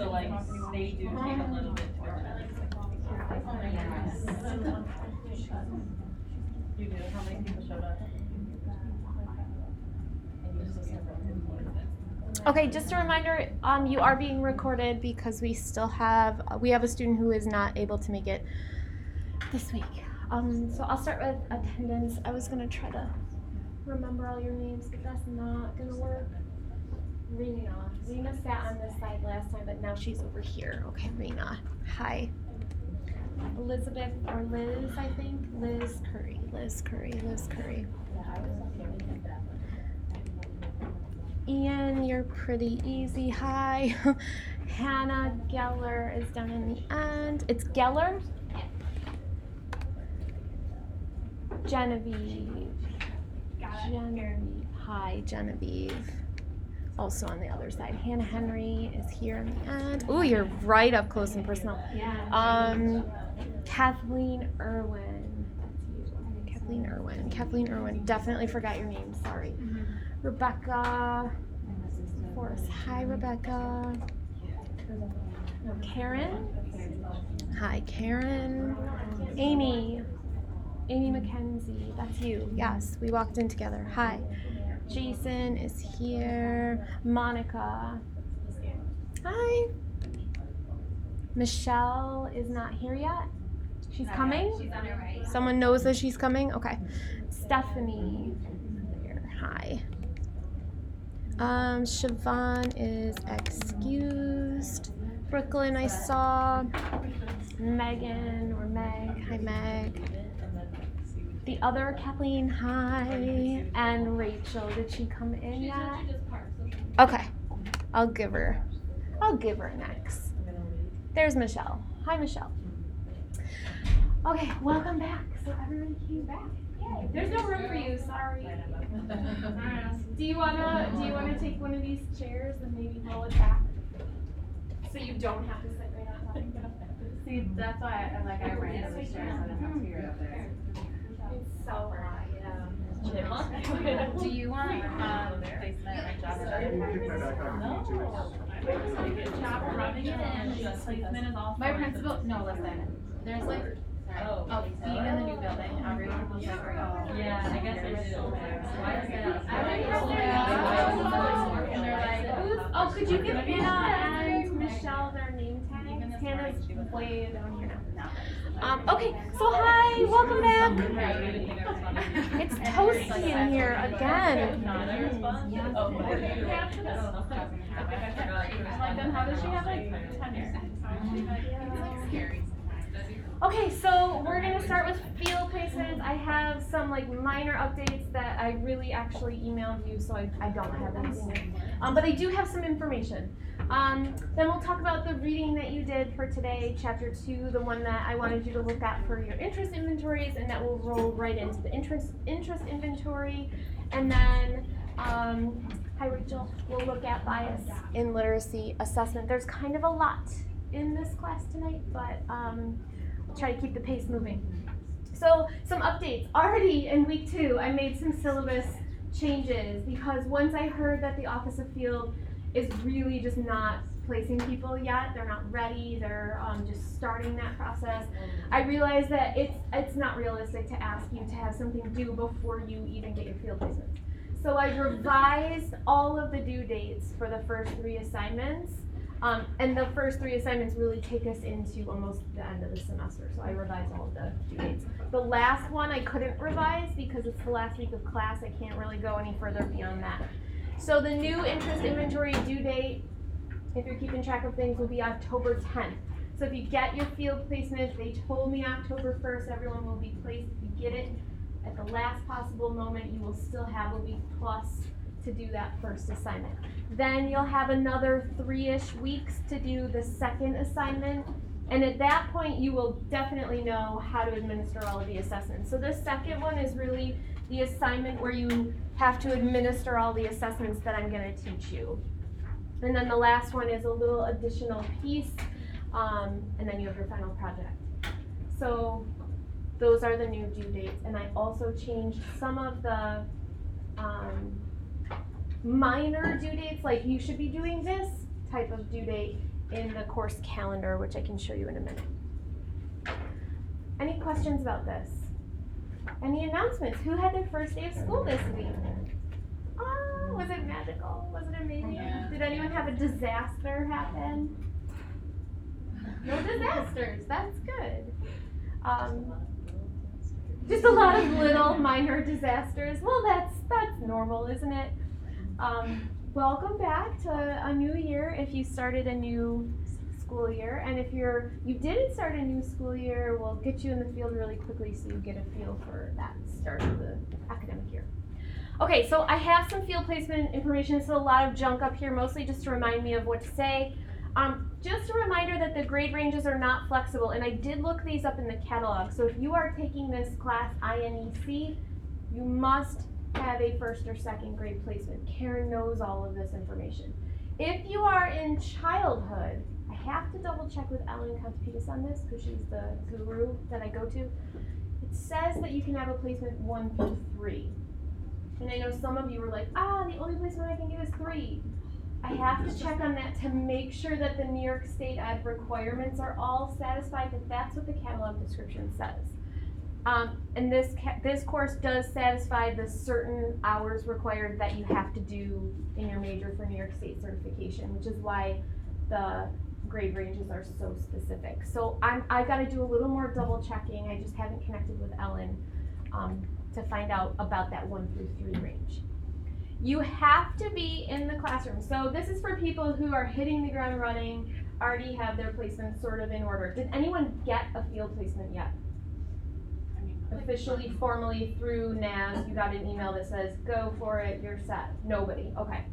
So like they do take a little bit to You do? How many people showed up? Okay, just a reminder, you are being recorded because we still have a student who is not able to make it this week. So I'll start with attendance. I was gonna try to remember all your names, but that's not gonna work. Rena sat on this side last time, but now she's over here. Okay, Rena. Hi. Elizabeth or Liz, I think. Liz Curry. Ian, you're pretty easy. Hi. Hannah Geller is down in the end. It's Geller? Genevieve. Hi, Genevieve. Also on the other side. Hannah Henry is here in the end. Oh, you're right up close and personal. Kathleen Irwin. Kathleen Irwin. Definitely forgot your name. Sorry. Rebecca Forrest. Hi, Rebecca. Karen. Hi, Karen. Amy McKenzie. That's you. Yes, we walked in together. Hi. Jason is here. Monica. Hi. Michelle is not here yet. She's coming? She's on her way. Someone knows that she's coming? Okay. Stephanie. There. Hi. Siobhan is excused. Brooklyn, I saw. Megan or Meg. Hi, Meg. The other Kathleen, hi. And Rachel, did she come in yet? Okay. I'll give her next. There's Michelle. Hi, Michelle. Okay, welcome back. So everyone came back. Yay. There's no room for you, sorry. Do you wanna take one of these chairs and maybe roll it back? So you don't have to sit right on top. See, that's why I ran over stairs and I didn't have to hear it up there. It's so high, Do you want placement or job Good job running it and placement is all. My principal, no, listen, there's like, being in the new building, everyone was like, Yeah, I guess it is. Why is and they're like, Oh, could you give Hannah and Michelle their name tags? Hannah's way down here now. Okay, so hi, welcome back. It's toasty in here again. Then how does she have like 10 years? Okay, so we're gonna start with field placements. I have some like minor updates that I really actually emailed you, so I don't have anything. But I do have some information. Then we'll talk about the reading that you did for today, chapter 2, the one that I wanted you to look at for your interest inventories, and that will roll right into the interest inventory. And then, hi Rachel, we'll look at bias in literacy assessment. There's kind of a lot in this class tonight, but try to keep the pace moving. So some updates. Already in week 2, I made some syllabus changes because once I heard that the Office of Field is really just not placing people yet, they're not ready, they're just starting that process, I realized that it's not realistic to ask you to have something due before you even get your field placements. So I revised all of the due dates for the first 3 assignments. And the first 3 assignments really take us into almost the end of the semester, so I revised all of the due dates. The last one I couldn't revise because it's the last week of class. I can't really go any further beyond that. So the new interest inventory due date, if you're keeping track of things, will be October 10th. So if you get your field placement, they told me October 1st everyone will be placed. If you get it at the last possible moment, you will still have a week plus to do that first assignment. Then you'll have another 3-ish weeks to do the second assignment, and at that point you will definitely know how to administer all of the assessments. So the second one is really the assignment where you have to administer all the assessments that I'm going to teach you. And then the last one is a little additional piece, and then you have your final project. So those are the new due dates, and I also changed some of the minor due dates, like you should be doing this type of due date in the course calendar, which I can show you in a minute. Any questions about this? Any announcements? Who had their first day of school this week? Oh, was it magical? Was it amazing? Yeah. Did anyone have a disaster happen? No disasters, that's good. Just a lot of little minor disasters. Well, that's normal, isn't it? Welcome back to a new year if you started a new school year, and if you didn't start a new school year, we'll get you in the field really quickly so you get a feel for that start of the academic year. Okay, so I have some field placement information. It's a lot of junk up here, mostly just to remind me of what to say. Just a reminder that the grade ranges are not flexible, and I did look these up in the catalog. So if you are taking this class INEC, you must have a first or second grade placement. Karen knows all of this information. If you are in childhood, I have to double check with Ellen Contapitas on this because she's the guru that I go to. It says that you can have a placement 1 through 3. And I know some of you were like, the only placement I can get is 3. I have to check on that to make sure that the New York State Ed requirements are all satisfied, that that's what the catalog description says. And this course does satisfy the certain hours required that you have to do in your major for New York State certification, which is why the grade ranges are so specific. So I got to do a little more double checking. I just haven't connected with Ellen to find out about that 1 through 3 range. You have to be in the classroom. So this is for people who are hitting the ground running, already have their placement sort of in order. Did anyone get a field placement yet? Officially, formally through NAS, you got an email that says, go for it, you're set. Nobody, okay.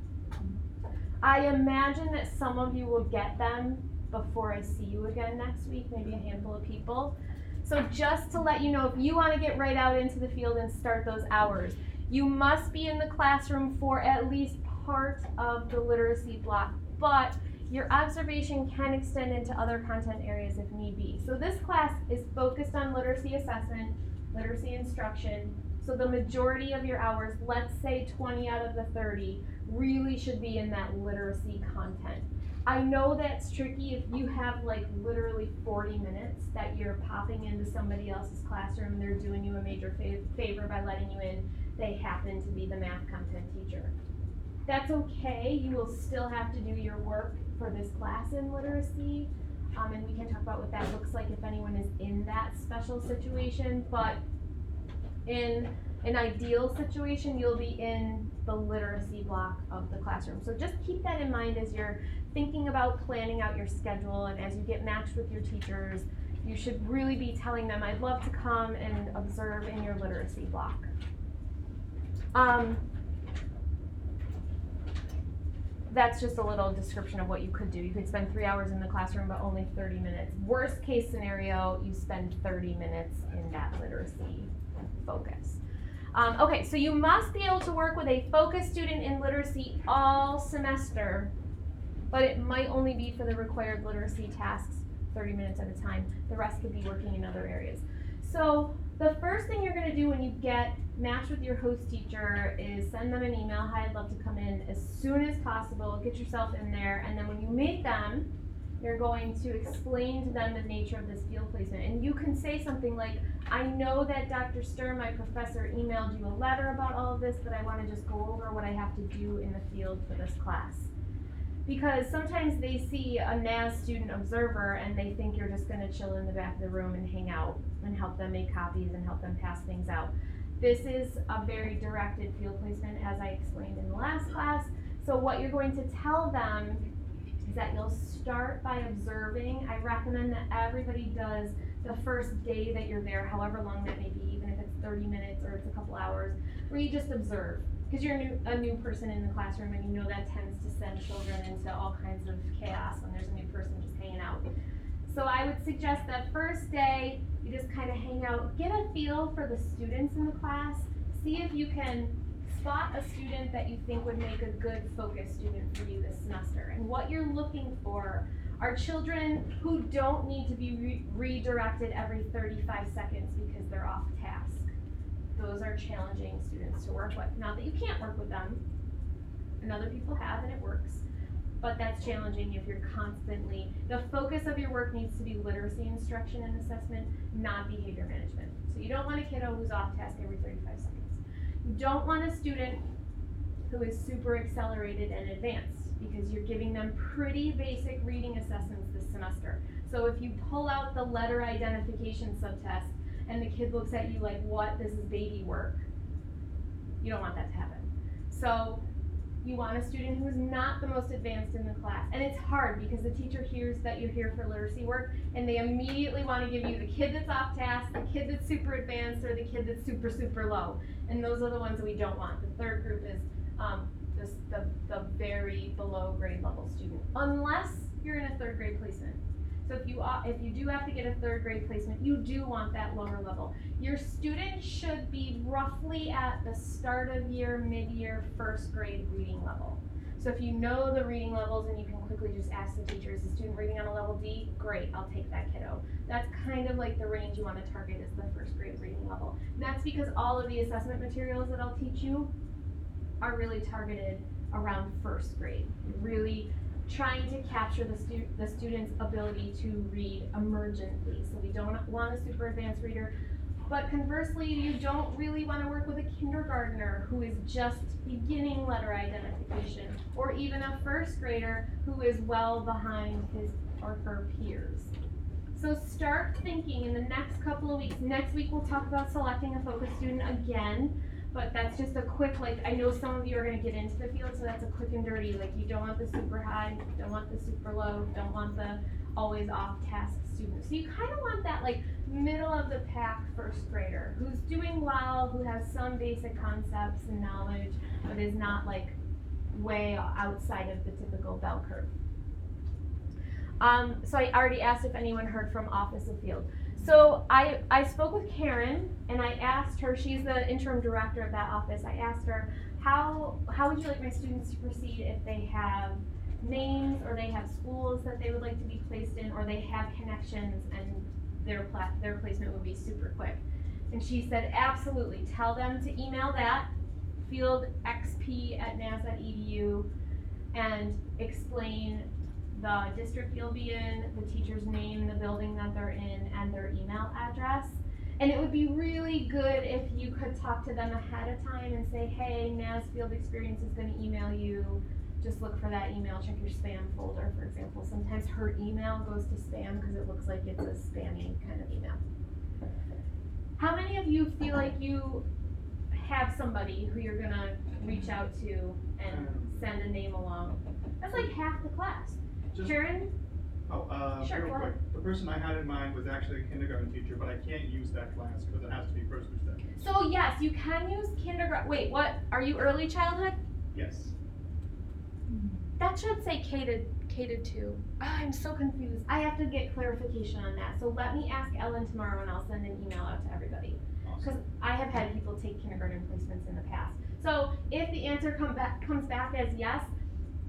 I imagine that some of you will get them before I see you again next week, maybe a handful of people. So just to let you know, if you want to get right out into the field and start those hours, you must be in the classroom for at least part of the literacy block, but your observation can extend into other content areas if need be. So this class is focused on literacy assessment, literacy instruction, so the majority of your hours, let's say 20 out of the 30, really should be in that literacy content. I know that's tricky if you have like literally 40 minutes that you're popping into somebody else's classroom, they're doing you a major favor by letting you in, they happen to be the math content teacher. That's okay, you will still have to do your work for this class in literacy, and we can talk about what that looks like if anyone is in that special situation, but in an ideal situation, you'll be in the literacy block of the classroom. So just keep that in mind as you're thinking about planning out your schedule, and as you get matched with your teachers, you should really be telling them, I'd love to come and observe in your literacy block. That's just a little description of what you could do. You could spend 3 hours in the classroom, but only 30 minutes. Worst case scenario, you spend 30 minutes in that literacy focus. Okay, so you must be able to work with a focus student in literacy all semester, but it might only be for the required literacy tasks, 30 minutes at a time. The rest could be working in other areas. So the first thing you're going to do when you get matched with your host teacher is send them an email, hi, I'd love to come in as soon as possible, get yourself in there, and then when you meet them, you're going to explain to them the nature of this field placement. And you can say something like, I know that Dr. Sturm, my professor, emailed you a letter about all of this, but I want to just go over what I have to do in the field for this class. Because sometimes they see a NAS student observer and they think you're just going to chill in the back of the room and hang out and help them make copies and help them pass things out. This is a very directed field placement, as I explained in the last class. So what you're going to tell them is that you'll start by observing. I recommend that everybody does the first day that you're there, however long that may be, even if it's 30 minutes or it's a couple hours, where you just observe. Because you're a new person in the classroom, and you know that tends to send children into all kinds of chaos when there's a new person just hanging out. So I would suggest that first day, you just kind of hang out, get a feel for the students in the class, see if you can spot a student that you think would make a good focus student for you this semester. And what you're looking for are children who don't need to be redirected every 35 seconds because they're off task. Those are challenging students to work with. Not that you can't work with them, and other people have and it works, but that's challenging if you're constantly, the focus of your work needs to be literacy instruction and assessment, not behavior management. So you don't want a kiddo who's off task every 35 seconds. You don't want a student who is super accelerated and advanced, because you're giving them pretty basic reading assessments this semester. So if you pull out the letter identification subtest and the kid looks at you like, what, this is baby work, you don't want that to happen. So you want a student who is not the most advanced in the class. And it's hard because the teacher hears that you're here for literacy work and they immediately want to give you the kid that's off task, the kid that's super advanced, or the kid that's super, super low. And those are the ones that we don't want. The third group is the very below grade level student, unless you're in a third grade placement. So if you do have to get a third grade placement, you do want that lower level. Your student should be roughly at the start of year, mid-year, first grade reading level. So if you know the reading levels and you can quickly just ask the teacher, is the student reading on a level D? Great, I'll take that kiddo. That's kind of like the range you want to target, is the first grade reading level. And that's because all of the assessment materials that I'll teach you are really targeted around first grade. Really trying to capture the student's ability to read emergently. So we don't want a super advanced reader, but conversely, you don't really want to work with a kindergartner who is just beginning letter identification, or even a first grader who is well behind his or her peers. So start thinking in the next couple of weeks. Next week we'll talk about selecting a focus student again. But that's just a quick, I know some of you are going to get into the field, so that's a quick and dirty. You don't want the super high, don't want the super low, don't want the always off task student. So you kind of want that middle of the pack first grader who's doing well, who has some basic concepts and knowledge, but is not way outside of the typical bell curve. So I already asked if anyone heard from Office of Field. So I spoke with Karen and I asked her, she's the interim director of that office, I asked her, how would you like my students to proceed if they have names or they have schools that they would like to be placed in, or they have connections and their placement would be super quick? And she said, absolutely, tell them to email that, fieldxp@nas.edu, and explain the district you'll be in, the teacher's name, the building that they're in, and their email address. And it would be really good if you could talk to them ahead of time and say, hey, NAS Field Experience is going to email you. Just look for that email, check your spam folder, for example. Sometimes her email goes to spam because it looks like it's a spammy kind of email. How many of you feel like you have somebody who you're going to reach out to and send a name along? That's like half the class. Karen? Sure, real quick. The person I had in mind was actually a kindergarten teacher, but I can't use that class because it has to be first or second. So yes, you can use kindergarten. Wait, what? Are you early childhood? Yes. That should say K to 2. Oh, I'm so confused. I have to get clarification on that. So let me ask Ellen tomorrow and I'll send an email out to everybody. Because I have had people take kindergarten placements in the past. So if the answer comes back as yes,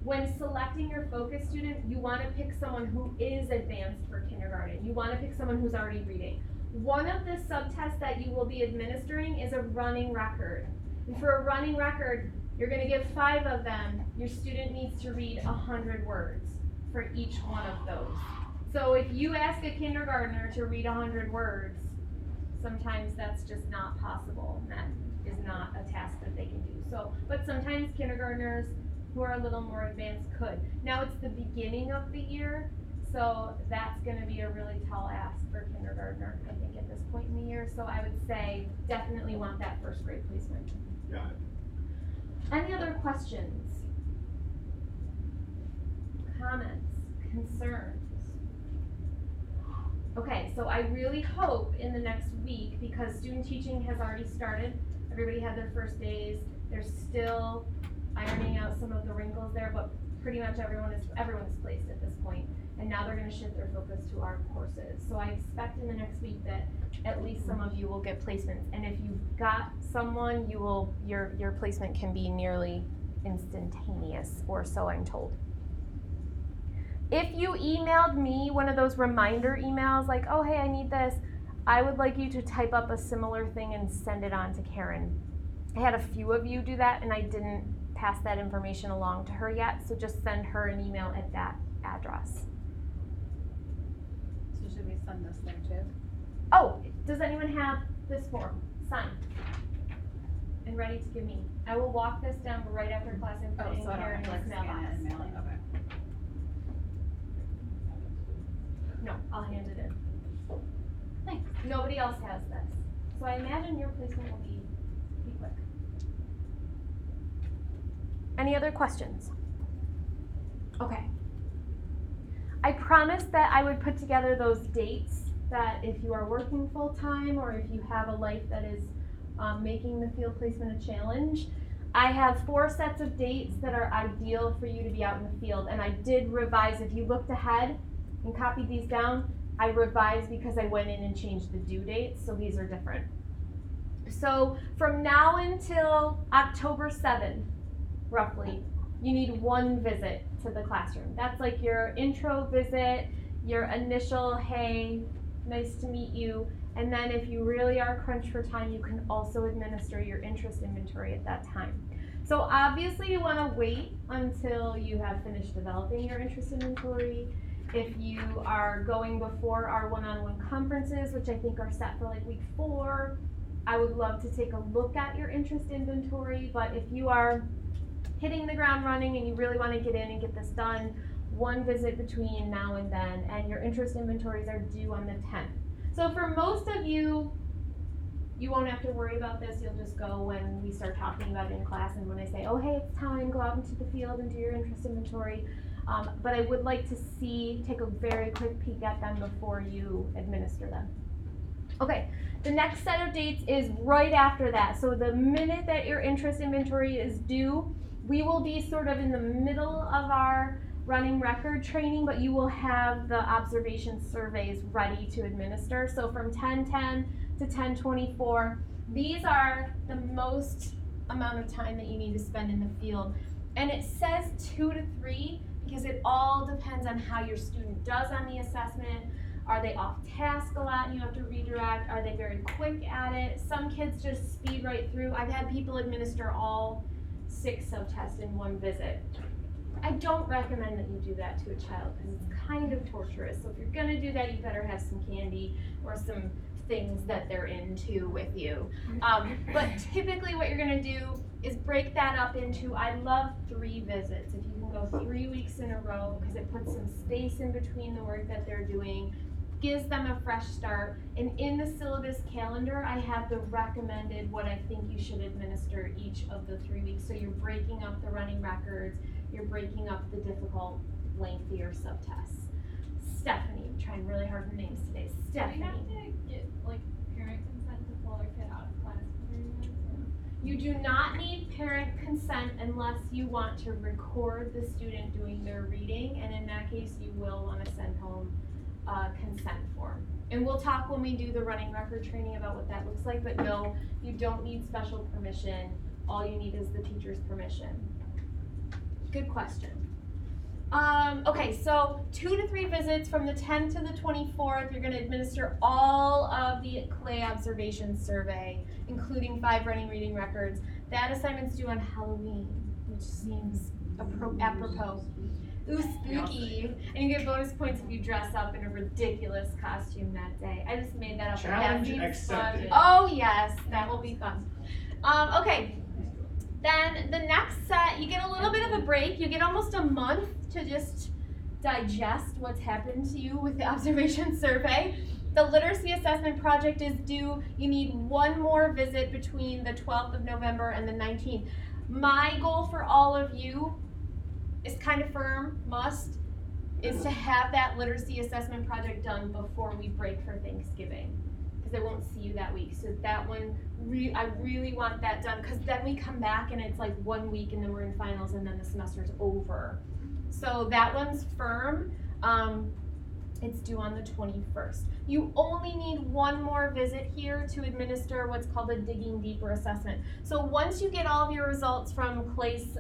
when selecting your focus student, you want to pick someone who is advanced for kindergarten. You want to pick someone who's already reading. One of the subtests that you will be administering is a running record. And for a running record, you're going to give 5 of them. Your student needs to read 100 words for each one of those. So if you ask a kindergartner to read 100 words, sometimes that's just not possible. And that is not a task that they can do. So, but sometimes kindergartners who are a little more advanced could. Now it's the beginning of the year, so that's going to be a really tall ask for kindergartner, I think, at this point in the year. So I would say definitely want that first grade placement. Got it. Any other questions? Comments? Concerns? Okay, so I really hope in the next week, because student teaching has already started, everybody had their first days, they're still ironing out some of the wrinkles there, but pretty much everyone is placed at this point, and now they're going to shift their focus to our courses. So I expect in the next week that at least some of you will get placements, and if you've got someone, your placement can be nearly instantaneous, or so I'm told. If you emailed me one of those reminder emails like, oh hey, I need this, I would like you to type up a similar thing and send it on to Karen. I had a few of you do that and I didn't passed that information along to her yet, so just send her an email at that address. So should we send this there too? Oh, does anyone have this form signed and ready to give me? I will walk this down right after class and put it in So I don't here in have to like this scan it mailbox. and mail it, okay. No, I'll hand it in. Thanks. Nobody else has this. So I imagine your placement will be quick. Any other questions? Okay. I promised that I would put together those dates that if you are working full-time or if you have a life that is making the field placement a challenge, I have 4 sets of dates that are ideal for you to be out in the field. And I did revise, if you looked ahead and copied these down, I revised because I went in and changed the due dates, so these are different. So from now until October 7th, roughly, you need 1 visit to the classroom. That's like your intro visit, your initial, hey, nice to meet you, and then if you really are crunched for time, you can also administer your interest inventory at that time. So obviously you want to wait until you have finished developing your interest inventory. If you are going before our one-on-one conferences, which I think are set for like week 4, I would love to take a look at your interest inventory, but if you are hitting the ground running and you really want to get in and get this done, 1 visit between now and then, and your interest inventories are due on the 10th. So for most of you, you won't have to worry about this. You'll just go when we start talking about it in class and when I say, oh, hey, it's time, go out into the field and do your interest inventory. But I would like to take a very quick peek at them before you administer them. Okay, the next set of dates is right after that. So the minute that your interest inventory is due, we will be sort of in the middle of our running record training, but you will have the observation surveys ready to administer. So from 10:10 to 10:24, these are the most amount of time that you need to spend in the field. And it says 2 to 3 because it all depends on how your student does on the assessment. Are they off task a lot and you have to redirect? Are they very quick at it? Some kids just speed right through. I've had people administer all 6 subtests in 1 visit. I don't recommend that you do that to a child because it's kind of torturous. So if you're gonna do that, you better have some candy or some things that they're into with you. But typically what you're gonna do is break that up into, I love 3 visits. If you can go 3 weeks in a row because it puts some space in between the work that they're doing, gives them a fresh start. And in the syllabus calendar, I have the recommended what I think you should administer each of the 3 weeks. So you're breaking up the running records, you're breaking up the difficult, lengthier subtests. Stephanie, I'm trying really hard for names today. Stephanie. Do we have to get like parent consent to pull our kid out of class for 30 minutes? You do not need parent consent unless you want to record the student doing their reading, and in that case, you will want to send home a consent form. And we'll talk when we do the running record training about what that looks like, but no, you don't need special permission. All you need is the teacher's permission. Good question. Okay, so 2 to 3 visits from the 10th to the 24th. You're going to administer all of the clay observation survey, including 5 running reading records. That assignment's due on Halloween, which seems apropos. Ooh, spooky. And you get bonus points if you dress up in a ridiculous costume that day. I just made that up. Challenge accepted. Oh yes, that will be fun. Okay. Then the next set, you get a little bit of a break. You get almost a month to just digest what's happened to you with the observation survey. The literacy assessment project is due. You need 1 more visit between the 12th of November and the 19th. My goal for all of you is kind of firm, is to have that literacy assessment project done before we break for Thanksgiving. Because I won't see you that week. So that one, I really want that done because then we come back and it's like 1 week and then we're in finals and then the semester's over. So that one's firm. It's due on the 21st. You only need 1 more visit here to administer what's called a digging deeper assessment. So once you get all of your results from Clay's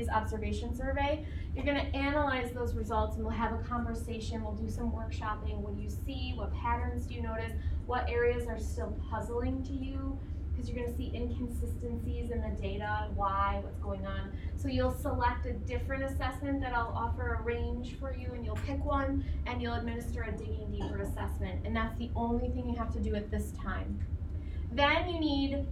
observation survey, you're going to analyze those results and we'll have a conversation. We'll do some workshopping. What do you see? What patterns do you notice? What areas are still puzzling to you? because you're gonna see inconsistencies in the data, why, what's going on. So you'll select a different assessment that I'll offer a range for you, and you'll pick one, and you'll administer a digging deeper assessment, and that's the only thing you have to do at this time. Then you need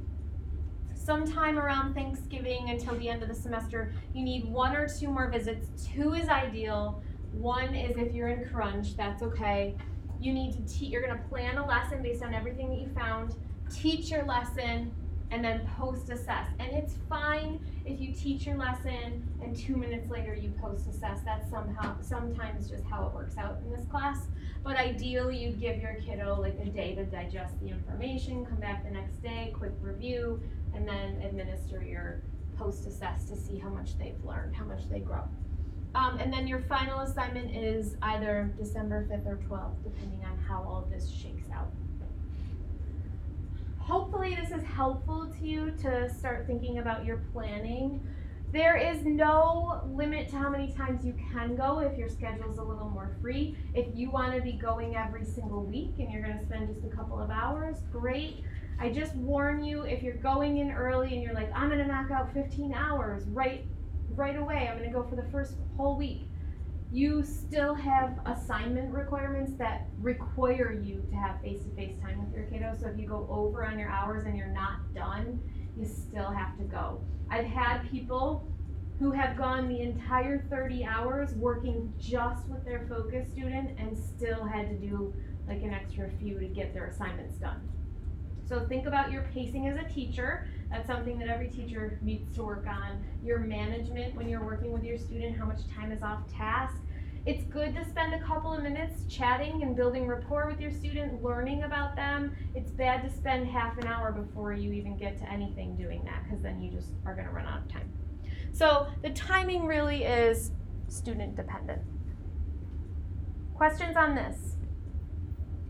sometime around Thanksgiving until the end of the semester, you need 1 or 2 more visits. 2 is ideal. 1 is if you're in crunch, that's okay. You need to you're gonna plan a lesson based on everything that you found, teach your lesson, and then post-assess. And it's fine if you teach your lesson and 2 minutes later you post-assess. That's sometimes just how it works out in this class. But ideally you'd give your kiddo like a day to digest the information, come back the next day, quick review, and then administer your post-assess to see how much they've learned, how much they grow. And then your final assignment is either December 5th or 12th, depending on how all of this shakes out. Hopefully this is helpful to you to start thinking about your planning. There is no limit to how many times you can go if your schedule's a little more free. If you want to be going every single week and you're going to spend just a couple of hours, great. I just warn you, if you're going in early and you're like, I'm going to knock out 15 hours right away, I'm going to go for the first whole week, you still have assignment requirements that require you to have face-to-face time with your kiddo. So if you go over on your hours and you're not done, you still have to go. I've had people who have gone the entire 30 hours working just with their focus student and still had to do like an extra few to get their assignments done. So think about your pacing as a teacher. That's something that every teacher needs to work on. Your management when you're working with your student, how much time is off task. It's good to spend a couple of minutes chatting and building rapport with your student, learning about them. It's bad to spend half an hour before you even get to anything doing that, because then you just are going to run out of time. So the timing really is student dependent. Questions on this?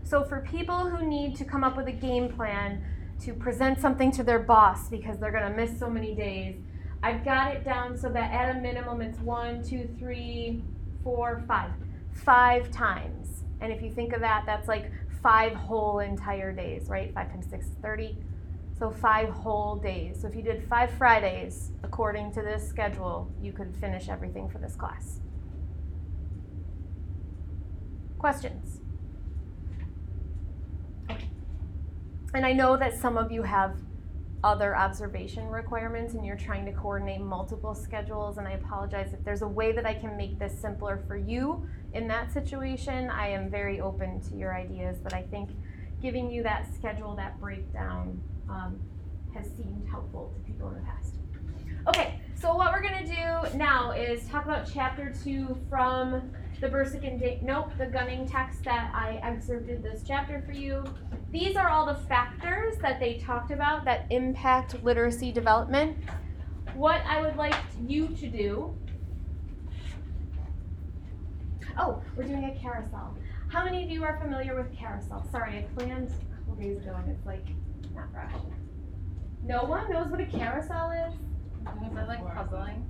So for people who need to come up with a game plan to present something to their boss because they're going to miss so many days, I've got it down so that at a minimum it's 1, 2, 3, 4, 5. 5 times. And if you think of that, that's like 5 whole entire days, right? 5 times 6 is 30. So 5 whole days. So if you did 5 Fridays, according to this schedule, you could finish everything for this class. Questions? And I know that some of you have other observation requirements and you're trying to coordinate multiple schedules, and I apologize if there's a way that I can make this simpler for you in that situation. I am very open to your ideas, but I think giving you that schedule, that breakdown, has seemed helpful to people in the past. Okay, so what we're going to do now is talk about chapter 2 from the Bursic and the Gunning text that I excerpted this chapter for you. These are all the factors that they talked about that impact literacy development. What I would like you to do, we're doing a carousel. How many of you are familiar with carousel? Sorry, I planned a couple days ago and it's like not fresh. No one knows what a carousel is? Is it like puzzling?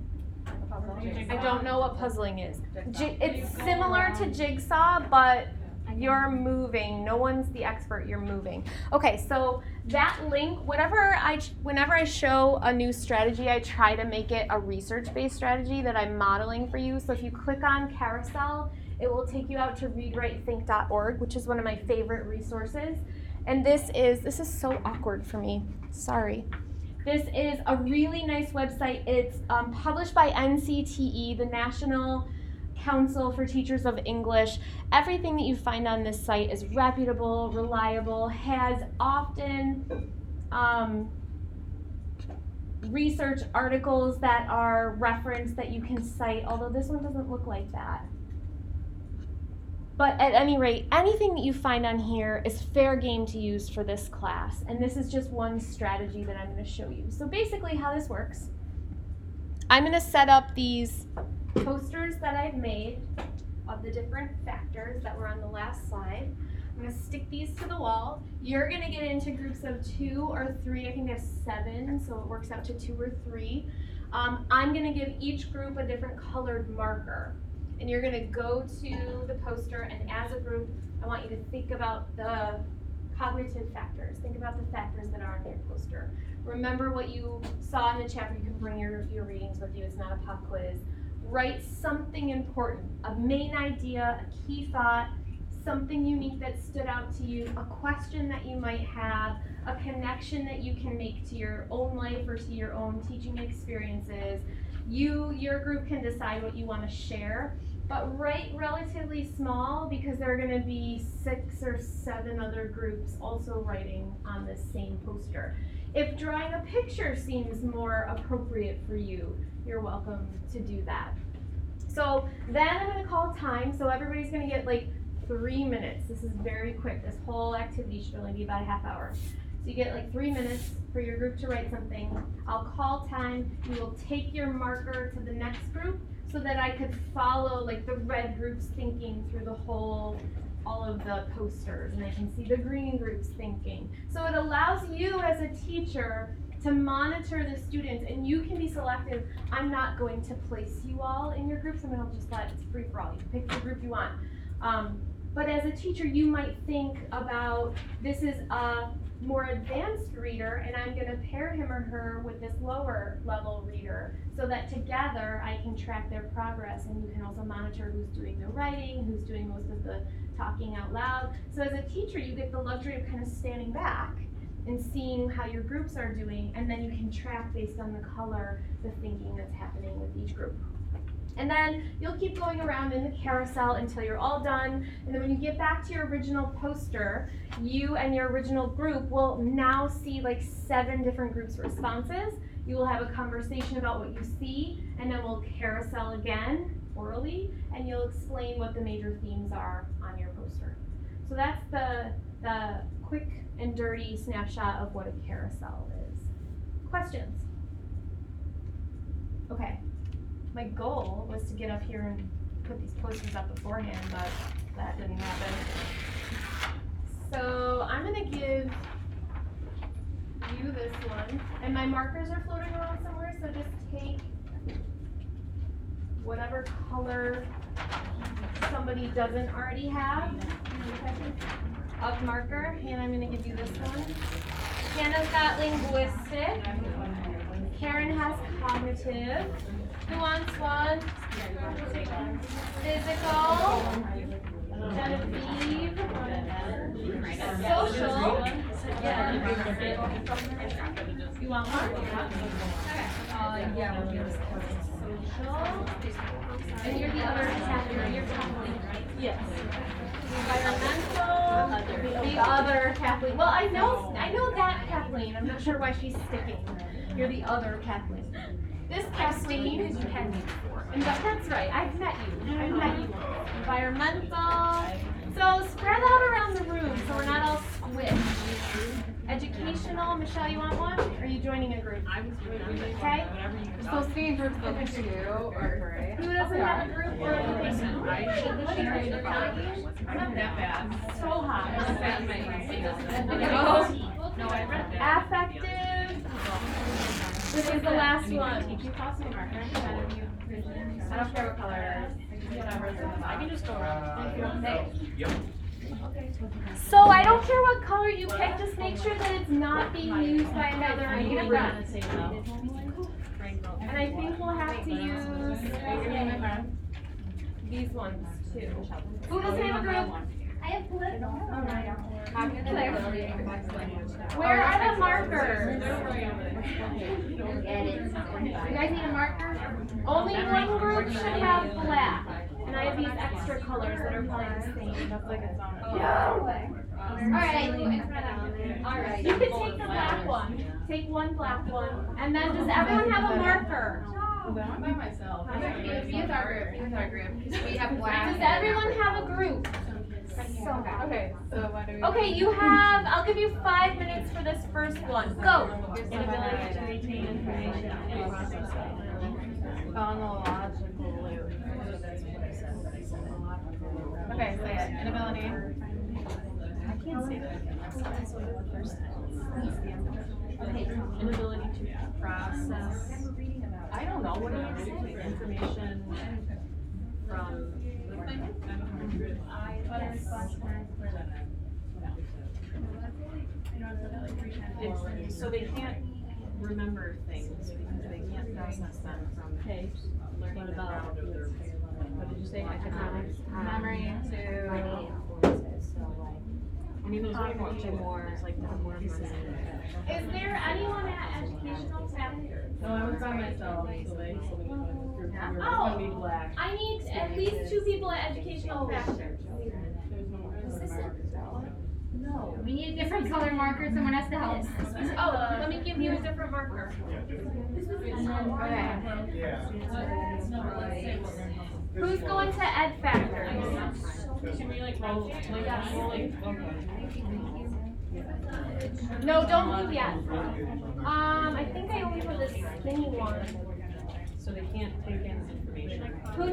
I don't know what puzzling is. It's similar to jigsaw, but you're moving. No one's the expert, you're moving. Okay, so that link, whenever I show a new strategy, I try to make it a research-based strategy that I'm modeling for you. So if you click on carousel, it will take you out to readwritethink.org, which is one of my favorite resources. And this is so awkward for me. Sorry. This is a really nice website. It's published by NCTE, the National Council for Teachers of English. Everything that you find on this site is reputable, reliable, has often research articles that are referenced that you can cite, although this one doesn't look like that. But at any rate, anything that you find on here is fair game to use for this class. And this is just one strategy that I'm going to show you. So basically how this works, I'm going to set up these posters that I've made of the different factors that were on the last slide. I'm going to stick these to the wall. You're going to get into groups of 2 or 3. I think I have 7, so it works out to 2 or 3. I'm going to give each group a different colored marker. And you're going to go to the poster, and as a group, I want you to think about the cognitive factors. Think about the factors that are on your poster. Remember what you saw in the chapter. You can bring your readings with you. It's not a pop quiz. Write something important, a main idea, a key thought, something unique that stood out to you, a question that you might have, a connection that you can make to your own life or to your own teaching experiences. Your group can decide what you want to share, but write relatively small because there are going to be 6 or 7 other groups also writing on this same poster. If drawing a picture seems more appropriate for you, you're welcome to do that. So then I'm going to call time, so everybody's going to get like 3 minutes. This is very quick. This whole activity should only be about a half hour. So you get like 3 minutes for your group to write something. I'll call time. You will take your marker to the next group so that I could follow like the red group's thinking through the whole, all of the posters, and I can see the green group's thinking. So it allows you as a teacher to monitor the students, and you can be selective. I'm not going to place you all in your groups. I'm going to just let it's free for all. You can pick the group you want. But as a teacher, you might think about, this is a more advanced reader, and I'm going to pair him or her with this lower level reader so that together I can track their progress, and you can also monitor who's doing the writing, who's doing most of the talking out loud. So as a teacher, you get the luxury of kind of standing back and seeing how your groups are doing, and then you can track based on the color, the thinking that's happening with each group. And then you'll keep going around in the carousel until you're all done. And then when you get back to your original poster, you and your original group will now see like 7 different groups' responses. You will have a conversation about what you see, and then we'll carousel again orally, and you'll explain what the major themes are on your poster. So that's the quick and dirty snapshot of what a carousel is. Questions? Okay. My goal was to get up here and put these posters up beforehand, but that didn't happen. So I'm going to give you this one, and my markers are floating around somewhere, so just take whatever color somebody doesn't already have of marker, and I'm going to give you this one. Hannah's got linguistic. Karen has cognitive. Who wants one? Physical. Genevieve. Social. You want one? Yeah, we'll do this. Social. And you're the other chapter. You're Kathleen, right? Yes. Environmental. The other Kathleen. Well, I know that Kathleen. I'm not sure why she's sticking. You're the other Kathleen. This Kathleen is you had me before. And that's right. I've met you. Environmental. So spread out around the room so we're not all squished. Educational. Michelle, you want one? Or are you joining a group? I was joining. Okay. We're supposed to be in groups of 2 or 3. Who doesn't have a group or anything? I'm not that bad. So hot. No, I read that. Affective. This is the last one. Can you toss me a marker? I don't care what color it is. Whatever. I can just go around. Yep. So I don't care what color you pick, just make sure that it's not being used by another group. And I think we'll have to use these ones too. Who doesn't have a group? I have political. Where are the markers? You guys need a marker? Only one group should have black. And I have these extra colors that are probably the same. That's like it's on it. Alright. You can take the black one. Take one black one. And then does everyone have a marker? I'm by myself. Be with our group, because we have black. Does everyone have a group? Okay, so what do we Okay, you have, I'll give you 5 minutes for this first one. Go! Inability to retain information and process it. Chronological loop. Okay, say it. Inability. I can't say that. That's what the first time. Inability to process. I don't know. What do you say? Information from. It's, so they can't remember things because they can't process them from learning them out of their. What did you say? Economics. Memory to. I mean, there's way more. There's like more money. Is there anyone at educational staff? No, I was by myself, so they told me to go to this group. It's gonna be black. I need at least 2 people at educational staff. No. We need different color markers, someone has to help. Oh, let me give you a different marker. Yeah. Okay. Yeah. Who's going to ed factors? Can we like roll? No, don't move yet. I think I only have this skinny one. So they can't take in information. Who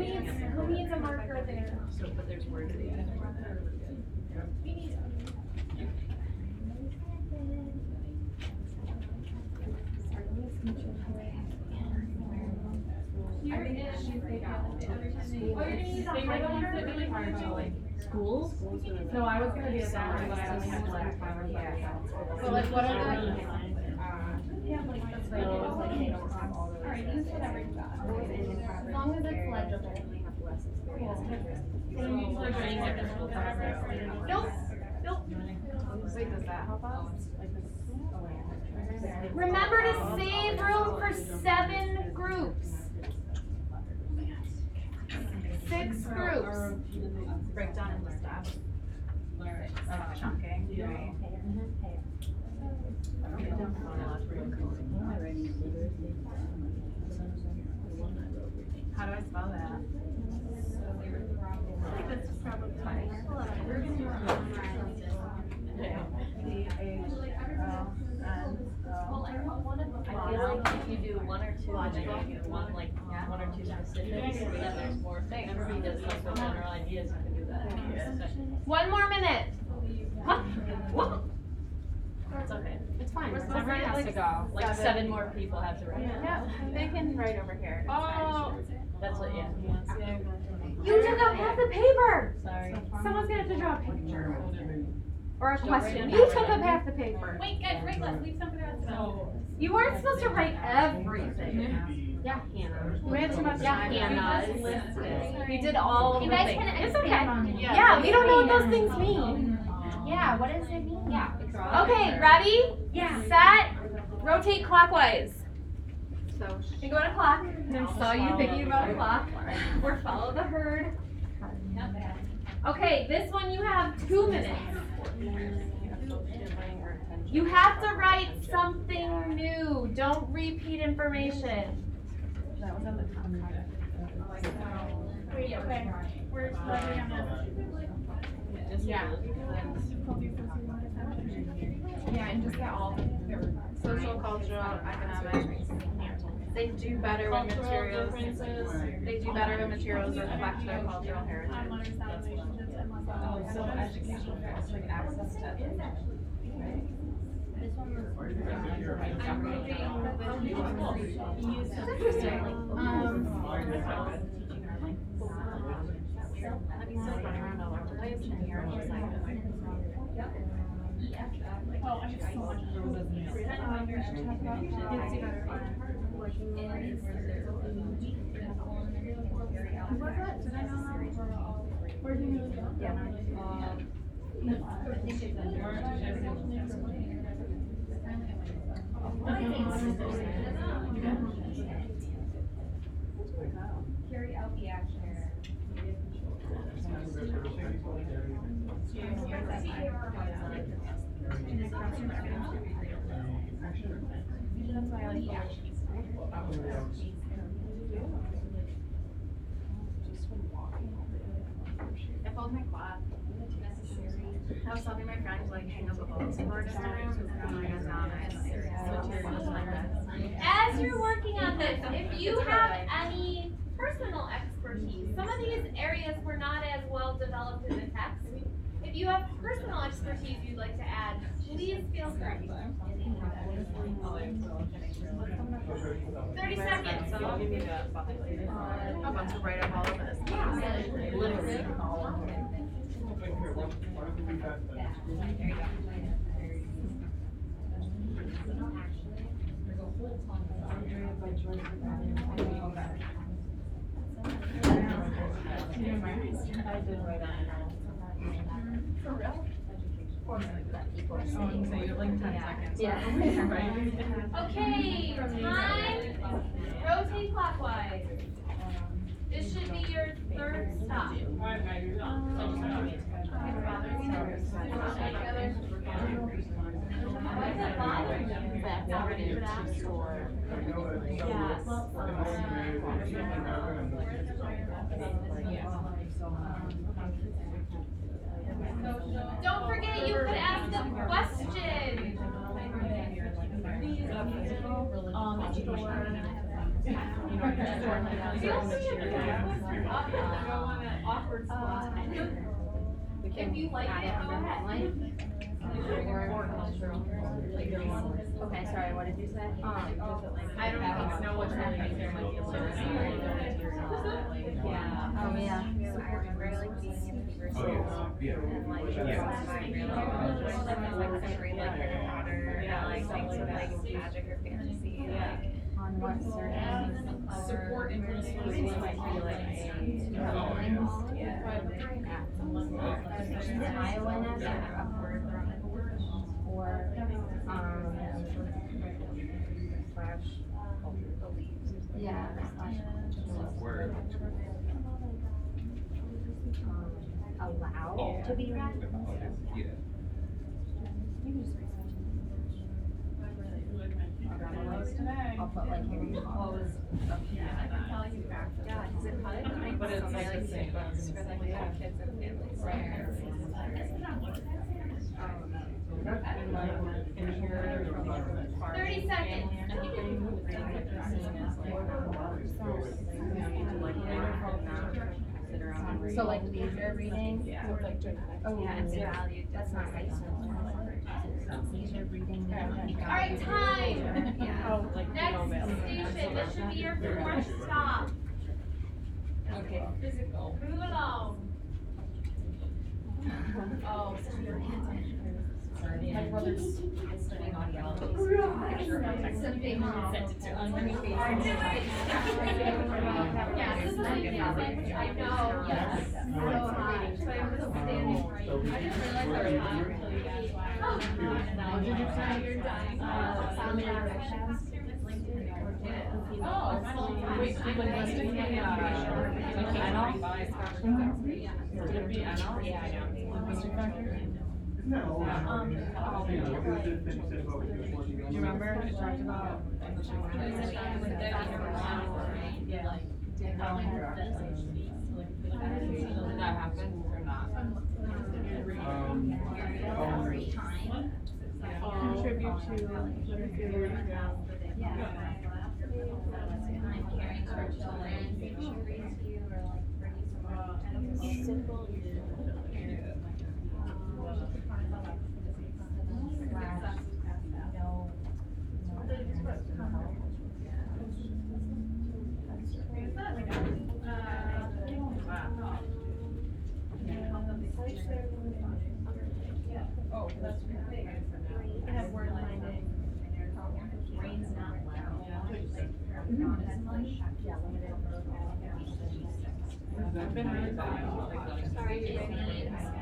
needs a marker there? So, but there's word. Here is. Oh, you're gonna use a highlighter? Schools? No, I was gonna be a summer, but I only have black. So like what are the? Alright, use whatever you got. As long as it's legible. Nope, nope. Wait, does that help us? Remember to save room for 7 groups. 6 groups. Breakdown in the steps. Chunking, right? How do I spell that? I think that's probably fine. I feel like if you do 1 or 2 logical, one or two specifics, then there's more things. Everybody does like the general ideas, you can do that. 1 more minute. Huh? What? It's okay. It's fine. Everyone has to go. Like 7 more people have to write. Yeah, they can write over here. Oh, That's what, yeah. you took up half the paper. Sorry. Someone's gonna have to draw a picture. Or a Don't write question. it You down. took up half the paper. Wait, guys, wait, let's leave something else. You weren't supposed to write everything. Yeah, Hannah. We had too much time. Hannah. You did all of You the guys things. can It's okay. expand on it. Yeah, we don't know what those things mean. Yeah, what does it mean? Yeah. Okay, ready? Yeah. Set. Rotate clockwise. So. You go to clock. I saw you thinking about a clock. Or follow the herd. Okay, this one you have 2 minutes. You have to write something new. Don't repeat information. That was on the top. Wait, okay. We're starting on this. Yeah. Yeah, and just get all Social, cultural, economic. They do better with materials. They do better with materials that reflect their cultural heritage. So educational facts, like access to education. I'd be still running around all over the place and you're just like. Oh, I have so much. Where do you go? Carry out the action. That's why I like the action. I pulled my quad. I was helping my friend like hang up a bulletin board in the room. As you're working on this, if you have any personal expertise, some of these areas were not as well developed in the text. If you have personal expertise you'd like to add, please feel free. 30 seconds. So I'll give you the. I'm about to write up all of this. Literally. There you go. For real? So you have like 10 seconds. Yeah. Okay, time, rotate clockwise. This should be your third stop. Why is that bothering you? Don't forget, you could ask a question. Feel free to Awkward spot. If you like it, go ahead. Okay, sorry, what did you say? I don't know what's happening there. Yeah. Oh, yeah. Support really like being in the first and like water, like things with like magic or fantasy, like on what certain Support and resources might be like Iowa or upward or slash beliefs. Yeah, slash allow to be read. I'll put like here you pose. I can tell you back. Yeah, because it probably But it's like the same. books for like kids and families. In here, 30 seconds. So like leisure reading? Yeah. Oh, yeah, it's valued, that's not right. Leisure reading. All right, time. Yeah. Next station, this should be your fourth stop. Okay. Physical. Move along. Oh, My brother's studying audiology. Yeah, this is like music. I know, yes. So high. So I'm just standing right. I didn't realize I was hot until you guys What did you say? You're dying. Sound vibrations. Oh, Wait, you linguistic and, Would it be NL? Yeah, I know. Linguistic factor? Isn't that all? Do you remember it talked about English Yeah. Did that happen or not? Contribute to Caring for children, make sure reads you or like bring you some simple. Oh, that's great. I have word finding. Brain's not loud. I've been really bad.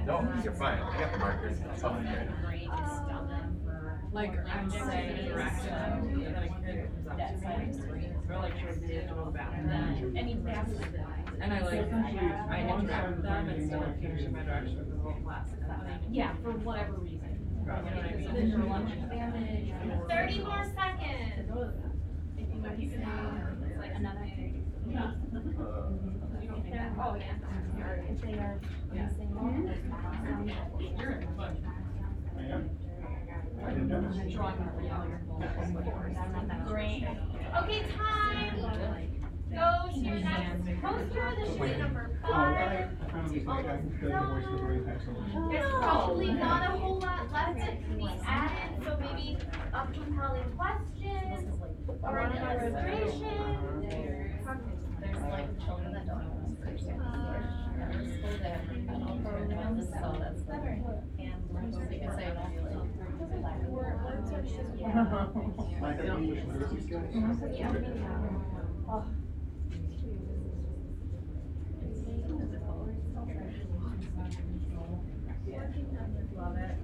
No, you're fine. I got the markers. Something good. Like, I'm saying interaction, and then a kid comes up to me, or like, should be able to bathroom. And I like, I interact with them instead of pushing my direction for the whole class. Yeah, for whatever reason. You know what I mean? For lunch damage. 30 more seconds. It's like another. Oh, yeah. If they are missing I am. I didn't know. Great. Okay, time. Go to your next poster. This should be number 5. There's probably not a whole lot left that can be added, so maybe a compelling question or an illustration. There's like children that don't know this person. There's school there, and all programs, so that's better. And they can say, Like that English literacy skills? Love it.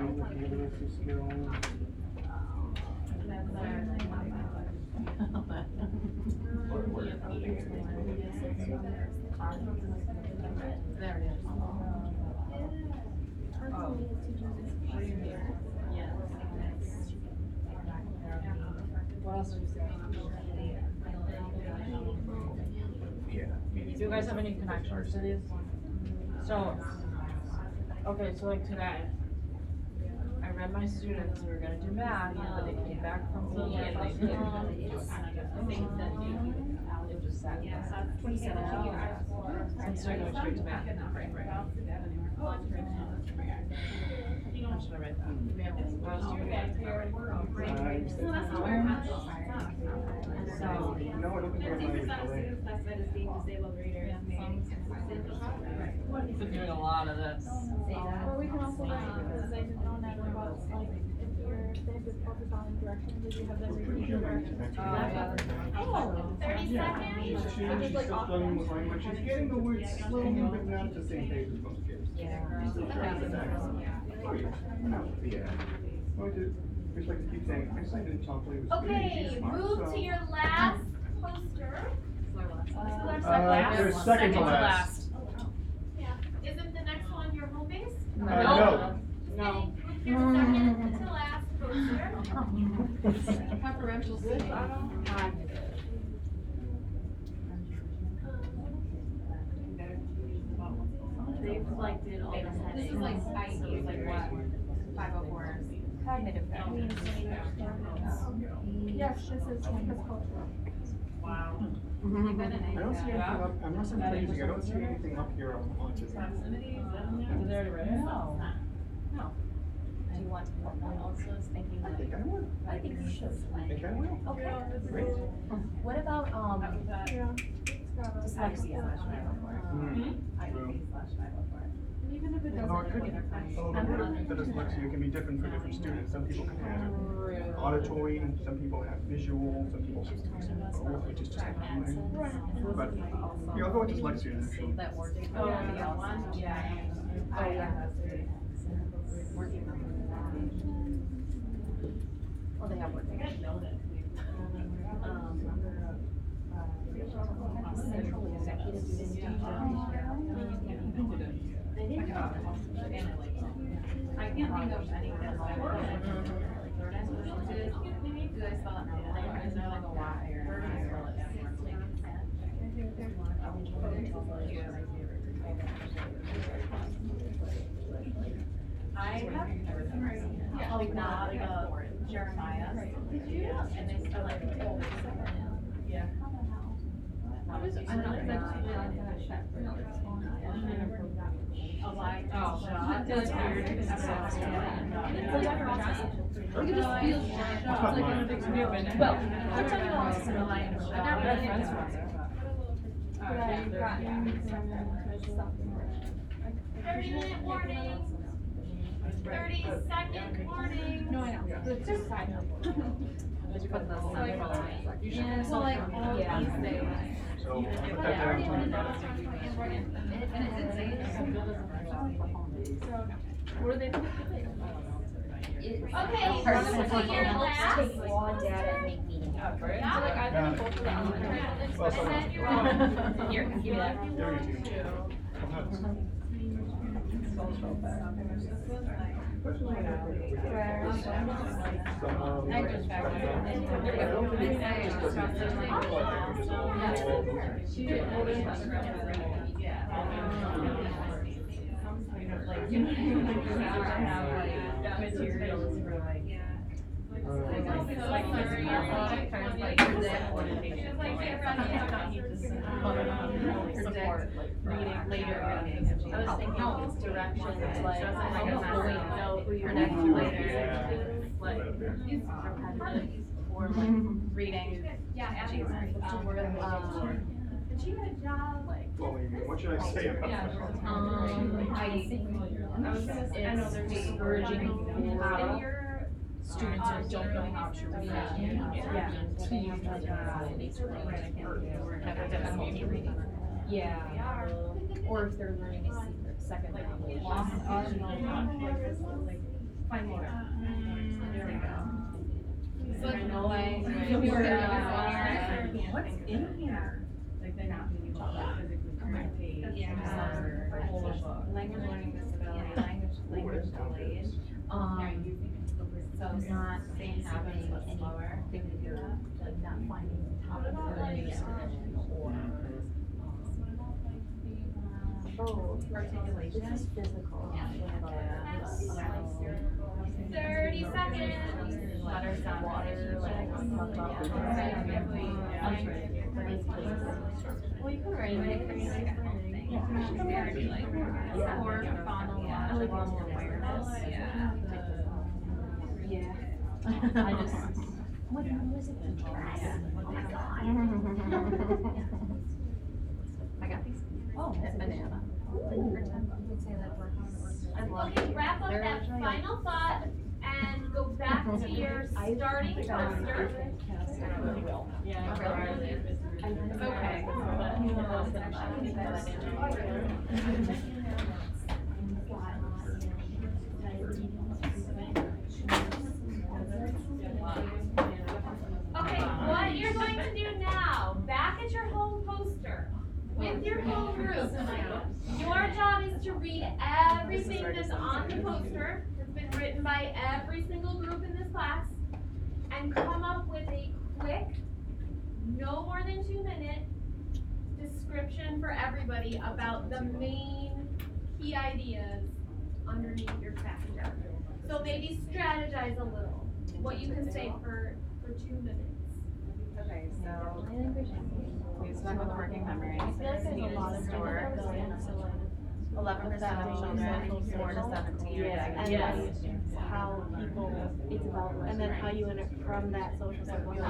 English literacy skills. There it is. What else do you say? Yeah. Do you guys have any connections to these? So, okay, so like today, I read my students who were gonna do math, but they came back from PE and they didn't. It just sat. Instead of going straight to math. How should I write that? What else do you So, No, I don't think we're going been doing a lot of this. Or we can also, because I didn't know that about, like, if they have to focus on direction, did you have them repeat the directions? Oh, 30 seconds? She's still struggling with language. She's getting the words slowly, but not at the same pace as most kids. She's still trying to that. Oh, yeah. Yeah. Going to, just like to keep saying, I just like to talk with Okay, move to your last poster. There's second to last. Yeah. Isn't the next one your home base? No. No. Move your second to last poster. Preferential city. They've like did all the. This is like IEC, like what? 504. Cognitive therapy. Yes, this is campus culture. Wow. I don't see anything up, unless I'm crazy, I don't see anything up here on autism. Did they already write it? No. Do you want to put one also is thinking I like. think I will. I think you should. I think I will. Okay. Great. What about, Yeah. dyslexia? And even if it doesn't. Although it could, the dyslexia can be different for different students. Some people can have auditory, some people have visual, some people just have both, which is just like fine. But, yeah, I'll go with dyslexia actually. That word. Oh, yeah, one? Yeah. Oh, yeah. Well, they have word. Central executive system. I can't think of any that's like. Do they spell it now? Is there like a Y or? I have, like, not Jeremiah. Did you? And they spell like. Yeah. I was, I know, because I just did that check for another school. A Y. Oh, That's weird. It's like everyone else. You can just feel shit. It's not Like, mine. in a big deal. Well, I'm telling you all, it's in a line. I got They're really friends into from it. there. But I've gotten some something. 30-minute warning. 30-second warning. No, I know, but just side note. Did you put the central? Yeah, so like, all these things. So I'll put But that I already down. wanted that to my handwriting. And it did say it. So, what are they? Okay, move to your last poster. So like, I've been both of the elementary. Well, so- And then you're on. Here, give me that. Yeah, we do. I'll have this. I just found Support, reading later reading. I was thinking directions, like, hopefully know who your next later. Like, or like reading. Yeah, Jeez. and she had a job like. Well, maybe. What should I say about that? I was gonna say, I know there's discouraging for students who don't know how to read. Have a difficulty reading. Yeah. Or if they're learning a second language. Find more. There we go. Flip the language. What's in here? Like they're not being taught physically on my page. Language learning disability, language delayed. So it's not same happening but slower. Like not finding how to Articulation. This is physical. 30 seconds. Letter sound. Well, you could write it. Or phonological awareness. Yeah. I just. What was it? Oh my god. I got these. Oh, Banana. Okay, wrap up that final thought and go back to your starting poster. It's okay. Okay, what you're going to do now, back at your home poster, with your home group, your job is to read everything that's on the poster, that's been written by every single group in this class, and come up with a quick, no more than 2-minute description for everybody about the main key ideas underneath your factor. So maybe strategize a little, what you can say for 2 minutes. Okay, so we stuck with working memory. Needed to store 11% of children 4 to 17 are diagnosed. How people, and then how you from that social circle. Oh,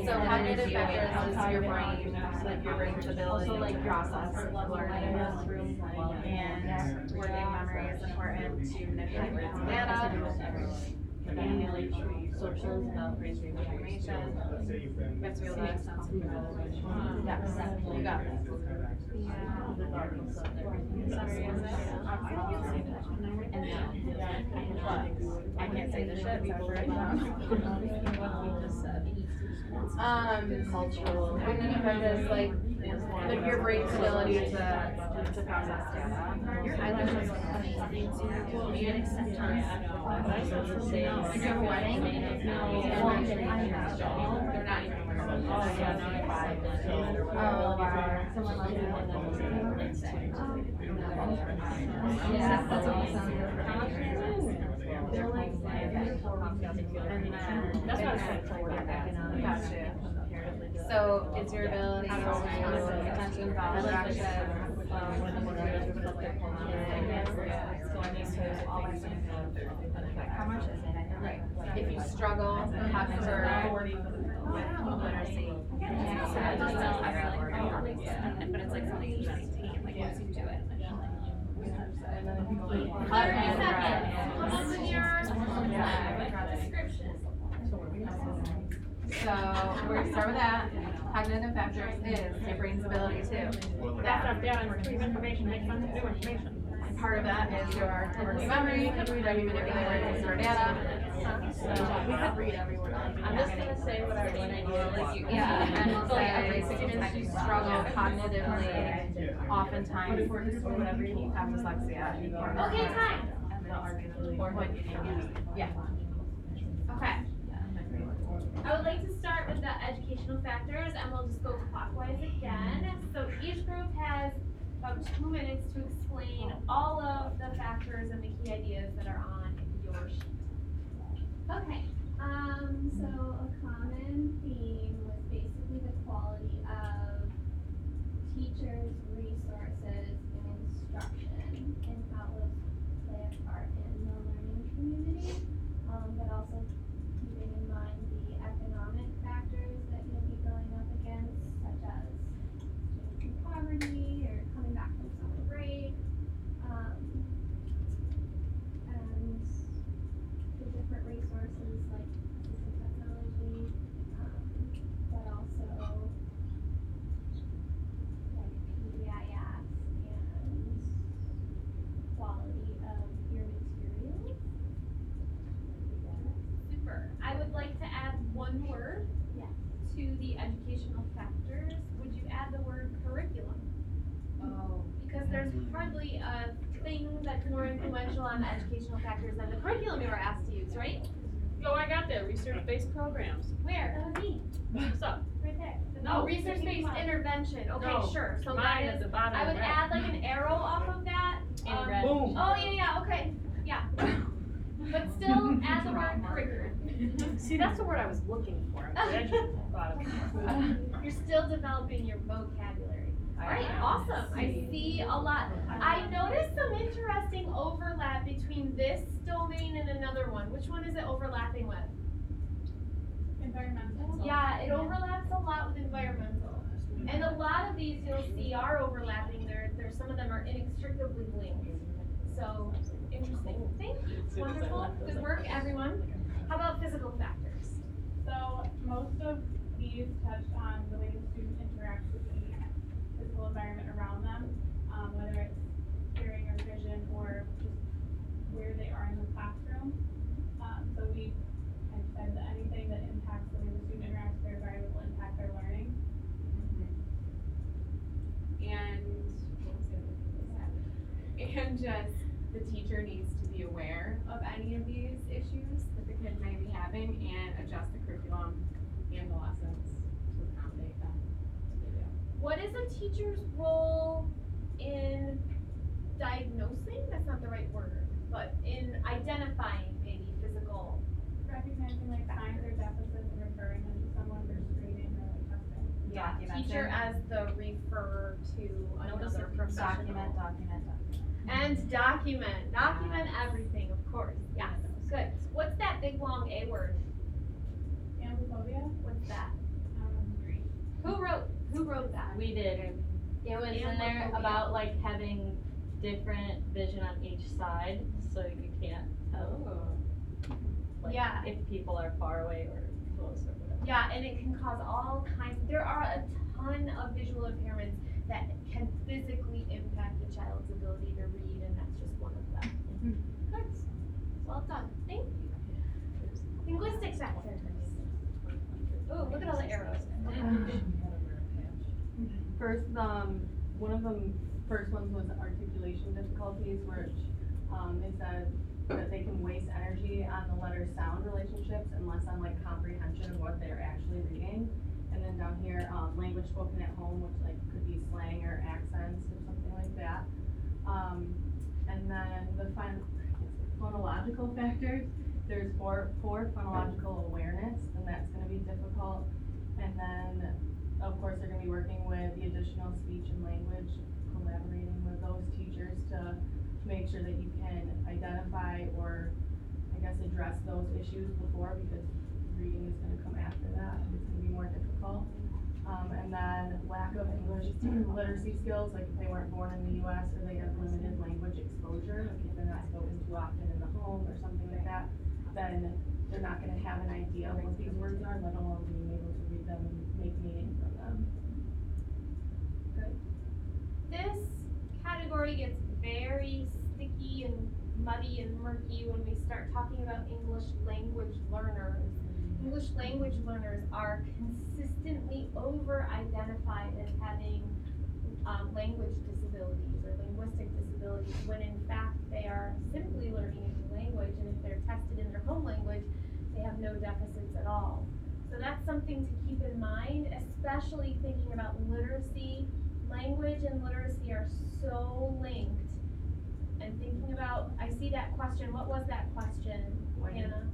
so cognitive factors is your brain, like your brain's ability to process learning. And working memory is important to manipulate words and data. Social Raise information. You have to be able to access. Yes, you got it. I can't say the shit, so right now. Cultural. Because like your brain's ability to process data. Your eyelids are amazing too. Like your wedding? No. They're not even. Yeah, that's what we sound like. They're like, that's what I was trying to forward. Gotcha. So it's your ability to attention, value, action. How much is it? Right. If you struggle, cognitive with literacy. But it's like something you maintain, like once you do it. 30 seconds. Come up with your description. So we're gonna start with that. Cognitive factors is your brain's ability to. That's data and retrieve information, make sense of new information. Part of that is your working memory, how you manipulate words or data. We could read everyone. I'm just gonna say what I really Yeah, and we'll say students who struggle cognitively oftentimes have dyslexia. Okay, time. Or what you need. Yeah. Okay. I would like to start with the educational factors, and we'll just go clockwise again. So each group has about 2 minutes to explain all of the factors and the key ideas that are on your sheet. Okay, so a common theme was basically the quality of teachers, resources, and instruction, and how those play a part in the learning community, but also keeping in mind the economic factors that you'll be going up against, such as poverty or coming back there's hardly a thing that's more influential on the educational factors than the curriculum you were asked to use, right? So I got there, research-based programs. Where? So, Right there. No. Research-based intervention, okay, No. sure, so that mine at is, the bottom. I would right. add like an arrow off of that. In red. Boom. Oh, yeah, okay, yeah. But still add the word curriculum. See, that's the word I was looking for. I'm glad you thought of it. You're still developing your vocabulary. Alright, awesome, I see a lot. I noticed some interesting overlap between this domain and another one. Which one is it overlapping with? Environmental. Yeah, it overlaps a lot with environmental. And a lot of these you'll see are overlapping. There's some of them are inextricably linked. So, interesting. Thank you. Wonderful. Good work, everyone. How about physical factors? So most of these touched on the way the student interacts with the physical environment around them, whether it's hearing or vision or just where they are in the classroom. So we kind of said that anything that impacts the way the student interacts with their environment will impact their learning. And what was the other thing we said? And just the teacher needs to be aware of any of these issues that the kid may be having and adjust the curriculum and the lessons to accommodate them. What is a teacher's role in diagnosing? That's not the right word, but in identifying maybe physical. Recognizing like signs or deficits and referring them to someone for screening or like testing. Teacher as the refer to another professional. Document. And document everything, of course, yes, good. What's that big long A word? Amblyphobia. What's that? Great. Who wrote that? We did. It was in there Amblyphobia. about like having different vision on each side, so you can't tell. Like, Yeah. if people are far away or close or whatever. Yeah, and it can cause all kinds, there are a ton of visual impairments that can physically impact a child's ability to read, and that's just one of them. Good, well done, thank you. Linguistic factors. Ooh, look at all the arrows. First, one of them, first ones was articulation difficulties, which, they said that they can waste energy on the letter-sound relationships and less on like comprehension of what they're actually reading. And then down here, language spoken at home, which like could be slang or accents or something like that. And then the phonological factors, there's four phonological awareness, and that's gonna be difficult. And then, of course, they're gonna be working with the additional speech and language, collaborating with those teachers to make sure that you can identify or, I guess, address those issues before, because reading is gonna come after that, and it's gonna be more difficult. And then lack of English literacy skills, like if they weren't born in the US or they have limited language exposure, like if they're not spoken too often in the home or something like that, then they're not gonna have an idea of what these words are, let alone being able to read them and make meaning from them. This category gets very sticky and muddy and murky when we start talking about English language learners. English language learners are consistently over-identified as having language disabilities or linguistic disabilities, when in fact they are simply learning a new language, and if they're tested in their home language, they have no deficits at all. So that's something to keep in mind, especially thinking about literacy. Language and literacy are so linked. And thinking about, I see that question, what was that question, Hannah?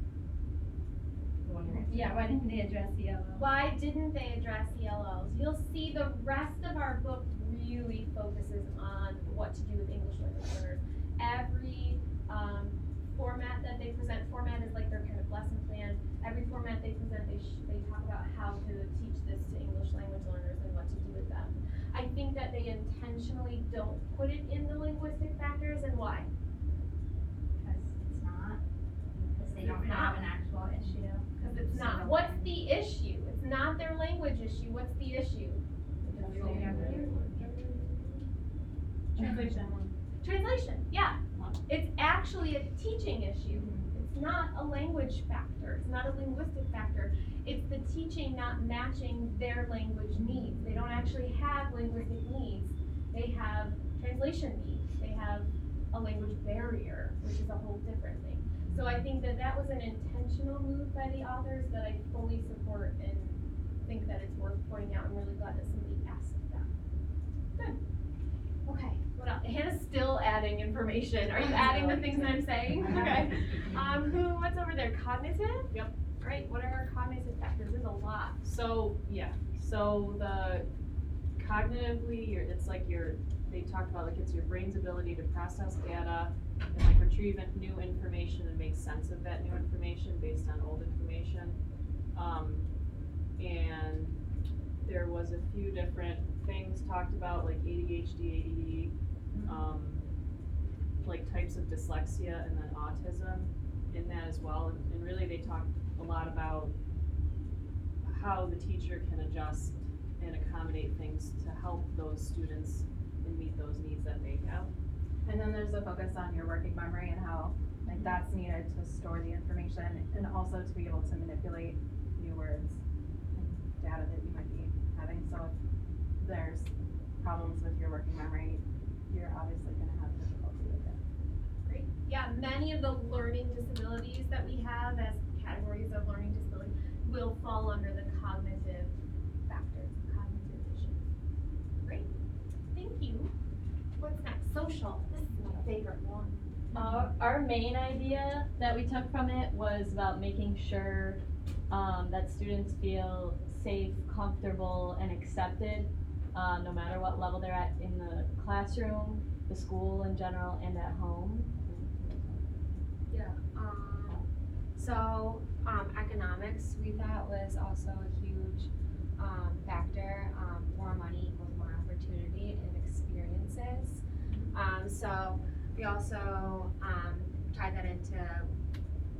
Yeah, why didn't they address ELL? Why didn't they address ELLs? You'll see the rest of our book really focuses on what to do with English language learners. Every format that they present, format is like their kind of lesson plan. Every format they present, they talk about how to teach this to English language learners and what to do with them. I think that they intentionally don't put it in the linguistic factors, and why? Because they don't have an actual issue. Because it's not. What's the issue? It's not their language issue. What's the issue? Translation, yeah. It's actually a teaching issue. It's not a language factor. It's not a linguistic factor. It's the teaching not matching their language needs. They don't actually have linguistic needs. They have translation needs, they have a language barrier, which is a whole different thing. So I think that that was an intentional move by the authors that I fully support and think that it's worth pointing out. I'm really glad that somebody asked that. Good. Okay, what else? Hannah's still adding information. Are you adding the things that I'm saying? Okay. What's over there? Cognitive? Yep. All right, what are our cognitive factors? There's a lot. So, so the cognitively, they talked about like it's your brain's ability to process data and like retrieve new information and make sense of that new information based on old information. And there was a few different things talked about like ADHD, ADD, like types of dyslexia and then autism in that as well. And really they talked a lot about how the teacher can adjust and accommodate things to help those students and meet those needs that they have. And then there's a focus on your working memory and how like that's needed to store the information and also to be able to manipulate new words and data that you might be having. So if there's problems with your working memory, you're obviously gonna have difficulty with it. Great. Yeah, many of the learning disabilities that we have as categories of learning disability will fall under the cognitive factors, cognitive issues. Great. Thank you. What's next? Social. This is my favorite one. Our main idea that we took from it was about making sure that students feel safe, comfortable, and accepted, no matter what level they're at in the classroom, the school in general, and at home. Yeah, so economics we thought was also a huge factor. More money equals more opportunity and experiences. So we also tied that into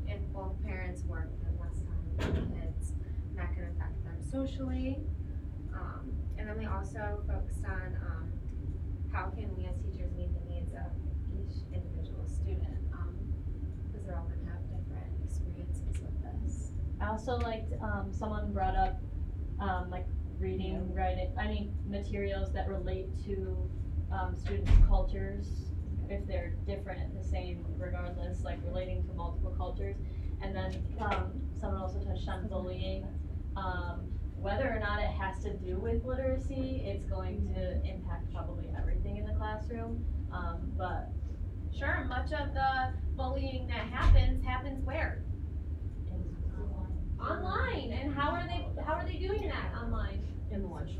if both parents work, then less time with the kids, and that can affect them socially. And then we also focused on how can we as teachers meet the needs of each individual student, because they're all going to have different experiences with this. I also liked, someone brought up, like reading, writing, materials that relate to students' cultures, if they're different, the same regardless, like relating to multiple cultures. And then someone also touched on bullying. Whether or not it has to do with literacy, it's going to impact probably everything in the classroom. But Sure, much of the bullying that happens where? Online. And how are they doing that online? In the lunch.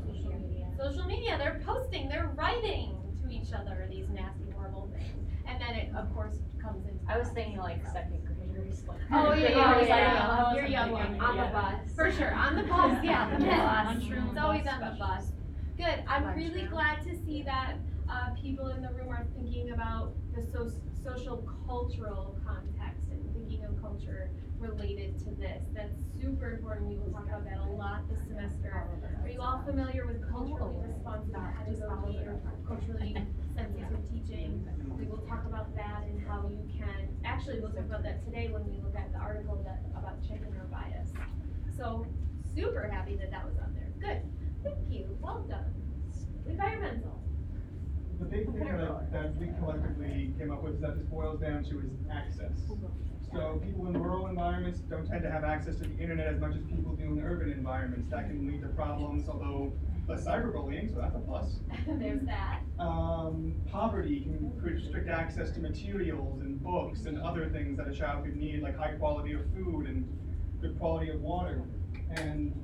Social media. They're posting, they're writing to each other these nasty, horrible things. And then it of course comes into I was thinking like second graders. Like, oh yeah, you're young young. on the bus. For sure. On the bus, yeah. The bus. It's always on the bus. Good. I'm really glad to see that people in the room are thinking about the social cultural context and thinking of culture related to this. That's super important. We will talk about that a lot this semester. Are you all familiar with culturally responsive pedagogy or culturally sensitive teaching? We will talk about that and how you can, actually we'll talk about that today when we look at the article about chicken or bias. So super happy that was on there. Good. Thank you. Well done. Environmental. The big thing that we collectively came up with is that this boils down to is access. So people in rural environments don't tend to have access to the internet as much as people do in urban environments. That can lead to problems, although less cyberbullying, so that's a plus. There's that. Poverty can restrict access to materials and books and other things that a child could need, like high quality of food and good quality of water. And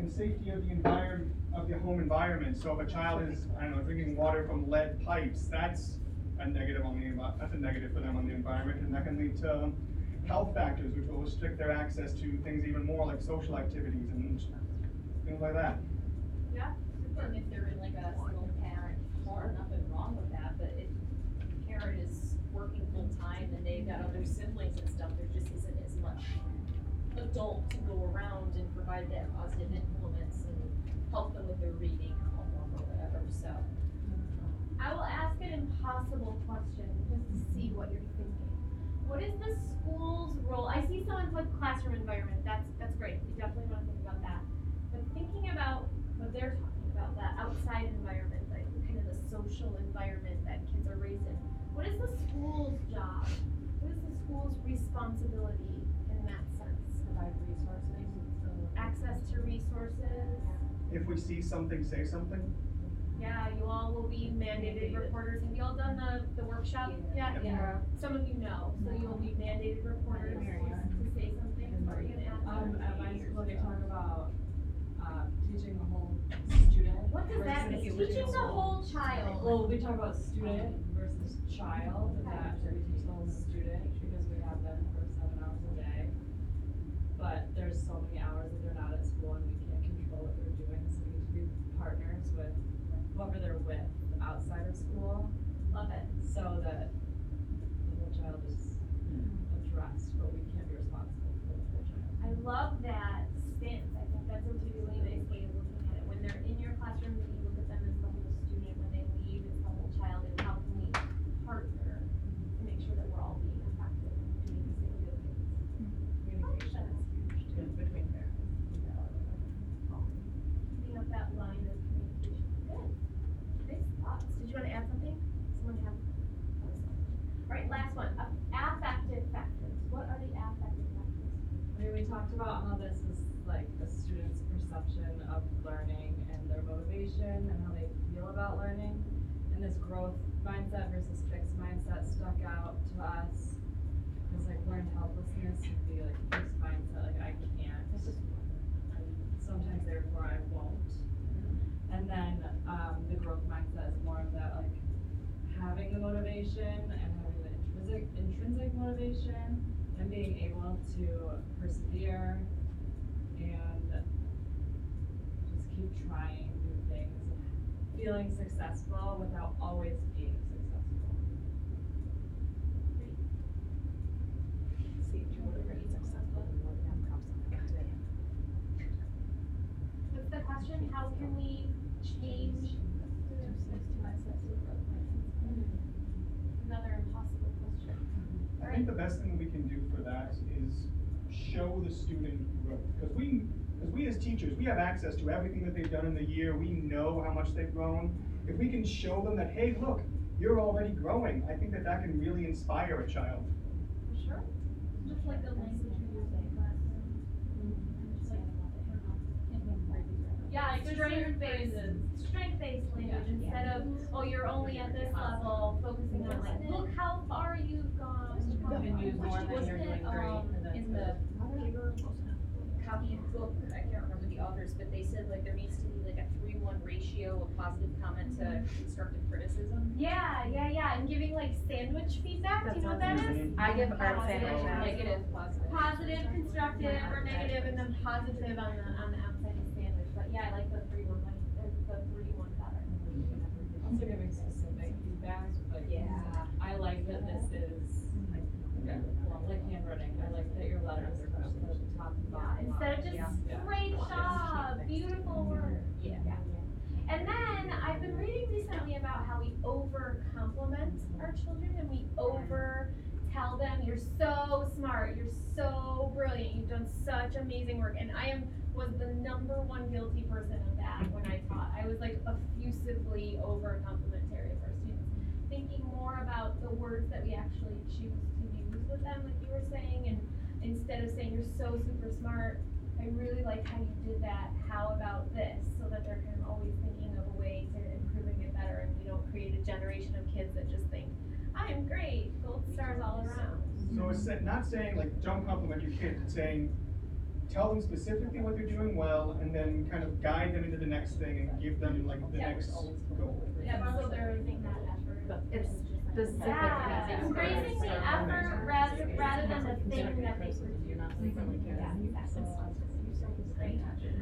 safety of the environment, of the home environment. So if a child is, drinking water from lead pipes, that's a negative for them on the environment, and that can lead to health factors, which will restrict their access to things even more like social activities and things like that. Yeah. And if they're in like a single parent home, nothing wrong with that, but if the parent is working full time and they've got other siblings and stuff, there just isn't as much adult to go around and provide that positive influence and help them with their reading homework or whatever, so. I will ask an impossible question just to see what you're thinking. What is the school's role? I see someone put classroom environment. That's great. We definitely want to think about that. But thinking about what they're talking about, that outside environment, like kind of the social social environment that kids are raised in. What is the school's job? What is the school's responsibility in that sense? Provide resources. Access to resources. If we see something, say something. Yeah, you all will be mandated reporters. Have you all done the workshop yet? Yeah. Some of you know, so you'll be mandated reporters to say something. Are you gonna add? At my school, they talk about, teaching the whole student. What does that mean? Teaching the whole child. Well, we talk about student versus child, and that we teach the whole student because we have them for 7 hours a day. But there's so many hours that they're not at school and we can't control what they're doing, so we need to be partners with whoever they're with outside of school, Love it. so that the whole child is addressed, but we can't be responsible for the whole child. I love that stance. I think that's a really nice way of looking at it. When they're in your classroom, you look at them as the whole student. When they leave, it's the whole child. And how can we partner to make sure that we're all being effective and doing the same good things? Communication is huge too, between parents. Keeping up that line of communication. Good. Nice thoughts. Did you want to add something? Someone have? All right, last one. Affective factors. What are the affective factors? I mean, we talked about how this is like the student's perception of learning and their motivation and how they feel about learning. And this growth mindset versus fixed mindset stuck out to us. It's like learned helplessness would be like fixed mindset, like I can't. Sometimes therefore I won't. And then the growth mindset is more of that like having the motivation and having the intrinsic motivation and being able to persevere and just keep trying new things and feeling successful without always being successful. What's the question? How can we change? Another impossible question. I think the best thing we can do for that is show the student growth. Because we as teachers, we have access to everything that they've done in the year. We know how much they've grown. If we can show them that, hey, look, you're already growing, I think that that can really inspire a child. Sure. Just like the language we use in classroom. Yeah, strength-based language instead of, oh, you're only at this level, focusing on like, look how far you've gone. You can use more than you're doing great. In the copy book, I can't remember the authors, but they said like there needs to be like a 3-1 ratio of positive comment to constructive criticism. Yeah, and giving like sandwich feedback, do you know what that is? I give art Positive, sandwiches. Negative, positive. Positive, constructive, or negative, and then positive on the outside of the sandwich, but yeah, I like the 3-1, the 3-1 better. Also giving specific feedback, like I like that this is like handwriting. I like that your letters are from the top to bottom. Instead of just great job, beautiful work. Yeah. And then I've been reading recently about how we over compliment our children and we over tell them you're so smart, you're so brilliant, you've done such amazing work. And I was the #1 guilty person of that when I taught. I was like effusively over complimentary of our students, thinking more about the words that we actually choose to use with them, like you were saying, and instead of saying you're so super smart, I really like how you did that, how about this, so that they're kind of always thinking of a way to improve and get better, and we don't create a generation of kids that just think, I am great, gold stars all around. So it's not saying like don't compliment your kids, it's saying tell them specifically what they're doing well and then kind of guide them into the next thing and give them like the next goal. Yeah, so they're using that effort. It's specific. Yeah, embracing the effort rather than the thing that they produce. Great.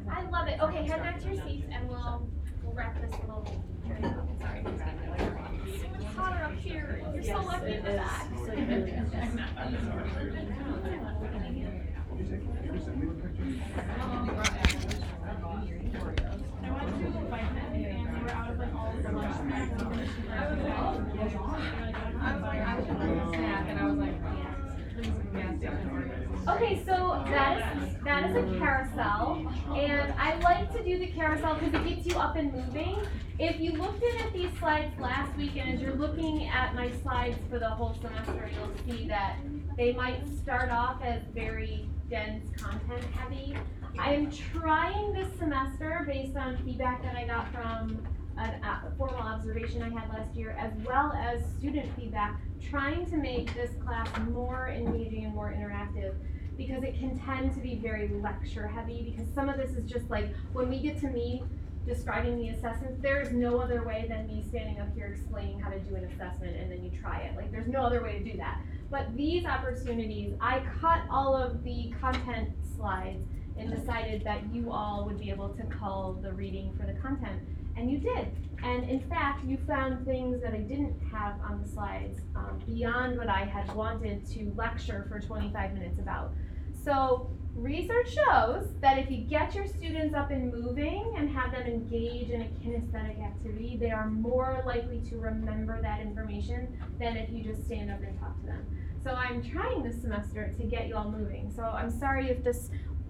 I love it. Okay, head back to your seats and we'll wrap this little area up. Sorry. It's hotter up here. You're so lucky for that. I went to a vitamin and we were out of like all of the lunch snacks. I was like, oh, I was snack and I was like, Okay, so that that is a carousel. And I like to do the carousel because it gets you up and moving. If you looked at these slides last week, and as you're looking at my slides for the whole semester, you'll see that they might start off as very dense, content heavy. I am trying this semester, based on feedback that I got from a formal observation I had last year, as well as student feedback, trying to make this class more engaging and more interactive, because it can tend to be very lecture heavy, because some of this is just like, when we get to me describing the assessments, there is no other way than me standing up here explaining how to do an assessment and then you try it. Like, there's no other way to do that. But these opportunities, I cut all of the content slides and decided that you all would be able to call the reading for the content. And you did. And in fact, you found things that I didn't have on the slides beyond what I had wanted to lecture for 25 minutes about. So research shows that if you get your students up and moving and have them engage in a kinesthetic activity, they are more likely to remember that information than if you just stand up and talk to them. So I'm trying this semester to get you all moving. So I'm sorry if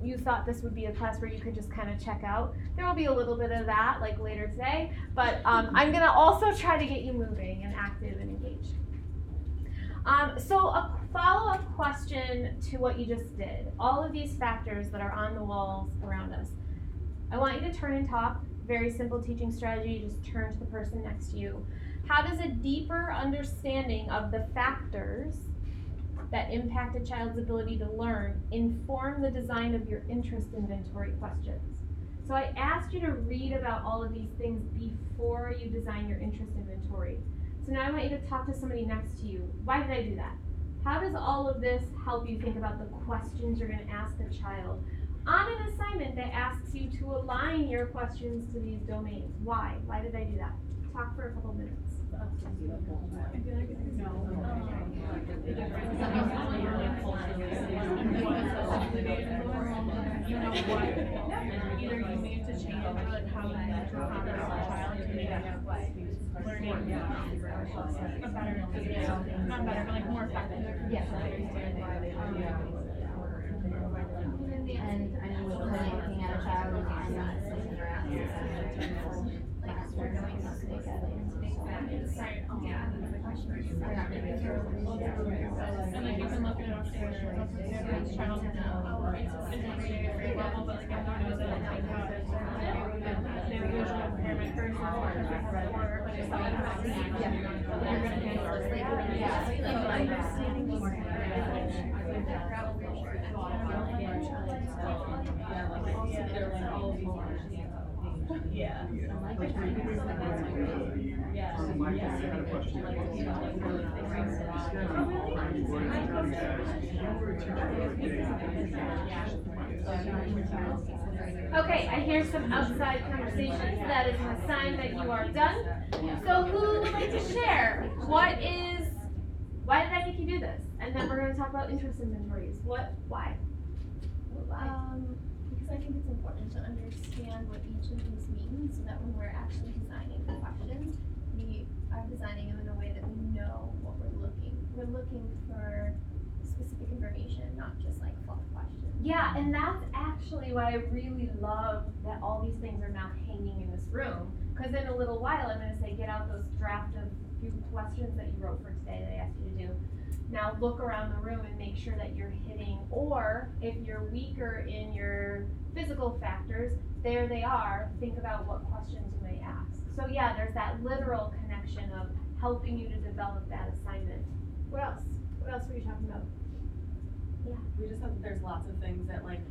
you thought this would be a class where you could just kind of check out. There will be a little bit of that like later today, but I'm gonna also try to get you moving and active and engaged. So a follow-up question to what you just did. All of these factors that are on the walls around us. I want you to turn and talk. Very simple teaching strategy, just turn to the person next to you. How does a deeper understanding of the factors that impact a child's ability to learn inform the design of your interest inventory questions? So I asked you to read about all of these things before you design your interest inventory. So now I want you to talk to somebody next to you. Why did I do that? How does all of this help you think about the questions you're going to ask a child on an assignment that asks you to align your questions to these domains? Why? Why did I do that? Talk for a couple minutes. You know what, either you need to change or like how you need to accommodate a child to make it learning a better, not better, but like more effective. Yes. And I mean, looking at a child and And like you can look at it upstairs, the child isn't very level, but like I noticed that like how their visual impairment versus because they have more like a you're gonna handle it. Understanding more. Yeah. Okay, I hear some outside conversations. That is a sign that you are done. So who would like to share? Why did I make you do this? And then we're going to talk about interest inventories. Why? Because I think it's important to understand what each of these means, so that when we're actually designing the questions, we are designing them in a way that we know what we're looking. We're looking for specific information, not just like fluff questions. Yeah, and that's actually why I really love that all these things are now hanging in this room. Because in a little while, I'm going to say, get out those draft of few questions that you wrote for today that I asked you to do. Now look around the room and make sure that you're hitting, or if you're weaker in your physical factors, there they are. Think about what questions you may ask. So yeah, there's that literal connection of helping you to develop that assignment. What else? What else were you talking about? Yeah. We just have, there's lots of things that like,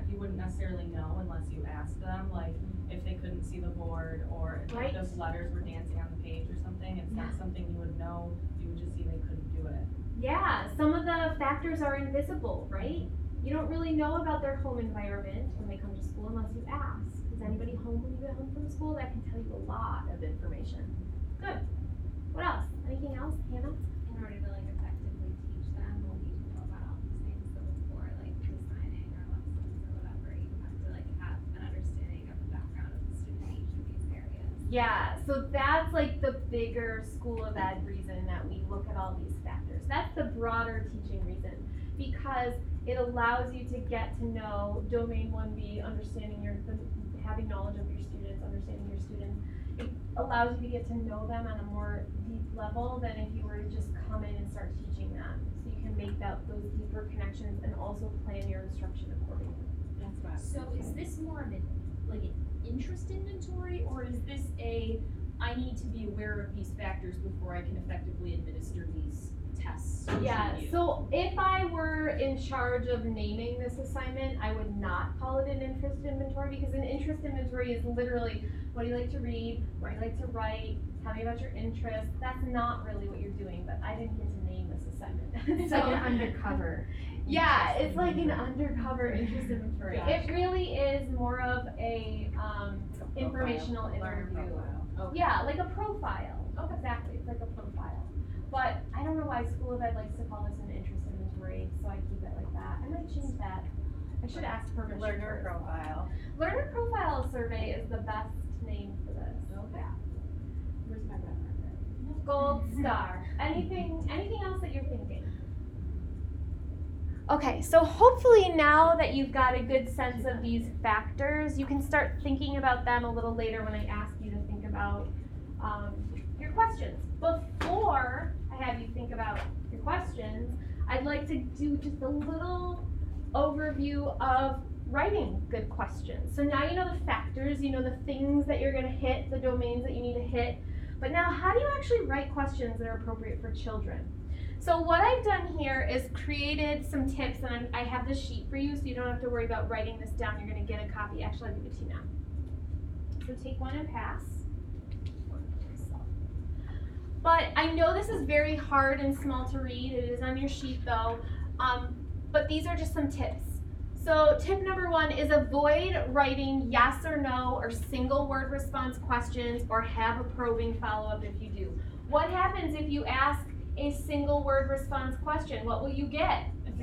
you wouldn't necessarily know unless you asked them, like if they couldn't see the board or if Right. those letters were dancing on the page or something, it's not something you would know, you would just see they couldn't do it. Yeah, some of the factors are invisible, right? You don't really know about their home environment when they come to school unless you ask. Is anybody home when you get home from school? That can tell you a lot of information. Good. What else? Anything else, Hannah? In order to like effectively teach them, we'll need to know about all these things. So before like designing our lessons or whatever, you have to like have an understanding of the background of the student in each of these areas. Yeah, so that's like the bigger school of ed reason that we look at all these factors. That's the broader teaching reason. Because It allows you to get to know domain 1B, having knowledge of your students, understanding your students. It allows you to get to know them on a more deep level than if you were to just come in and start teaching them. So you can make those deeper connections and also plan your instruction accordingly. So is this more of an interest inventory, or is this I need to be aware of these factors before I can effectively administer these tests? Yeah, so if I were in charge of naming this assignment, I would not call it an interest inventory, because an interest inventory is literally, what do you like to read, what do you like to write, tell me about your interests. That's not really what you're doing, but I didn't get to name this assignment. It's like an undercover. Yeah, it's like an undercover interest inventory. It really is more of a informational interview. Okay. Yeah, like a profile. Oh, exactly. It's like a profile. But I don't know why School of Ed likes to call this an interest inventory, so I keep it like that. I might change that. I should ask permission. Learner profile. Learner profile survey is the best name for this. Okay. Yeah. Where's my red marker? Gold star. Anything else that you're thinking? Okay, so hopefully now that you've got a good sense of these factors, you can start thinking about them a little later when I ask you to think about your questions. Before I have you think about your questions, I'd like to do just a little overview of writing good questions. So now you know the factors, you know the things that you're going to hit, the domains that you need to hit. But now, how do you actually write questions that are appropriate for children? So what I've done here is created some tips, and I have this sheet for you, so you don't have to worry about writing this down. You're going to get a copy. Actually, I'll give it to you now. So take one and pass. But I know this is very hard and small to read. It is on your sheet, though. But these are just some tips. So tip number 1 is avoid writing yes or no or single word response questions, or have a probing follow-up if you do. What happens if you ask a single word response question? What will you get? A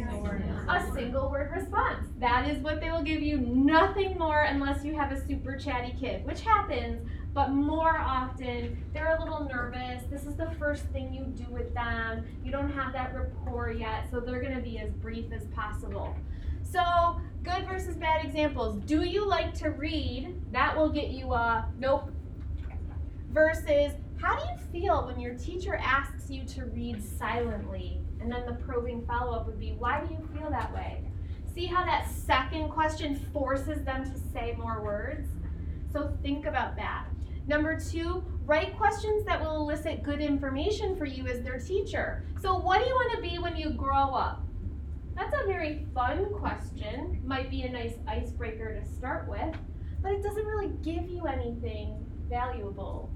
single word response. That is what they will give you, nothing more, unless you have a super chatty kid, which happens, but more often they're a little nervous. This is the first thing you do with them. You don't have that rapport yet, so they're going to be as brief as possible. So, good versus bad examples. Do you like to read? That will get you a nope. Versus, how do you feel when your teacher asks you to read silently? And then the probing follow-up would be, why do you feel that way? See how that second question forces them to say more words? So think about that. Number 2, write questions that will elicit good information for you as their teacher. So what do you want to be when you grow up? That's a very fun question. Might be a nice icebreaker to start with, but it doesn't really give you anything valuable.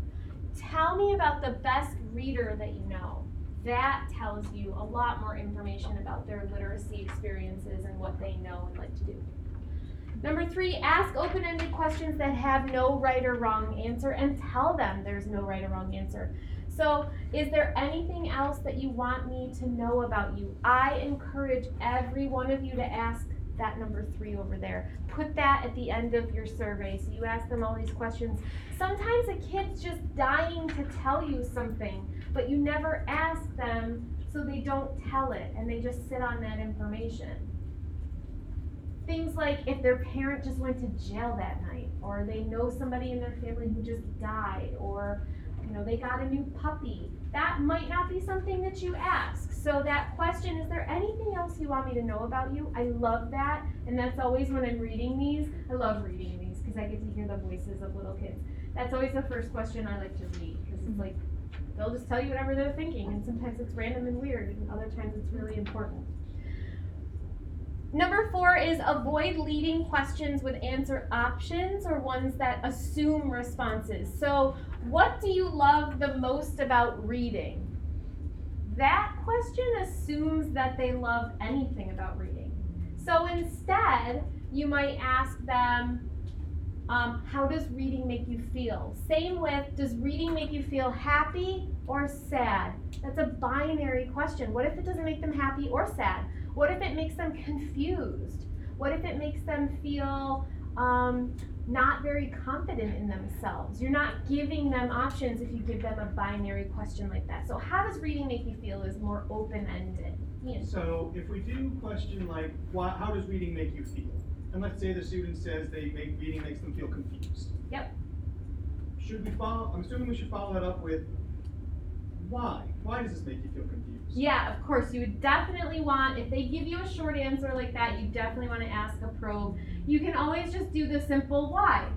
Tell me about the best reader that you know. That tells you a lot more information about their literacy experiences and what they know and like to do. Number 3, ask open-ended questions that have no right or wrong answer, and tell them there's no right or wrong answer. So, is there anything else that you want me to know about you? I encourage every one of you to ask that number 3 over there. Put that at the end of your survey. So you ask them all these questions. Sometimes a kid's just dying to tell you something, but you never ask them, so they don't tell it, and they just sit on that information. Things like if their parent just went to jail that night, or they know somebody in their family who just died, or they got a new puppy. That might not be something that you ask. So that question, is there anything else you want me to know about you? I love that, and that's always when I'm reading these. I love reading these because I get to hear the voices of little kids. That's always the first question I like to read, because it's like, they'll just tell you whatever they're thinking, and sometimes it's random and weird, and other times it's really important. Number 4 is avoid leading questions with answer options or ones that assume responses. So, what do you love the most about reading? That question assumes that they love anything about reading. So instead, you might ask them, how does reading make you feel? Same with, does reading make you feel happy or sad? That's a binary question. What if it doesn't make them happy or sad? What if it makes them confused? What if it makes them feel not very confident in themselves. You're not giving them options if you give them a binary question like that. So how does reading make you feel is more open-ended. Ian. So if we do question like, how does reading make you feel? And let's say the student says reading makes them feel confused. Yep. I'm assuming we should follow that up with why? Why does this make you feel confused? Yeah, of course. You would definitely want, if they give you a short answer like that, you definitely want to ask a probe. You can always just do the simple why.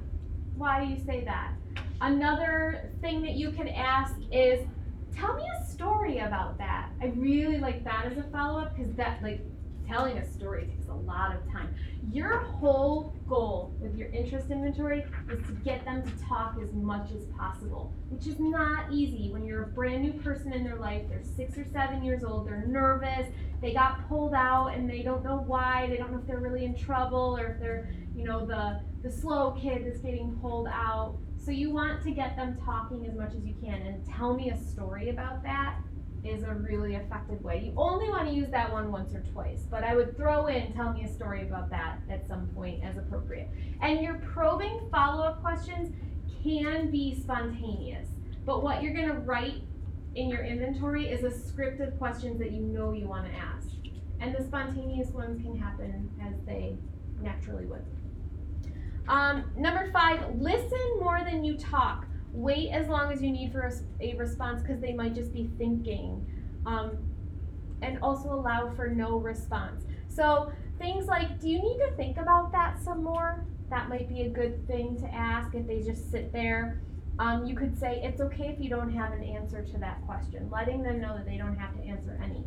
Why do you say that? Another thing that you could ask is, tell me a story about that. I really like that as a follow-up because that, like, telling a story takes a lot of time. Your whole goal with your interest inventory is to get them to talk as much as possible, which is not easy when you're a brand new person in their life. They're 6 or 7 years old, they're nervous, they got pulled out and they don't know why, they don't know if they're really in trouble or if they're, the slow kid that's getting pulled out. So you want to get them talking as much as you can, and tell me a story about that is a really effective way. You only want to use that one once or twice, but I would throw in tell me a story about that at some point as appropriate. And your probing follow-up questions can be spontaneous, but what you're going to write in your inventory is a script of questions that you know you want to ask. And the spontaneous ones can happen as they naturally would. Number 5, listen more than you talk. Wait as long as you need for a response because they might just be thinking. And also allow for no response. So things like, do you need to think about that some more? That might be a good thing to ask if they just sit there. You could say, it's okay if you don't have an answer to that question, letting them know that they don't have to answer any.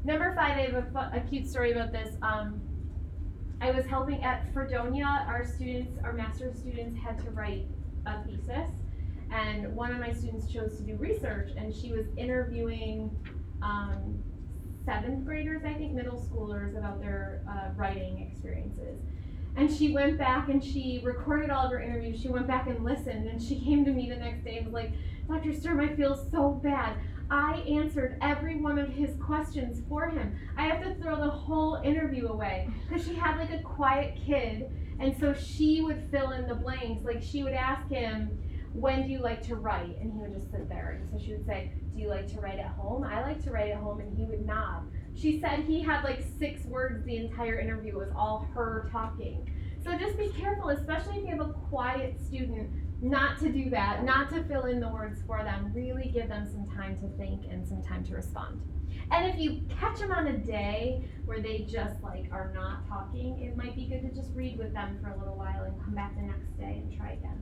Number 5, I have a cute story about this. I was helping at Fredonia, our master's students had to write a thesis. And one of my students chose to do research, and she was interviewing 7th graders, I think, middle schoolers, about their writing experiences. And she went back and she recorded all of her interviews. She went back and listened, and she came to me the next day and was like, Dr. Sturm, I feel so bad. I answered every one of his questions for him. I have to throw the whole interview away because she had like a quiet kid, and so she would fill in the blanks. Like she would ask him, when do you like to write? And he would just sit there. And so she would say, do you like to write at home? I like to write at home. And he would nod. She said he had like 6 words the entire interview. It was all her talking. So just be careful, especially if you have a quiet student, not to do that, not to fill in the words for them. Really give them some time to think and some time to respond. And if you catch them on a day where they just like are not talking, it might be good to just read with them for a little while and come back the next day and try again.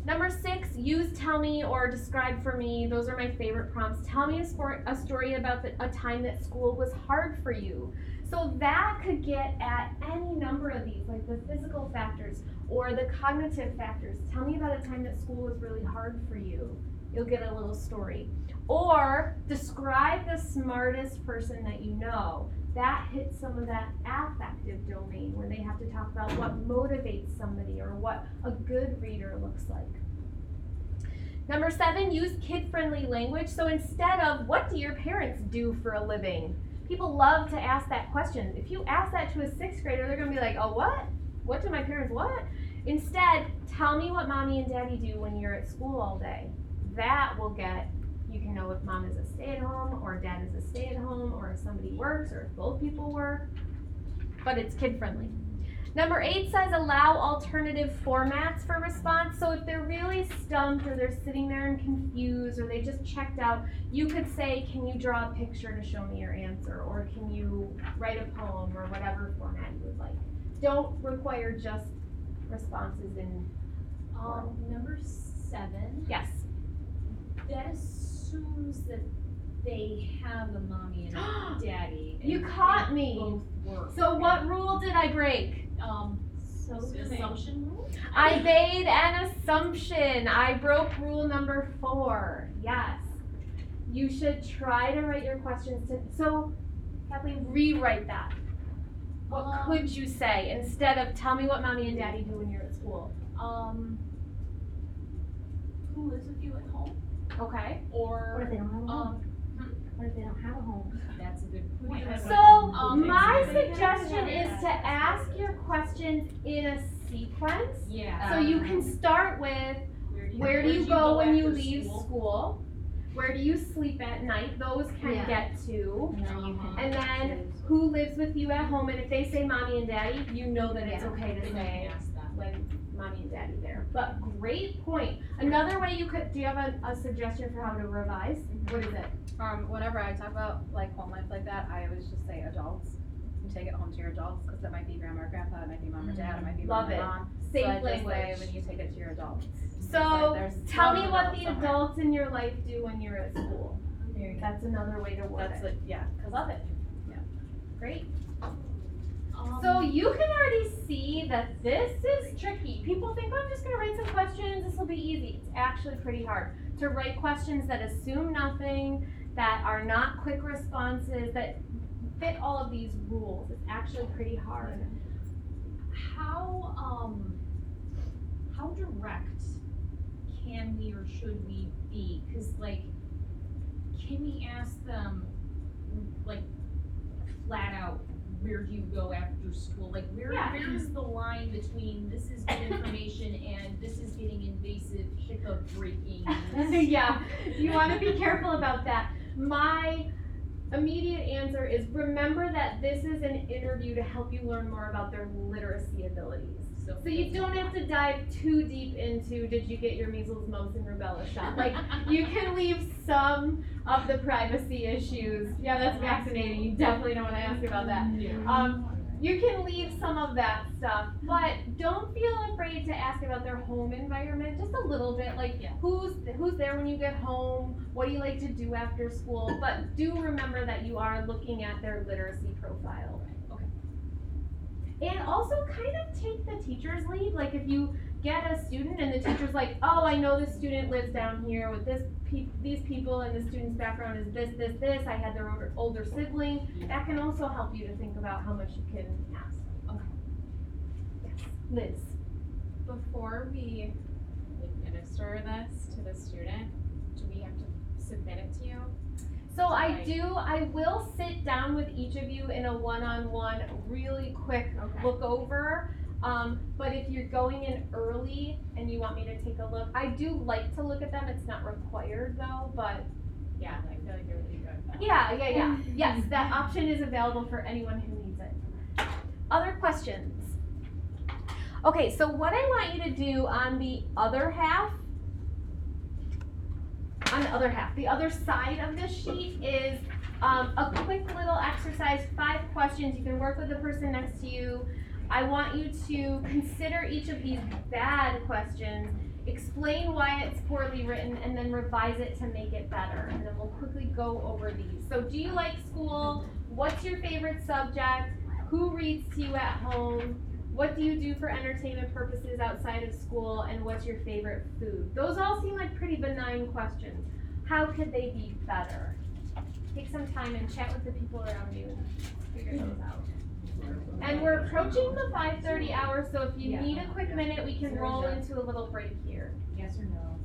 Number 6, use tell me or describe for me. Those are my favorite prompts. Tell me a story about a time that school was hard for you. So that could get at any number of these, like the physical factors or the cognitive factors. Tell me about a time that school was really hard for you. You'll get a little story. Or describe the smartest person that you know. That hits some of that affective domain where they have to talk about what motivates somebody or what a good reader looks like. Number 7, use kid-friendly language. So instead of, what do your parents do for a living? People love to ask that question. If you ask that to a 6th grader, they're going to be like, oh, what? What do my parents what? Instead, tell me what mommy and daddy do when you're at school all day. That will get, you can know if mom is a stay-at-home or dad is a stay-at-home or if somebody works or if both people work, but it's kid-friendly. Number 8 says allow alternative formats for response. So if they're really stumped or they're sitting there and confused or they just checked out, you could say, can you draw a picture to show me your answer? Or can you write a poem or whatever format you would like. Don't require just responses in Number 7. Yes. That assumes that they have a mommy and a daddy. You and caught they me. Both work. So what rule did I break? Assumption rule? I made an assumption. I broke rule number 4. Yes. You should try to write your questions to, so Kathleen, rewrite that. What could you say instead of tell me what mommy and daddy do when you're at school? Who lives with you at home? Okay. Or What if they don't have a home? What if they don't have a home? That's a good point. So my suggestion is to ask your questions in a sequence. Yeah. So you can start with, where do you go when you leave school? Where do you sleep at night? Those can Yeah. get to. And then who lives with you at home? And if they say mommy and daddy, you know that it's okay to say when mommy and daddy there. But great point. Another way you could, do you have a suggestion for how to revise? What is it? Whenever I talk about like home life like that, I always just say adults. You take it home to your adults, because it might be grandma or grandpa, it might be mom or dad, it might be Love mom or it. mom. Safe So I just language. say when you take it to your adults. So Like, there's tell me some what the somewhere. adults in your life do when you're at school. That's another way to word That's it. it, yeah. Love it. Yeah. Great. So you can already see that this is tricky. People think, oh, I'm just gonna write some questions, this will be easy. It's actually pretty hard to write questions that assume nothing, that are not quick responses, that fit all of these rules. It's actually pretty hard. How direct can we or should we be? Cause like, can we ask them, like, flat out, where do you go after school? Like, where is the line between this is good information and this is getting invasive, hiccup breaking? Yeah, you wanna be careful about that. My immediate answer is, remember that this is an interview to help you learn more about their literacy abilities. So you don't have to dive too deep into, did you get your measles, mumps, and rubella shot? Like, you can leave some of the privacy issues. Yeah, that's vaccinating. You definitely don't want to ask about that. You can leave some of that stuff, but don't feel afraid to ask about their home environment, just a little bit, like who's there when you get home, what do you like to do after school, but do remember that you are looking at their literacy profile. Okay. And also kind of take the teacher's lead, like if you get a student and the teacher's like, oh, I know this student lives down here with these people and the student's background is this, I had their older sibling, that can also help you to think about how much you can ask. Okay. Yes, Liz. Before we administer this to the student, do we have to submit it to you? So I will sit down with each of you in a one-on-one, really quick look over. But if you're going in early and you want me to take a look, I do like to look at them. It's not required though, but. Yeah, I feel like it would be good. Yeah. Yes, that option is available for anyone who needs it. Other questions? Okay, so what I want you to do on the other half, the other side of this sheet is a quick little exercise, 5 questions. You can work with the person next to you. I want you to consider each of these bad questions, explain why it's poorly written, and then revise it to make it better. And then we'll quickly go over these. So do you like school? What's your favorite subject? Who reads to you at home? What do you do for entertainment purposes outside of school? And what's your favorite food? Those all seem like pretty benign questions. How could they be better? Take some time and chat with the people around you and figure those out. And we're approaching the 5:30 hour, so if you need a quick minute, we can roll into a little break here. Yes or no?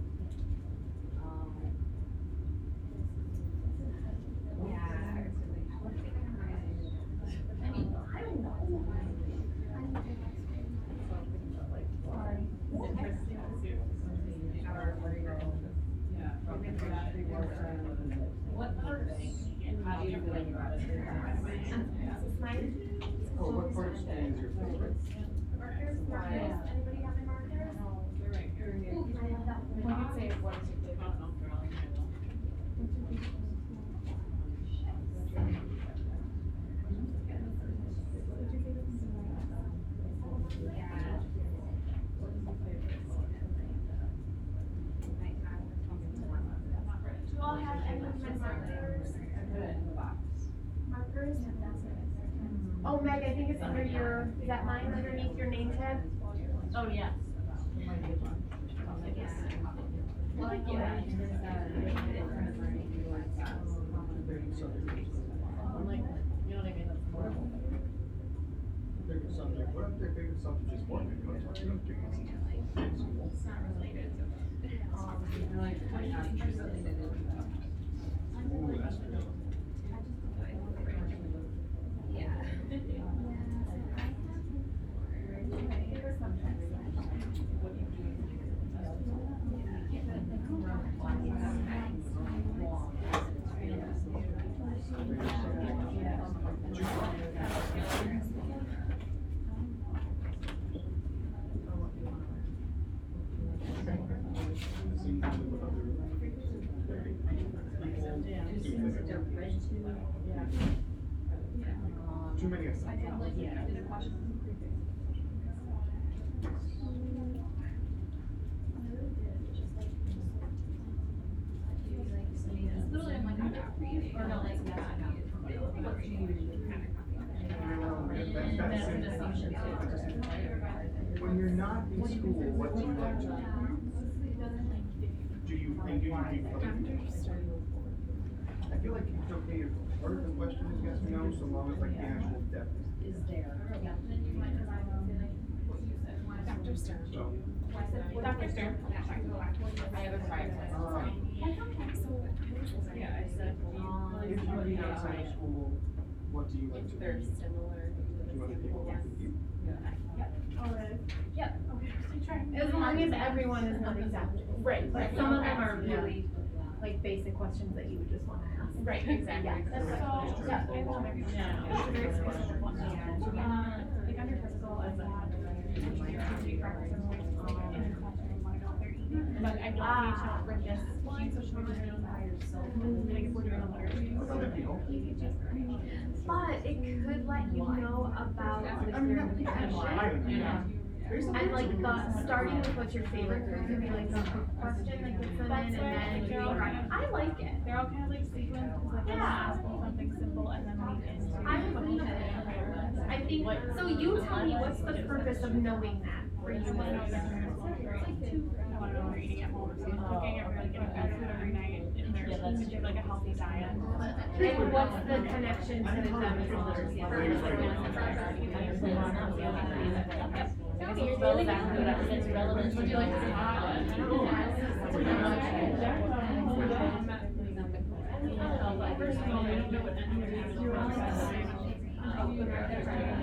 What part and how do you feel like you are? What part of school is your favorite? Markers? Anybody have their markers? Ooh, can I have that one? You could say what is your favorite. Do you all have any markers? Markers? Oh, Meg, I think it's under your, is that mine underneath your name tag? Oh, yes. Favorite subject, what if their favorite subject is what? Maybe let's talk about doing it. It's not related to the. Ooh, that's good. Too many assignments. It's literally I'm like, I'm not reading, or no, like, When you're not in school, what do you like to do? Do you read other people? I feel like it's okay if part of the question is yes or no, so long as like the actual depth is there. Dr. Stern. So, Dr. Stern. I have a private class. Yeah, I said. if you read outside of school, what do you like to They're read? similar. Do other people like with you? As long as everyone is not exempt. Right, but some of them are really Like basic questions that you would just wanna ask. Right, exactly. Yeah. That's so, yeah, we have one every week. It's a very specific one. Like under physical, I've had activity practice and like in the classroom, wanna know what they're eating. But I don't need to for this one, so should we just do by yourself? Like if we're doing a literacy. Or other people? But it could let you know about I mean, your yeah. and like starting with what's your favorite food could be like a quick question that gets them in, and then They're all I like it. They're all kind of like sequenced, cause like I wanna ask them something simple and then lead into. I would leave it. I think, so you tell me, what's the purpose of knowing that for you? I wanna know their parents love their, like, I wanna know what they're eating at home, or something, cooking every, like, food every night, and they're, to do like a healthy diet. And what's the connection to them for literacy? It's relevant. Would you like to do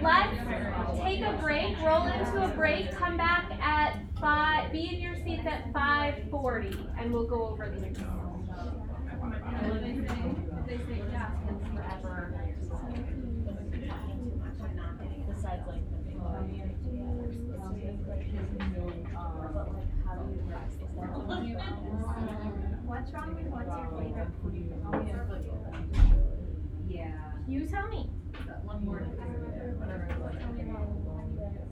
Let's take a break, roll into a break, come back at 5, be in your seats at 5:40, and we'll go over these. Besides like What's wrong with what's your favorite food? Yeah. You tell me. one more.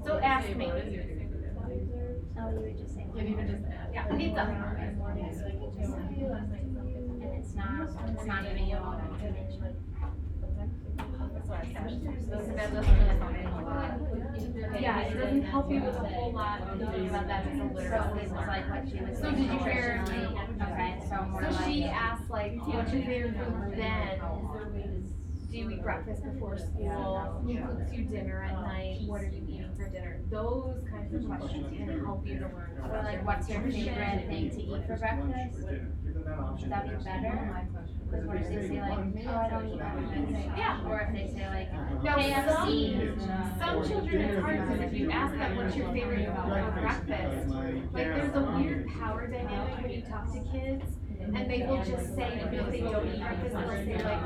So ask me. Oh, you would just say. Yeah, pizza. And it's not a video. Yeah, it doesn't help you with a whole lot of thinking about that as a So literal. this is like what she was. So did you hear? Okay, so more So like. she asked like, what's your favorite food then? Do you eat breakfast before school? Who cooks you dinner at night? What are you eating for dinner? Those kinds of questions can help you to learn. Or like, what's your favorite thing to eat for breakfast? Give them that option. Would that be better? Because what if they say like, oh, I don't eat anything? Yeah. Or if they say like, Now, KFC. some children it's hard because if you ask them what's your favorite food for breakfast, like there's a weird power dynamic when you talk to kids, and they will just say, even if they don't eat breakfast, they'll say like,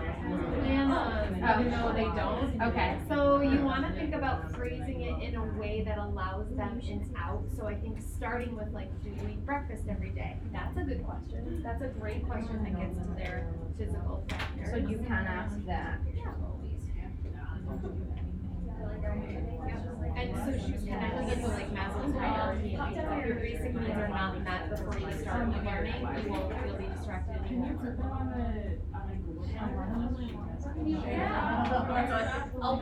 bananas, even though they don't. Okay. So you want to think about phrasing it in a way that allows them in out. So I think starting with like, do you eat breakfast every day? That's a good question. That's a great question that gets to their physical factor. So you can ask that. And so she's connecting it to like Maslow's hierarchy. If your basic needs are not met before you start learning, you'll be distracted. I'll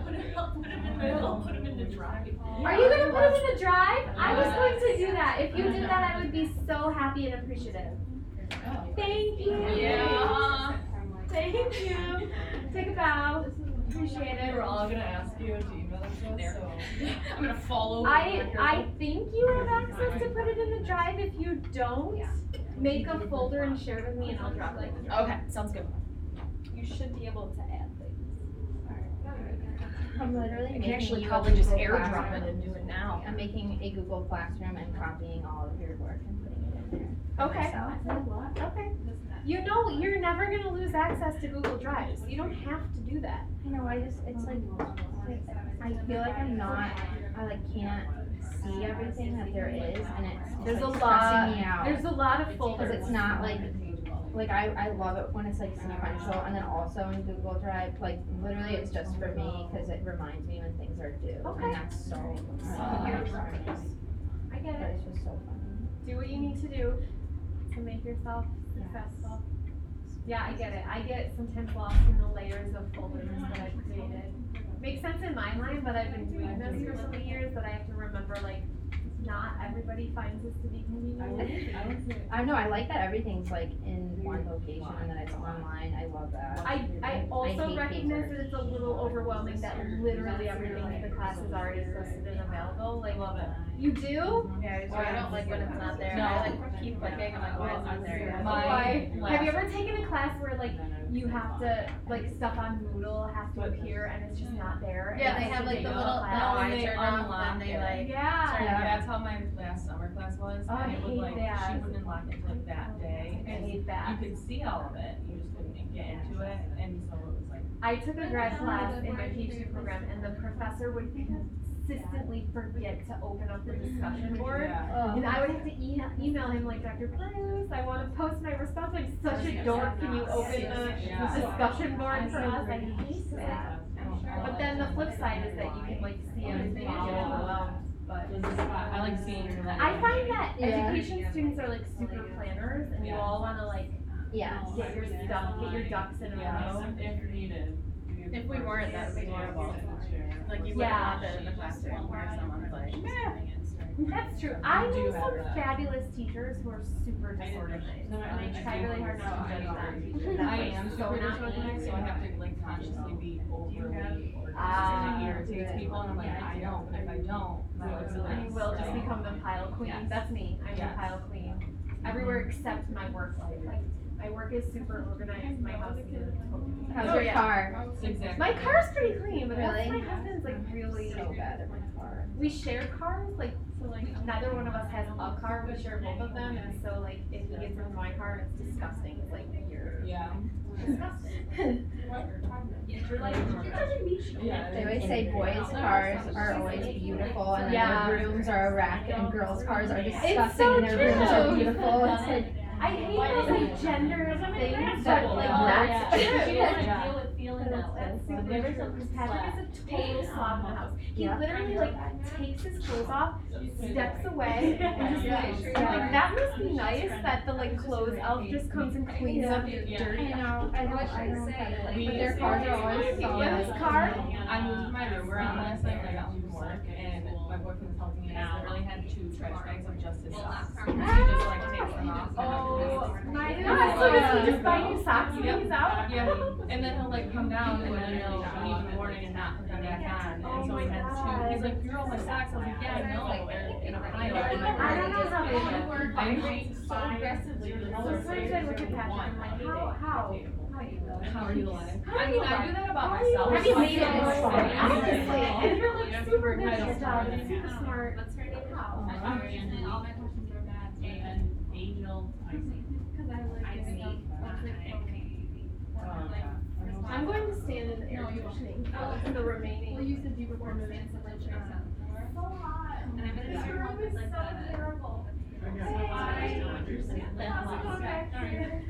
put him in the drive. Are you gonna put him in the drive? I was going to do that. If you did that, I would be so happy and appreciative. Thank you. Yeah. Thank you. Take a bow. Appreciate it. We're all gonna ask you to email us, so. I'm gonna follow. I think you have access to put it in the drive. If you don't, make a folder and share with me and I'll drop it. Okay, sounds good. You should be able to add things. I'm literally can making actually you a probably just Google airdrop Classroom. it and do it now. I'm making a Google Classroom and copying all of your work and putting it in there. Okay. Okay. You know, you're never gonna lose access to Google Drives. You don't have to do that. I know, it's like, I feel like I can't see everything that there is, and it's There's a like lot. stressing me out. There's a lot of Because folders. it's not like like I love it when it's like sequential, and then also in Google Drive, like literally it's just for me, cause it reminds me when things are due, Okay. and that's so, I get but it. it's just so funny. Do what you need to do to make yourself successful. Yeah, I get it. I get sometimes lost in the layers of folders that I've created. Makes sense in my mind, but I've been doing this for so many years that I have to remember, like, not everybody finds this to be convenient. I don't know, I like that everything's like in one location and that it's online, I love that. I also hate recognize papers. that it's a little overwhelming that literally everything in the class is already posted and available, like. Love it. You do? Yeah, I don't like when it's not there. No. I like keep clicking, I'm like, why is it not there yet? Why? My Have you ever taken a class where like you have to, like stuff on Moodle has to appear and it's just not there? and Yeah, it they has have to like take the up little, the the class? when eye they turn off, unlock and then they it. like. Yeah. That's how my last summer class was, Oh, I and it was hate like, that. she wouldn't lock into like that day, I and hate you that. could see all of it, you just couldn't get into it, and so it was like. I took a grad class in my PhD program and the professor would consistently forget to open up the discussion board. Yeah. And I would have to email him like, Dr. Bruce, I want to post my response. I'm such a dork. Can you open the discussion board for us? I hate that. But then the flip side is that you can like see everything and get overwhelmed. But I like seeing that. I find that Yeah. education students are like super planners and you all want to like Yeah. get your stuff, get your ducks in a row. If needed. If we weren't, that would be horrible. Like you wouldn't Yeah. want that in the classroom where someone's like, That's true. I know some fabulous teachers who are super disorganized, and I try really hard not to judge them. I am so super not disorganized, so I have to like consciously be overly organized, and it irritates people, and I'm like, I don't, but if I don't, then what's the You next? will just become the pile queen. Yes. That's me. I'm the Yes. pile queen. Everywhere except my work life. Like my work is super organized. My house is a total. How's your car? Exactly. My car's pretty clean, but that's Really? my husband's like really. So bad at my car. We share cars, like so like neither one of us has a car. We share both of them, and so like if he gets into my car, it's disgusting. It's like you're Yeah. disgusting. You're like it doesn't meet you. Yeah. They always say boys' cars are always beautiful and then Yeah. their rooms are a wreck, and girls' cars are disgusting so and their rooms are true. beautiful. It's like, I hate those like gender things, But, but like oh, that's yeah. true. Yeah. Deal with feeling that way. That's super true, because Patrick is a total slob in the house. He Yeah. literally like takes his clothes off, steps away, and just leaves. I'm like, that must be nice that the like clothes elf just comes and cleans up your dirty. know, I What should I say? but their cars are always so Yeah, nice. his car. I moved to my room around last night when I got home from work, and my boyfriend was helping me, and I literally had 2 trash bags of just his socks. And he just like takes them off. Oh my god, so does he just buy new socks when he's out? Yeah, and then he'll like come down and then he'll leave in the morning and not put them back on. And so he had 2. He's like, "You're all my socks." I was like, "Yeah, I know. They're in a pile." I don't know how they work. I hate so aggressively. Sometimes I look at Patrick and I'm like, how? How are you alive? I mean, I do that about myself. Have you made it so this I far? feel Honestly, like- and you're like super good at your job and super smart. What's her name? How? And all my questions are bad. Angel. Cause I like it. I'm going to stand in the air conditioning for the remaining. Well, you said you were more advanced than the chair. So hot. And I'm in This a room is so terrible. I understand. How's it going back here?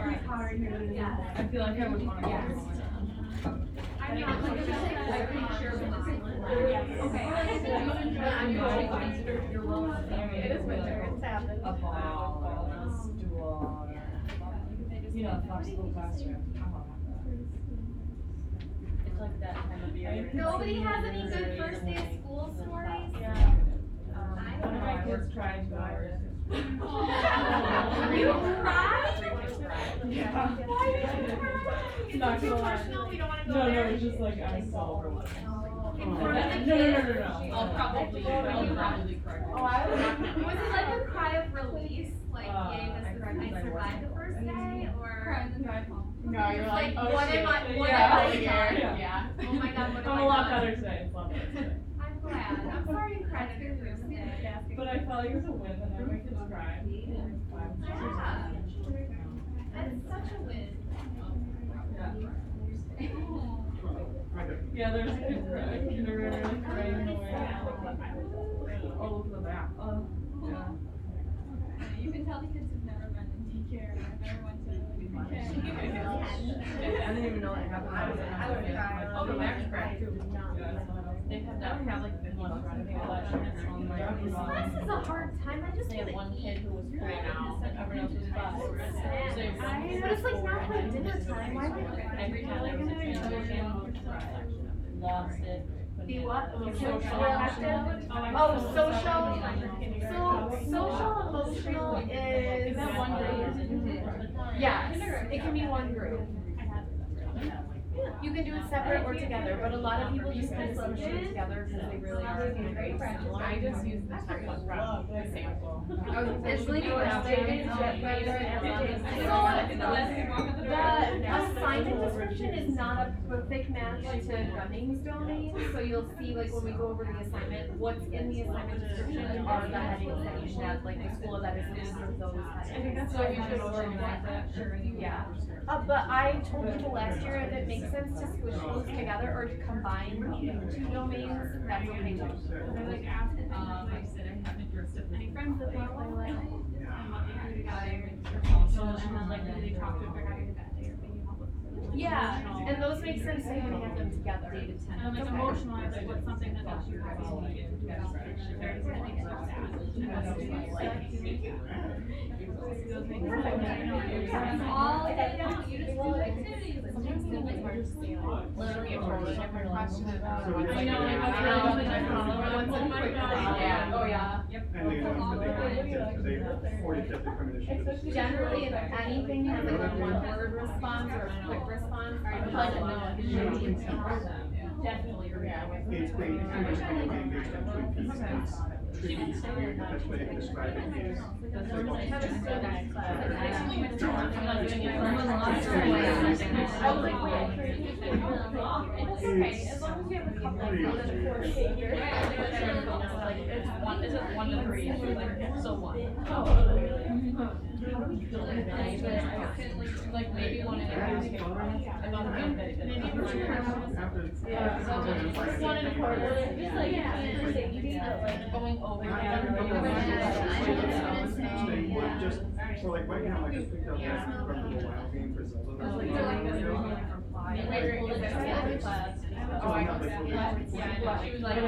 I feel like I would want to go. I'm not like, I'm pretty sure. It is winter, it's happening. A ball, a stool, you know, a flexible classroom. It's like that time of year. Nobody has any good first day of school stories? Yeah. One of my kids cried 2 hours. You cried? Yeah. Why did you cry? Is Not it too gonna lie. emotional? We don't wanna go No, there? it's just like I'm so overwhelmed. In front of the No, kids? I'll probably cry. Oh, was it like a cry of release? Like, yay, I this cried is, I because I survived the worked. first day? Or? Cry in the drive home. No, you're like, oh what shit. am I, what Yeah. have I Yeah. done? Yeah. Oh my god, what have I'm I a lot done? better today, it's a lot better today. I'm glad. I'm sorry you cried at your first day. But I felt like it was a win, and then my kids cried. Yeah. That's such a win. Yeah, there's a kid crying, kindergartner crying away. know that happens. Oh, the Max crack too. They have that, have like 50 bucks on the election. This is a hard time, I just They had wanna one eat. kid who was 4 now, and everyone else was 5. But it's like not like dinner time, why would Every time there was a transition, lost it. The what? Social. Oh, social. So social emotional is one grade? Yes, it can be one group. You can do it separate or together, but a lot of people just kind of smush it together because they really are kind of similar. I just use the type of example. It's like the assignment description is not a perfect match to Gunning's domain, so you'll see like when we go over the assignment, what's in the assignment description are the headings that you should have, like the school that is listed for those headings. So you should organize that. Yeah. But I told people last year if it makes sense to squish those together or to combine two domains, that's okay too. I like asked if I said I have interest in any friends that they play with, and what they do together, and then like who they talk to if they're having a bad day or if they need help with something. Yeah, and those make sense to have them together. And like emotional, I like what's something that makes you happy when you get to do that, or that makes you sad. All they don't, you just do Literally a totally different question about. So it's I know, like- like, what's really Oh my God. Yeah, oh yeah. And they don't, because they already get the premonition. Generally, if anything has like a one word response or a quick response, I would like to know. Definitely. It's based, it's based on Twin Peaks, and it's tricky, so the best way to describe it is. Okay, as long as you have a couple of those four figures. It's one, is it 1 to 3? So 1. Like maybe 1 and a half. One and a quarter. Just like, Going over. Just, so like right now, I just picked up that Incredible Wild game for Zelda. Oh, I got that. Yeah, she was like, oh,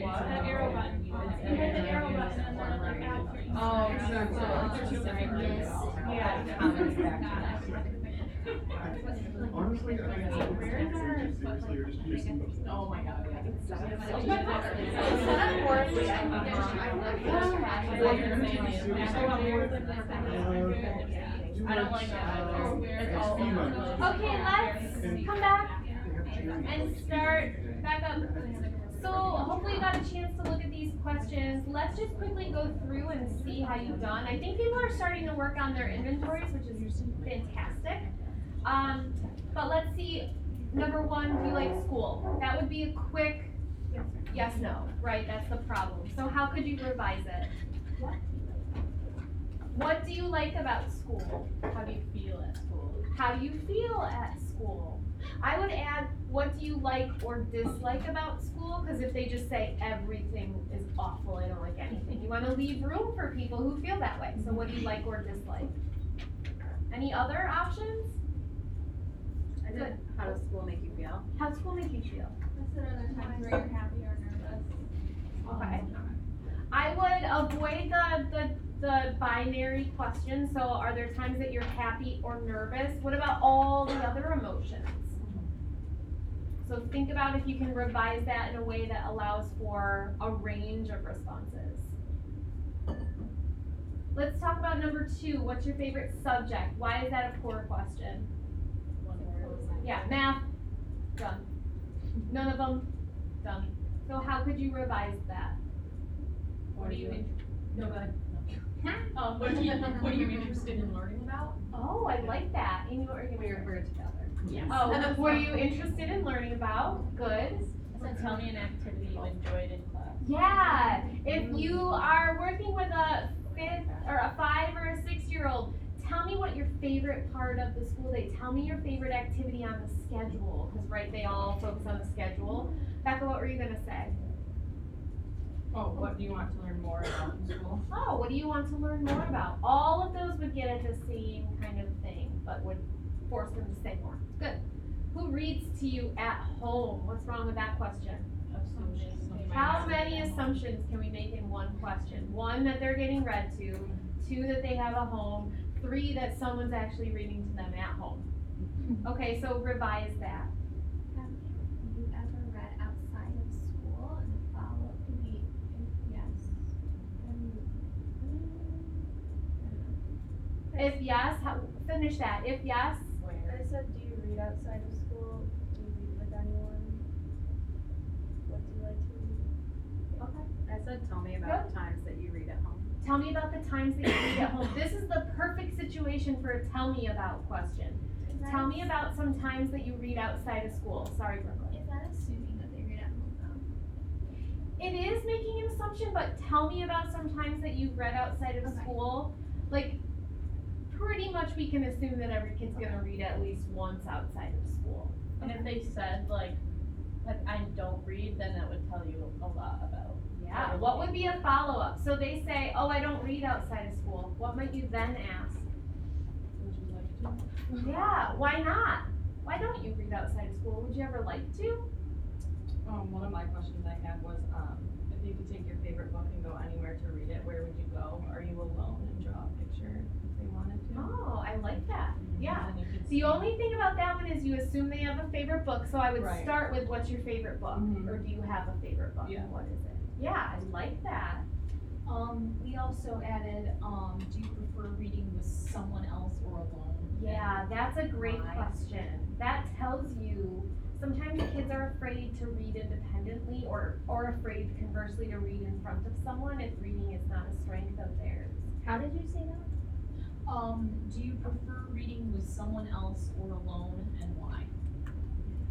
That arrow button, you hit the arrow button and then like add three. Oh, Honestly, I think it's seriously, you're just missing the. Oh my God. I don't like that either. It's all over. Okay, let's come back and start back up. So hopefully you got a chance to look at these questions. Let's just quickly go through and see how you've done. I think people are starting to work on their inventories, which is fantastic. But let's see, number 1, do you like school? That would be a quick yes, no, right? That's the problem. So how could you revise it? What do you like about school? How do you feel at school? How do you feel at school? I would add, what do you like or dislike about school? Because if they just say everything is awful, I don't like anything, you want to leave room for people who feel that way. So what do you like or dislike? Any other options? Good. How does school make you feel? How does school make you feel? That's another time where you're happy or nervous. Okay. I would avoid the binary question. So are there times that you're happy or nervous? What about all the other emotions? So think about if you can revise that in a way that allows for a range of responses. Let's talk about number 2. What's your favorite subject? Why is that a poor question? Yeah, math, done. None of them, done. So how could you revise that? What are you No, go ahead. what are you interested in learning about? Oh, I like that. Amy, what are you gonna We're together. Yes. Oh, what are you interested in learning about? Good. So tell me an activity you enjoyed in class. Yeah, if you are working with a 5 or a 6-year-old, tell me what your favorite part of the school day, tell me your favorite activity on the schedule, because right, they all focus on the schedule. Becca, what were you gonna say? Oh, what do you want to learn more about in school? Oh, what do you want to learn more about? All of those would get at the same kind of thing, but would force them to say more. Good. Who reads to you at home? What's wrong with that question? How many assumptions can we make in one question? 1, that they're getting read to, 2, that they have a home, 3, that someone's actually reading to them at home. Okay, so revise that. Have you ever read outside of school? And the follow-up could be if yes, then If yes, finish that. If yes, I said, do you read outside of school? Do you read with anyone? What do you like to read? okay. I said, tell me about times that you read at home. Tell me about the times that you read at home. This is the perfect situation for a tell me about question. Tell me about some times that you read outside of school. Sorry, Brooklyn. Is that assuming that they read at home though? It is making an assumption, but tell me about some times that you've read outside of Okay. school. Like, pretty much we can assume that every kid's gonna read at least once outside of school. And if they said like I don't read, then that would tell you a lot about. Yeah, what would be a follow-up? So they say, oh, I don't read outside of school. What might you then ask? Would you like to? Yeah, why not? Why don't you read outside of school? Would you ever like to? One of my questions I had was, if you could take your favorite book and go anywhere to read it, where would you go? Are you alone and draw a picture if they wanted to? Oh, I like that. Yeah. And then you could The see- only thing about that one is you assume they have a favorite book, so I would Right. start with what's your favorite book? Mhm. Or do you have a favorite book? Yeah. What is it? Yeah, I like that. We also added, do you prefer reading with someone else or alone? Yeah, that's a great Why? question. That tells you, sometimes kids are afraid to read independently or afraid conversely to read in front of someone if reading is not a strength of theirs. How did you say that? Do you prefer reading with someone else or alone, and why?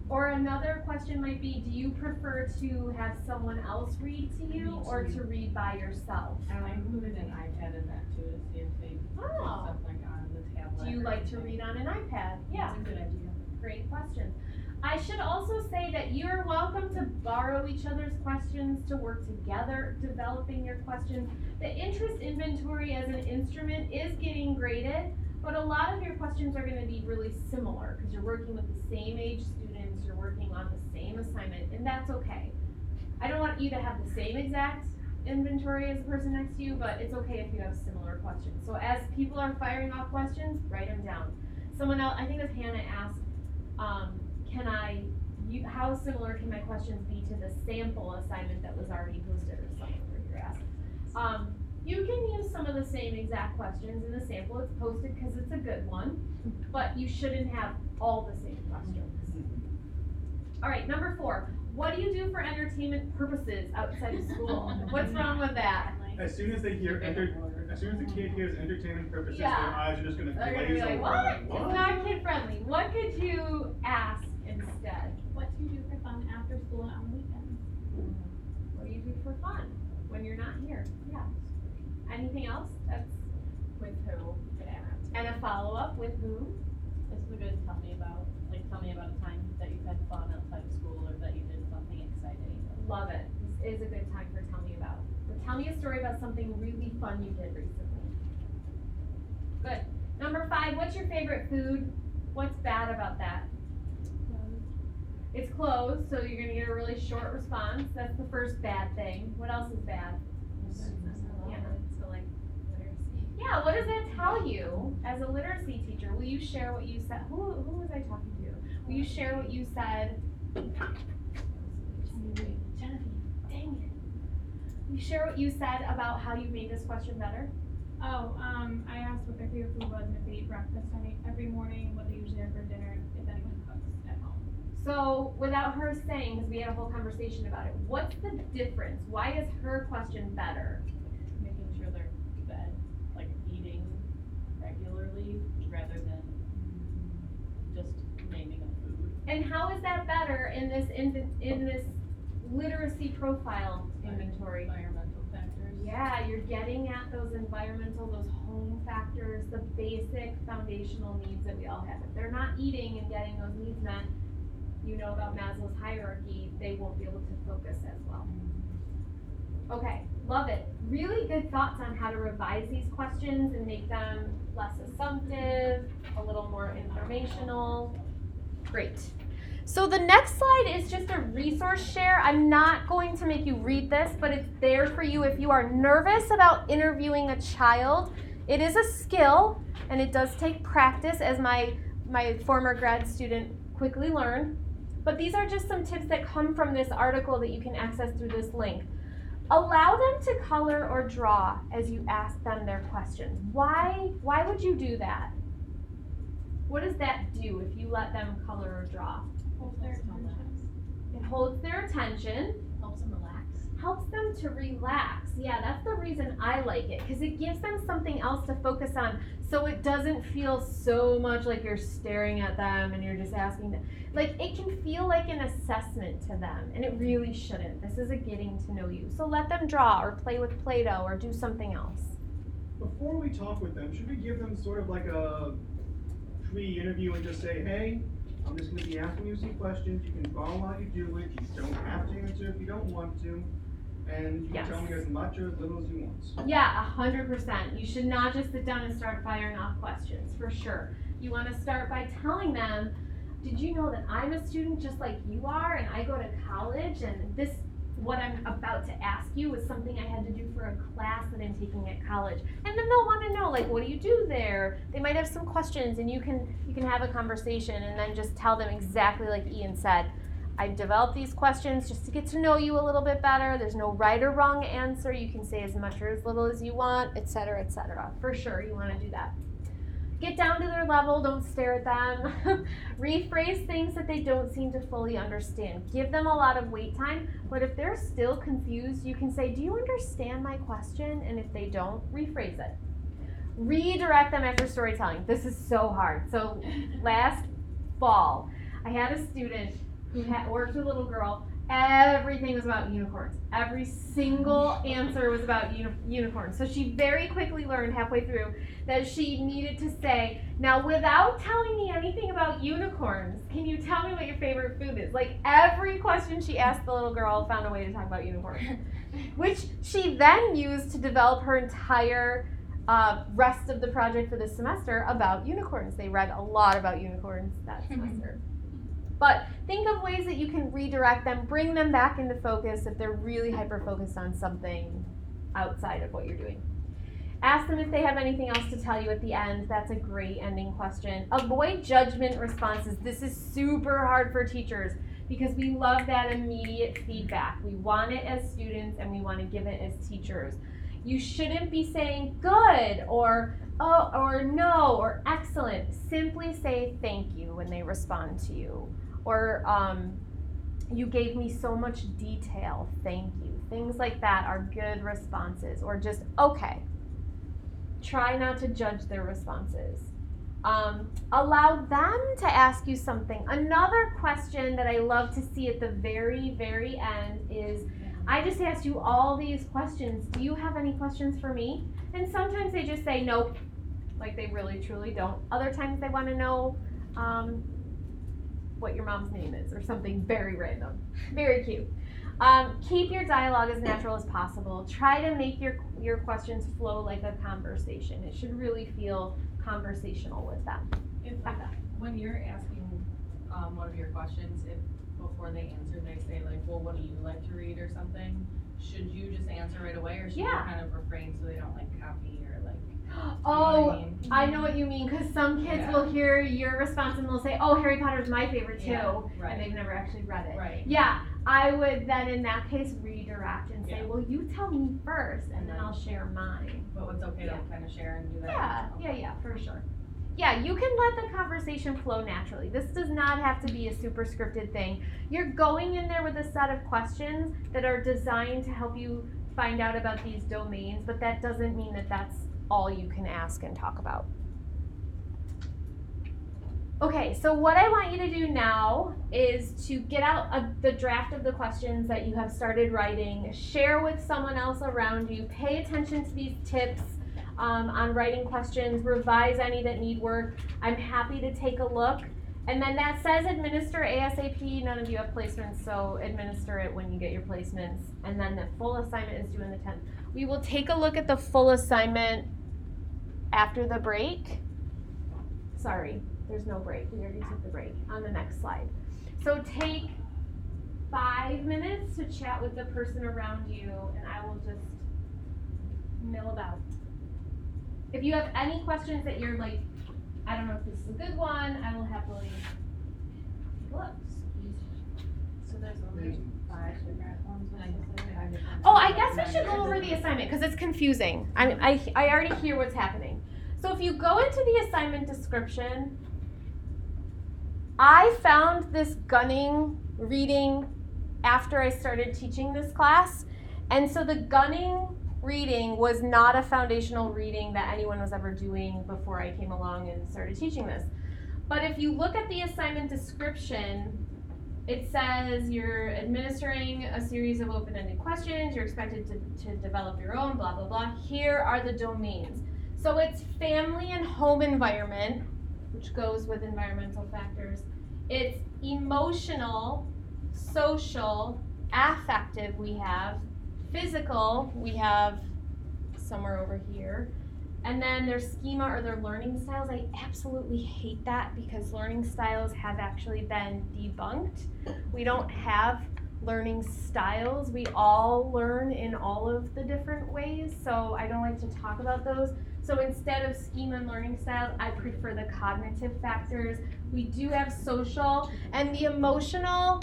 Or another question might be, do you prefer to have someone else read to you Read to or you. to read by yourself? And I included an iPad in that too, to see if they did Oh. stuff like on the tablet. Do you or like to anything. read on an iPad? Yeah. That's a good idea. Great question. I should also say that you're welcome to borrow each other's questions, to work together developing your questions. The interest inventory as an instrument is getting graded, but a lot of your questions are gonna be really similar because you're working with the same age students, you're working on the same assignment, and that's okay. I don't want you to have the same exact inventory as the person next to you, but it's okay if you have similar questions. So as people are firing off questions, write them down. Someone else, I think it was Hannah asked, how similar can my questions be to the sample assignment that was already posted or something where you're asked? You can use some of the same exact questions in the sample, it's posted because it's a good one, but you shouldn't have all the same questions. All right, number 4, what do you do for entertainment purposes outside of school? What's wrong with that? As soon as they hear as soon as the kid hears entertainment purposes, Yeah. their eyes are just gonna They're gonna glaze be like, over. what? It's not kid friendly. What could you ask instead? What do you do for fun after school and on the weekends? What do you do for fun when you're not here? Yeah. Anything else? That's, With who? and a follow-up with who? This is a good tell me about a time that you've had fun outside of school or that you did something exciting. Love it. This is a good time for tell me about. But tell me a story about something really fun you did recently. Good. Number 5, what's your favorite food? What's bad about that? It's closed, so you're gonna get a really short response. That's the first bad thing. What else is bad? Yeah. So like literacy. Yeah, what does that tell you as a literacy teacher? Will you share what you said? Who was I talking to? Will you share what you said? Genevieve, dang it. Will you share what you said about how you made this question better? Oh, I asked what their favorite food was and if they eat breakfast every morning, what they usually have for dinner, if anyone cooks at home. So without her saying, because we had a whole conversation about it, what's the difference? Why is her question better? Making sure they're fed, like eating regularly rather than just naming a food. And how is that better in this literacy profile inventory? Environmental factors. Yeah, you're getting at those environmental, those home factors, the basic foundational needs that we all have. If they're not eating and getting those needs met, you know about Maslow's hierarchy, they won't be able to focus as well. Okay, love it. Really good thoughts on how to revise these questions and make them less assumptive, a little more informational. Great. So the next slide is just a resource share. I'm not going to make you read this, but it's there for you if you are nervous about interviewing a child. It is a skill, and it does take practice, as my former grad student quickly learned. But these are just some tips that come from this article that you can access through this link. Allow them to color or draw as you ask them their questions. Why would you do that? What does that do if you let them color or draw? Holds their attention. It holds their attention. Helps them relax. Helps them to relax. Yeah, that's the reason I like it, because it gives them something else to focus on, so it doesn't feel so much like you're staring at them and you're just asking them. Like, it can feel like an assessment to them, and it really shouldn't. This is a getting to know you. So let them draw or play with Play-Doh or do something else. Before we talk with them, should we give them sort of like a pre-interview and just say, hey, I'm just going to be asking you some questions. You can follow while you do it. You don't have to answer if you don't want to. And you can tell me as much or as little as you want. Yeah, 100%. You should not just sit down and start firing off questions, for sure. You want to start by telling them, did you know that I'm a student just like you are, and I go to college, and this, what I'm about to ask you, is something I had to do for a class that I'm taking at college. And then they'll want to know, like, what do you do there? They might have some questions, and you can have a conversation, and then just tell them exactly like Ian said. I've developed these questions just to get to know you a little bit better. There's no right or wrong answer. You can say as much or as little as you want, etc., etc. For sure, you want to do that. Get down to their level. Don't stare at them. Rephrase things that they don't seem to fully understand. Give them a lot of wait time, but if they're still confused, you can say, do you understand my question? And if they don't, rephrase it. Redirect them after storytelling. This is so hard. So last fall, I had a student who worked with a little girl. Everything was about unicorns. Every single answer was about unicorns. So she very quickly learned halfway through that she needed to say, now without telling me anything about unicorns, can you tell me what your favorite food is? Like, every question she asked the little girl found a way to talk about unicorns, which she then used to develop her entire rest of the project for this semester about unicorns. They read a lot about unicorns that semester. But think of ways that you can redirect them, bring them back into focus if they're really hyper-focused on something outside of what you're doing. Ask them if they have anything else to tell you at the end. That's a great ending question. Avoid judgment responses. This is super hard for teachers because we love that immediate feedback. We want it as students and we want to give it as teachers. You shouldn't be saying good or oh or no or excellent. Simply say thank you when they respond to you. Or you gave me so much detail, thank you. Things like that are good responses. Or just okay. Try not to judge their responses. Allow them to ask you something. Another question that I love to see at the very, very end is, I just asked you all these questions. Do you have any questions for me? And sometimes they just say nope, like they really truly don't. Other times they want to know what your mom's name is or something very random. Very cute. Keep your dialogue as natural as possible. Try to make your questions flow like a conversation. It should really feel conversational with them. When you're asking one of your questions, if before they answer they say like, well, what do you like to read or something, should you just answer right away or should you kind of refrain so they don't like copy or like, oh, I know what you mean, because some kids will hear your response and they'll say, oh, Harry Potter's my favorite too, and they've never actually read it. Right. Yeah, I would then in that case redirect and say, well, you tell me first and then I'll share mine. But it's okay to kind of share and do that. Yeah, for sure. Yeah, you can let the conversation flow naturally. This does not have to be a super scripted thing. You're going in there with a set of questions that are designed to help you find out about these domains, but that doesn't mean that that's all you can ask and talk about. Okay, so what I want you to do now is to get out the draft of the questions that you have started writing, share with someone else around you, pay attention to these tips on writing questions, revise any that need work. I'm happy to take a look And then that says administer ASAP. None of you have placements, so administer it when you get your placements. And then the full assignment is due on the 10th. We will take a look at the full assignment after the break. Sorry, there's no break. We already took the break on the next slide. So take 5 minutes to chat with the person around you, and I will just mill about. If you have any questions that you're like, I don't know if this is a good one, I will happily take a look. So there's only 5 different ones. Oh, I guess we should go over the assignment because it's confusing. I already hear what's happening. So if you go into the assignment description, I found this gunning reading after I started teaching this class. And so the gunning reading was not a foundational reading that anyone was ever doing before I came along and started teaching this. But if you look at the assignment description, it says you're administering a series of open-ended questions, you're expected to develop your own, blah, blah, blah. Here are the domains. So it's family and home environment, which goes with environmental factors. It's emotional, social, affective we have, physical we have somewhere over here, and then their schema or their learning styles. I absolutely hate that because learning styles have actually been debunked. We don't have learning styles. We all learn in all of the different ways, so I don't like to talk about those. So instead of schema and learning styles, I prefer the cognitive factors. We do have social and the emotional.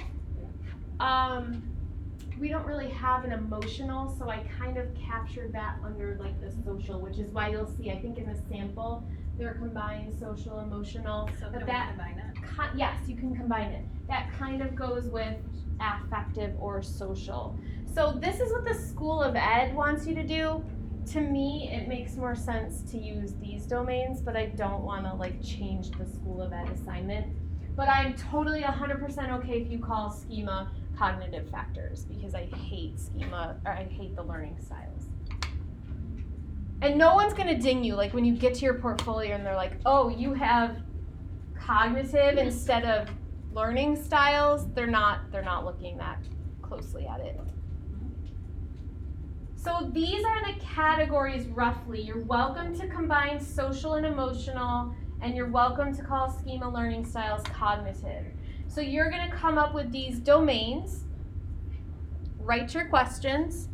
We don't really have an emotional, so I kind of captured that under like the social, which is why you'll see, I think in the sample, they're combined social, emotional. So but can that, we combine it? yes, you can combine it. That kind of goes with affective or social. So this is what the School of Ed wants you to do. To me, it makes more sense to use these domains, but I don't want to like change the School of Ed assignment. But I'm totally 100% okay if you call schema cognitive factors, because I hate schema, or I hate the learning styles. And no one's gonna ding you, like when you get to your portfolio and they're like, oh, you have cognitive instead of learning styles, they're not looking that closely at it. So these are the categories roughly. You're welcome to combine social and emotional, and you're welcome to call schema learning styles cognitive. So you're gonna come up with these domains, write your questions,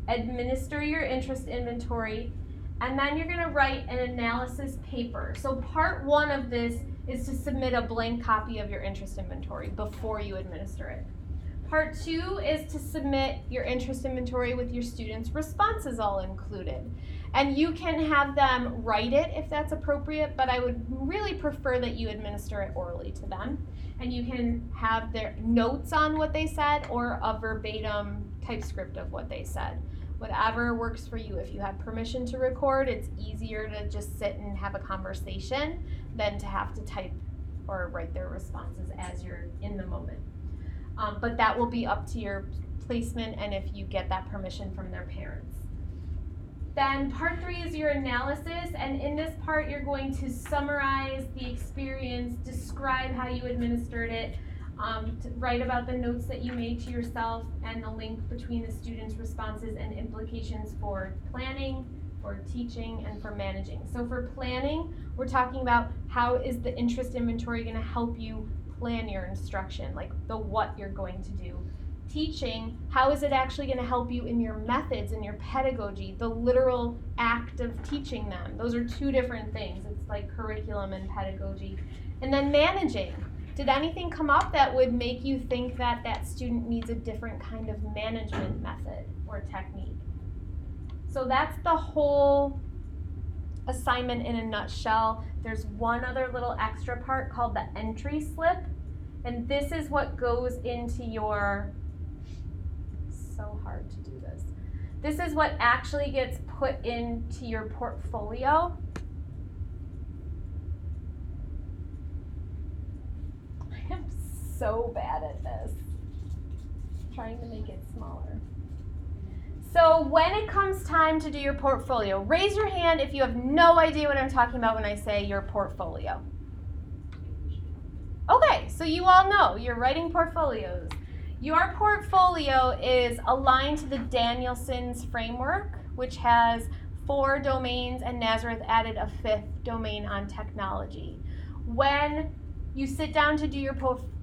administer your interest inventory, and then you're gonna write an analysis paper. So part 1 of this is to submit a blank copy of your interest inventory before you administer it. Part 2 is to submit your interest inventory with your students' responses all included. And you can have them write it if that's appropriate, but I would really prefer that you administer it orally to them. And you can have their notes on what they said or a verbatim typescript of what they said. Whatever works for you. If you have permission to record, it's easier to just sit and have a conversation than to have to type or write their responses as you're in the moment. But that will be up to your placement and if you get that permission from their parents. Then part 3 is your analysis, and in this part you're going to summarize the experience, describe how you administered it, write about the notes that you made to yourself and the link between the students' responses and implications for planning, for teaching, and for managing. So for planning, we're talking about how is the interest inventory going to help you plan your instruction, like the what you're going to do. Teaching, how is it actually going to help you in your methods and your pedagogy, the literal act of teaching them. Those are 2 different things. It's like curriculum and pedagogy. And then managing. Did anything come up that would make you think that that student needs a different kind of management method or technique? So that's the whole assignment in a nutshell. There's one other little extra part called the entry slip, and this is what goes into your, so hard to do this. This is what actually gets put into your portfolio. I am so bad at this. I'm trying to make it smaller. So when it comes time to do your portfolio, raise your hand if you have no idea what I'm talking about when I say your portfolio. Okay. so you all know you're writing portfolios. Your portfolio is aligned to the Danielson's framework, which has 4 domains, and Nazareth added a 5th domain on technology. When you sit down to do your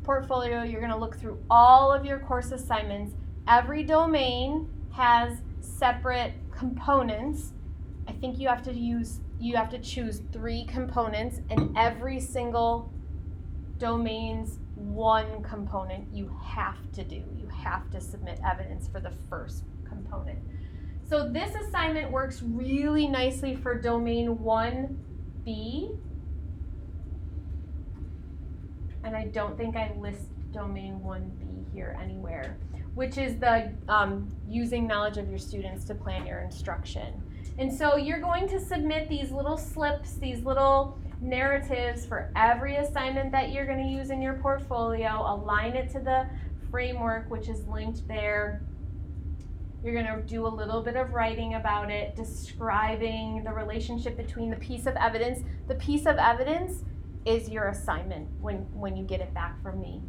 portfolio, you're going to look through all of your course assignments. Every domain has separate components. I think you have to choose 3 components, and every single domain's one component you have to do. You have to submit evidence for the first component. So this assignment works really nicely for domain 1B. And I don't think I list domain 1B here anywhere, which is the using knowledge of your students to plan your instruction. And so you're going to submit these little slips, these little narratives for every assignment that you're going to use in your portfolio. Align it to the framework, which is linked there. You're going to do a little bit of writing about it, describing the relationship between the piece of evidence. The piece of evidence is your assignment when you get it back from me.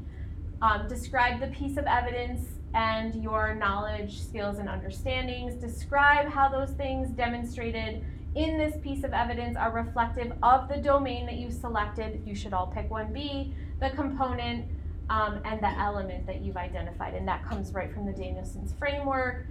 Describe the piece of evidence and your knowledge, skills, and understandings. Describe how those things demonstrated in this piece of evidence are reflective of the domain that you selected. You should all pick 1B, the component, and the element that you've identified. And that comes right from the Danielson's framework.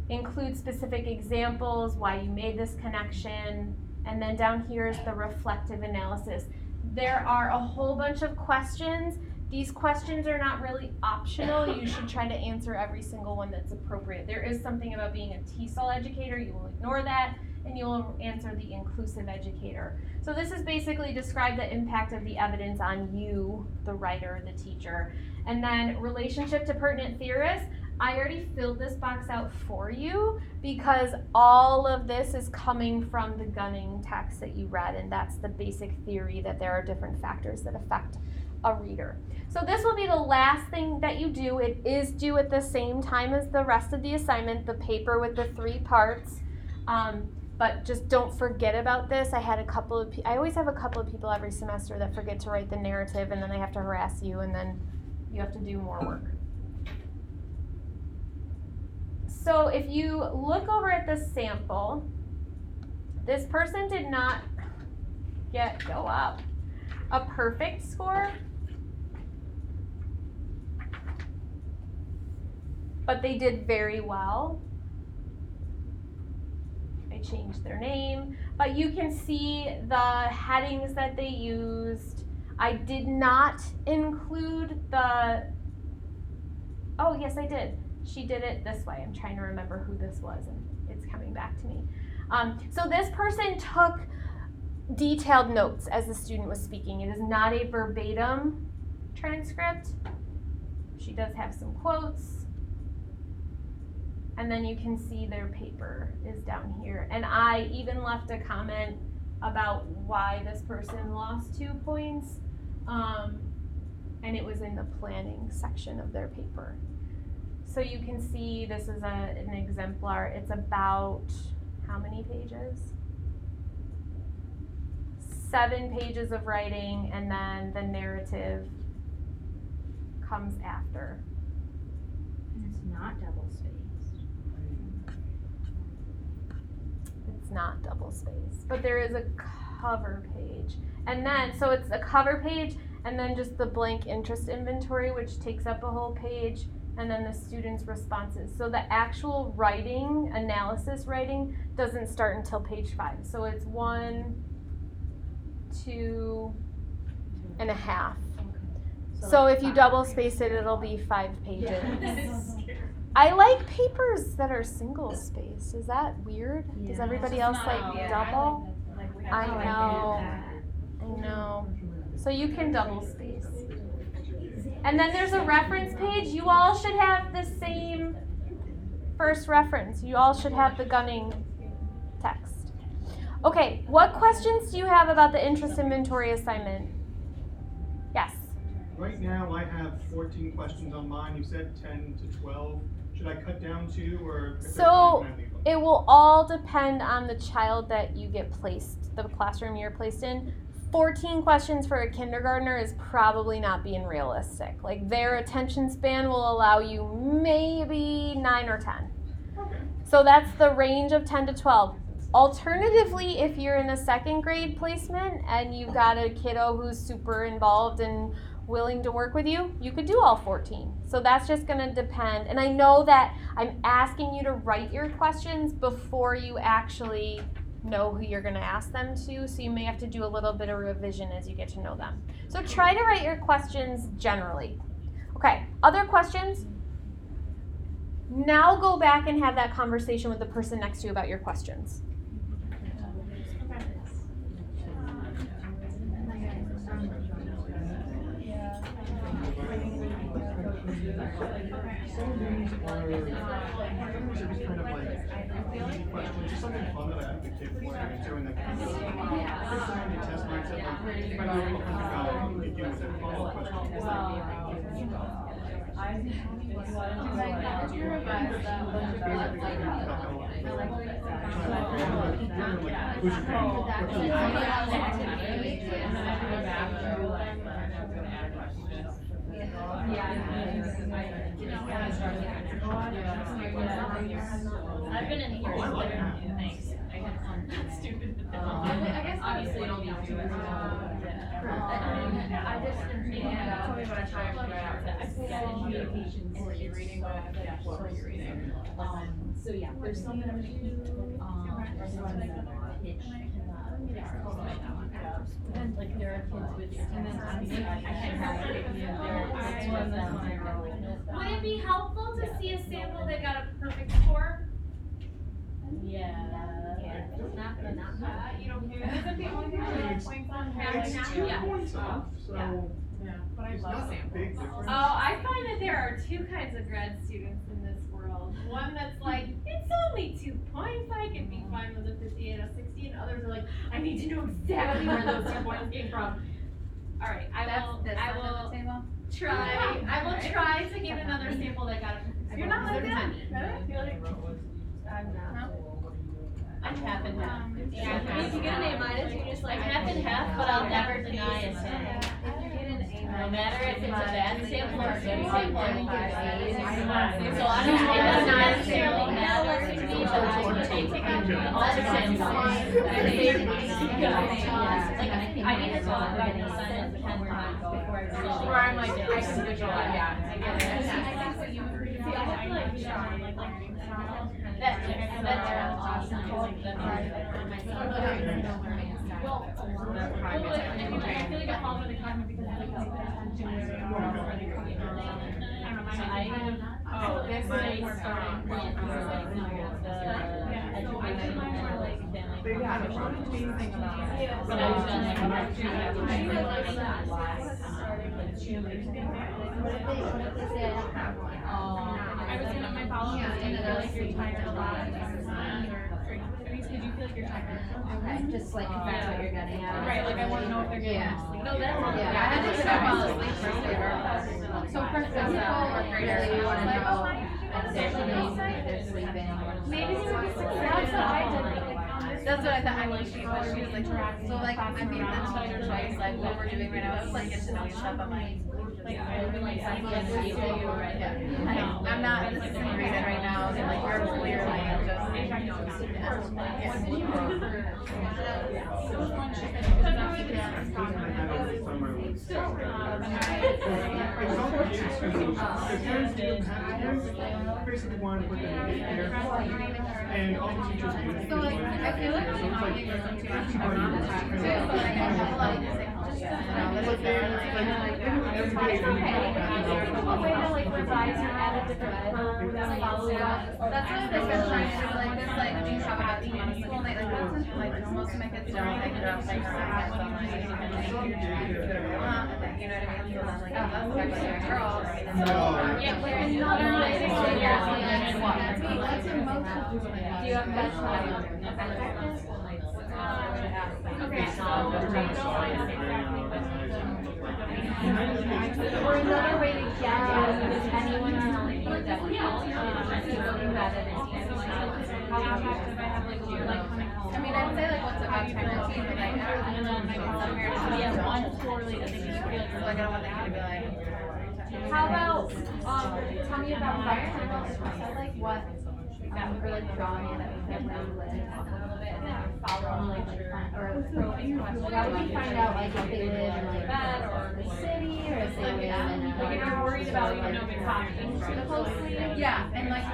Include specific examples, why you made this connection. And then down here is the reflective analysis. There are a whole bunch of questions. These questions are not really optional. You should try to answer every single one that's appropriate. There is something about being a TESOL educator. You will ignore that, and you will answer the inclusive educator. So this is basically describe the impact of the evidence on you, the writer, the teacher. And then relationship to pertinent theorists. I already filled this box out for you because all of this is coming from the Gunning text that you read, and that's the basic theory that there are different factors that affect a reader. So this will be the last thing that you do. It is due at the same time as the rest of the assignment, the paper with the 3 parts. But just don't forget about this. I always have a couple of people every semester that forget to write the narrative, and then they have to harass you, and then you have to do more work. So if you look over at the sample, this person did not go up a perfect score, but they did very well. I changed their name, but you can see the headings that they used. I did not include oh yes I did. She did it this way. I'm trying to remember who this was, and it's coming back to me. So this person took detailed notes as the student was speaking. It is not a verbatim transcript. She does have some quotes. And then you can see their paper is down here. And I even left a comment about why this person lost 2 points. And it was in the planning section of their paper. So you can see this is an exemplar. It's about how many pages? 7 pages of writing, and then the narrative comes after. And it's not double-spaced. It's not double-spaced, but there is a cover page. And then, so it's a cover page, and then just the blank interest inventory, which takes up a whole page, and then the students' responses. So the actual writing, analysis writing, doesn't start until page 5. So it's 1, 2 and a half. So if you double space it, it'll be 5 pages. I like papers that are single space. Is that weird? Yeah. Does everybody else like double? I know. So you can double space. And then there's a reference page. You all should have the same first reference. You all should have the Gunning text. Okay, what questions do you have about the interest inventory assignment? Yes. Right now, I have 14 questions on mine. You said 10 to 12. Should I cut down 2 or? So it will all depend on the child that you get placed, the classroom you're placed in. 14 questions for a kindergartner is probably not being realistic. Like their attention span will allow you maybe 9 or 10. Okay. So that's the range of 10 to 12. Alternatively, if you're in a second grade placement and you've got a kiddo who's super involved and willing to work with you, you could do all 14. So that's just going to depend. And I know that I'm asking you to write your questions before you actually know who you're going to ask them to, so you may have to do a little bit of revision as you get to know them. So try to write your questions generally. Okay, other questions? Now go back and have that conversation with the person next to you about your questions. Some of these are just kind of like easy questions, just something fun that I think the kids want to answer, and that kind of puts them in the test mindset, like, if I know $100, you can deal with that follow-up question. Who's your I've been in here. Thanks. Stupid. I guess obviously it'll be too. I just tell me about a time when I forgot communications. What you're reading, what you're reading. So yeah, there's something I'm gonna do. Like there are kids with, and then I can have Would it be helpful to see a sample that got a perfect score? Yeah. You don't care. Isn't the only thing that points on half It's and half? 2 Yeah. points off, so But I it's love not a samples. big difference. I find that there are two kinds of grad students in this world. One that's like, it's only 2 points, I can be fine with a 58 or 60, and others are like, I need to know exactly where those 2 points came from. All right, I will try to give another sample that got a perfect score. You're not like that? I'm not. No? I'm half and half. Yeah, if you get an A minus, you're just like I'm half and half, but I'll never deny a sample. No matter if it's a bad sample or a good sample, so I don't necessarily matter to me, but I would take all the samples. Like, I need to talk about the assignment 10 times before I really. Where I'm like, I can visualize, yeah, I get it. See, I have to like, that's awesome. I feel like I fall for the cognitive because I like Oh, this is, I was gonna, my follow-up is, do you feel like you're tired a lot? Did you feel like you're tired? Okay, just like if that's what you're getting at. Right, like I wanna know if they're getting sleep. No, that's. Yeah, I had to fall asleep first. So for example, really wanna know if they're sleeping. Maybe that's what I did. That's what I thought. I mean, she was like, so like, I made the teacher choice, like what we're doing right now is like get to know stuff. I'm like, I'm not, this isn't graded right now, so like you're clearly Basically wanted to put them in daycare, and all the teachers do. So like, I feel like I'm not being listened to much more on the time too, so like I have a lot of music, just, you know, But they're like every day. A way to like revise and add a different follow up. That's what I've been trying to do, like this, like, we talk about the school night, like that's what, like, most of my kids don't, like, they're up, like, you know what I mean? So I'm like, oh, that's actually a girl. Yeah, but there's another way to do Do you have best time? Okay, so or another way to get out is anyone telling you that how active I have like you like coming home. I mean, I'd say like what's about 10 or 15, but like, and then my column here, so yeah, one poorly that makes you feel like Like, I don't want them to be like. How about, tell me about environmental. I like what, or like drawing it, that we can like talk a little bit, and then you follow up like, or probing questions. How would you find out like if they live in like Bed or the city or if they live in like if you're worried about, you know, being options closely. Yeah, and like,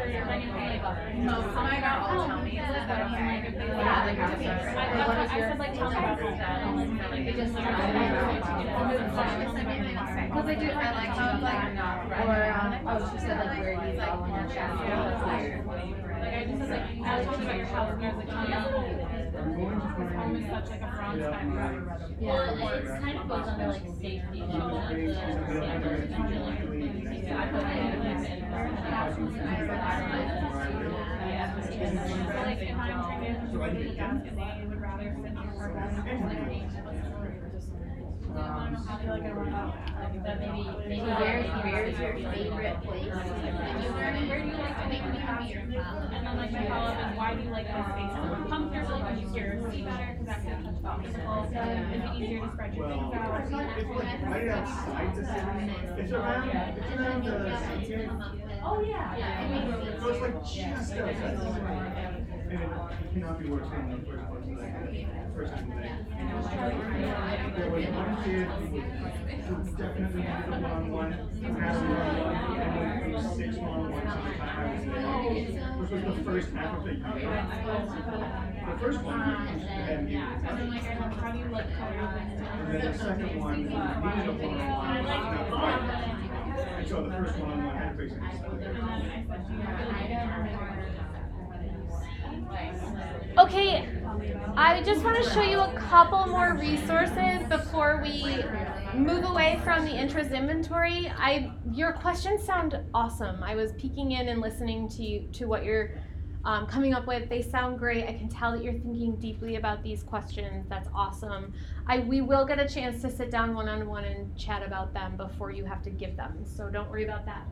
most of mine are all tummies, is that okay? Yeah, like, I said like tell me about that. Like they just Cause I do, I like how it's like not right. Oh, she said like where you go when you're chatting. Like I just said like I was talking about your house and I was like, tell me about his home is such like a bronze time. Well, it kind of goes under like safety. Like if I'm trying to go to the desk and they would rather sit near our desk. I feel like I run out. Like that maybe where's your favorite place? Where do you like to make the bathroom? And then like my follow up is why do you like this space? Is it comfortable? Because you hear or see better? Because that can touch optical. Is it easier to spread your things out? It's like right outside the city. It's around the. Oh yeah. So it's like just outside the city. And it cannot be worse than the first one. First time today. There was one kid who definitely needed a one-on-one, asked me one-on-one, and went through 6 one-on-ones at the time I was there, which was the first half of the year. The first one, and How do you like color? and then the second one, needed a one-on-one, was not provided. And so the first one-on-one had basically Okay, I just want to show you a couple more resources before we move away from the interest inventory. Your questions sound awesome. I was peeking in and listening to what you're coming up with. They sound great. I can tell that you're thinking deeply about these questions. That's awesome. We will get a chance to sit down one-on-one and chat about them before you have to give them, so don't worry about that.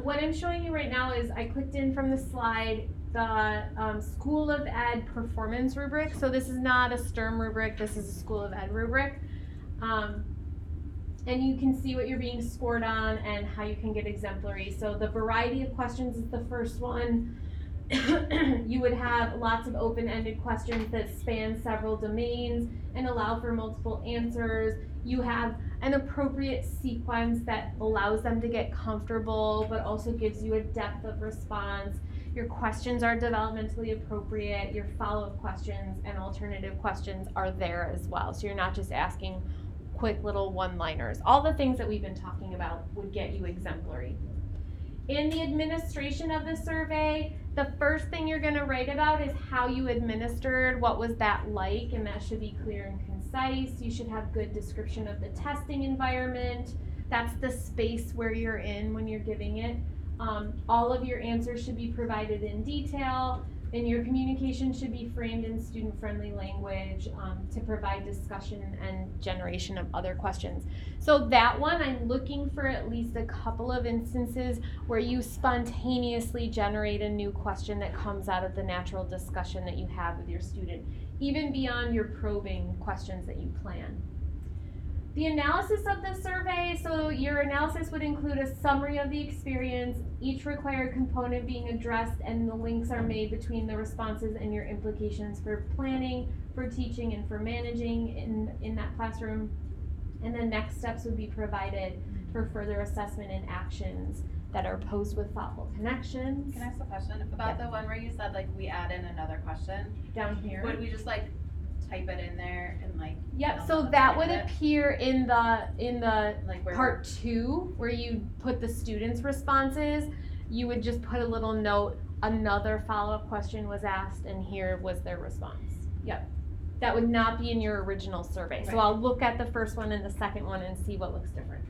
What I'm showing you right now is I clicked in from the slide the School of Ed performance rubric. So this is not a STERM rubric, this is a School of Ed rubric. And you can see what you're being scored on and how you can get exemplary. So the variety of questions is the first one. You would have lots of open-ended questions that span several domains and allow for multiple answers. You have an appropriate sequence that allows them to get comfortable but also gives you a depth of response. Your questions are developmentally appropriate. Your follow-up questions and alternative questions are there as well. So you're not just asking quick little one-liners. All the things that we've been talking about would get you exemplary. In the administration of the survey, the first thing you're going to write about is how you administered, what was that like, and that should be clear and concise. You should have good description of the testing environment. That's the space where you're in when you're giving it. All of your answers should be provided in detail, and your communication should be framed in student-friendly language to provide discussion and generation of other questions. So that one, I'm looking for at least a couple of instances where you spontaneously generate a new question that comes out of the natural discussion that you have with your student, even beyond your probing questions that you plan. The analysis of the survey, so your analysis would include a summary of the experience, each required component being addressed, and the links are made between the responses and your implications for planning, for teaching, and for managing in that classroom. And then next steps would be provided for further assessment and actions that are posed with thoughtful connections. Can I ask a question about the one where you said like we add in another question? Down here. Would we just like type it in there and like? Yep, so that would appear in the like where part 2 where you put the students' responses. You would just put a little note, another follow-up question was asked and here was their response. Yep, that would not be in your original survey. So I'll look at the first one and the second one and see what looks different.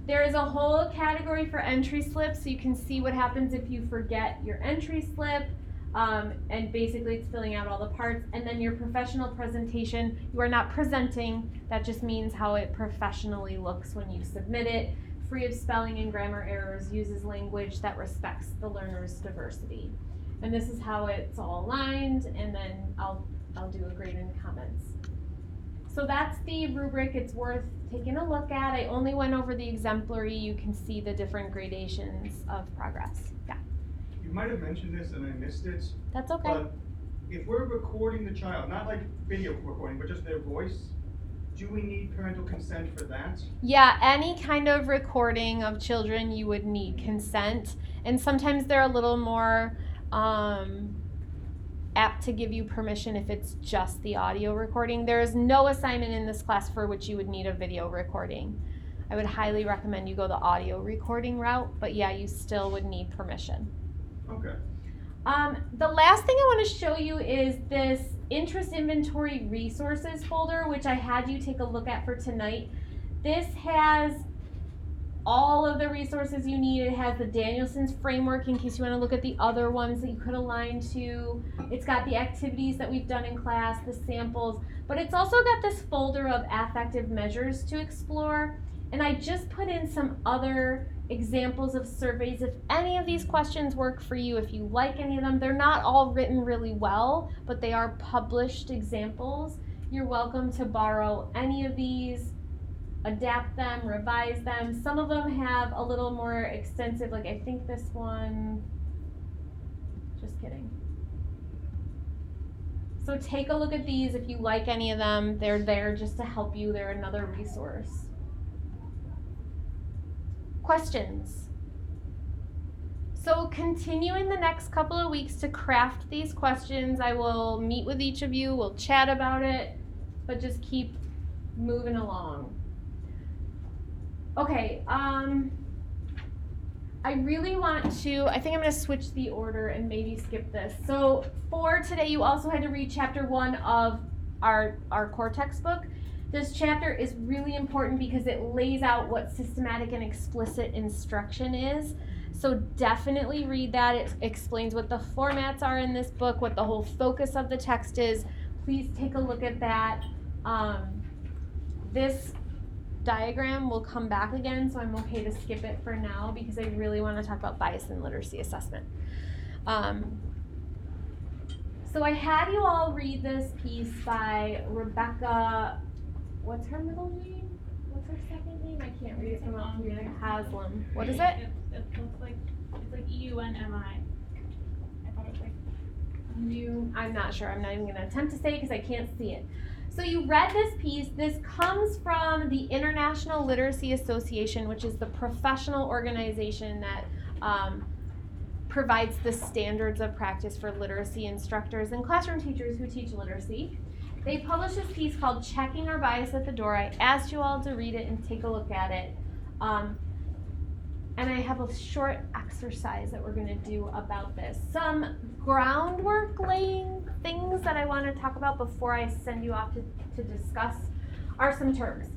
There is a whole category for entry slips, so you can see what happens if you forget your entry slip. And basically it's filling out all the parts. And then your professional presentation, you are not presenting, that just means how it professionally looks when you submit it, free of spelling and grammar errors, uses language that respects the learner's diversity. And this is how it's all aligned, and then I'll I'll do a grade in comments. So that's the rubric. It's worth taking a look at. I only went over the exemplary. You can see the different gradations of progress. Yeah. You might have mentioned this and I missed it. That's okay. But if we're recording the child, not like video recording, but just their voice, do we need parental consent for that? Yeah, any kind of recording of children, you would need consent. And sometimes they're a little more apt to give you permission if it's just the audio recording. There is no assignment in this class for which you would need a video recording. I would highly recommend you go the audio recording route, but yeah, you still would need permission. Okay. The last thing I want to show you is this interest inventory resources folder, which I had you take a look at for tonight. This has all of the resources you need. It has the Danielson's framework in case you want to look at the other ones that you could align to. It's got the activities that we've done in class, the samples, but it's also got this folder of affective measures to explore. And I just put in some other examples of surveys. If any of these questions work for you, if you like any of them, they're not all written really well, but they are published examples. You're welcome to borrow any of these, adapt them, revise them. Some of them have a little more extensive, like I think this one, just kidding. So take a look at these if you like any of them. They're there just to help you. They're another resource. Questions? So continue in the next couple of weeks to craft these questions. I will meet with each of you. We'll chat about it, but just keep moving along. Okay, I really want to, I think I'm going to switch the order and maybe skip this. So for today, you also had to read chapter 1 of our core textbook. This chapter is really important because it lays out what systematic and explicit instruction is. So definitely read that. It explains what the formats are in this book, what the whole focus of the text is. Please take a look at that. This diagram will come back again, so I'm okay to skip it for now because I really want to talk about bias and literacy assessment. So I had you all read this piece by Rebecca, what's her middle name? What's her second name? I can't read it from up here. Haslam. What is it? It looks like, it's like EUNMI. I thought it was like new. I'm not sure. I'm not even going to attempt to say it because I can't see it. So you read this piece. This comes from the International Literacy Association, which is the professional organization that provides the standards of practice for literacy instructors and classroom teachers who teach literacy. They published this piece called Checking Our Bias at the Door. I asked you all to read it and take a look at it. And I have a short exercise that we're going to do about this. Some groundwork laying things that I want to talk about before I send you off to discuss are some terms.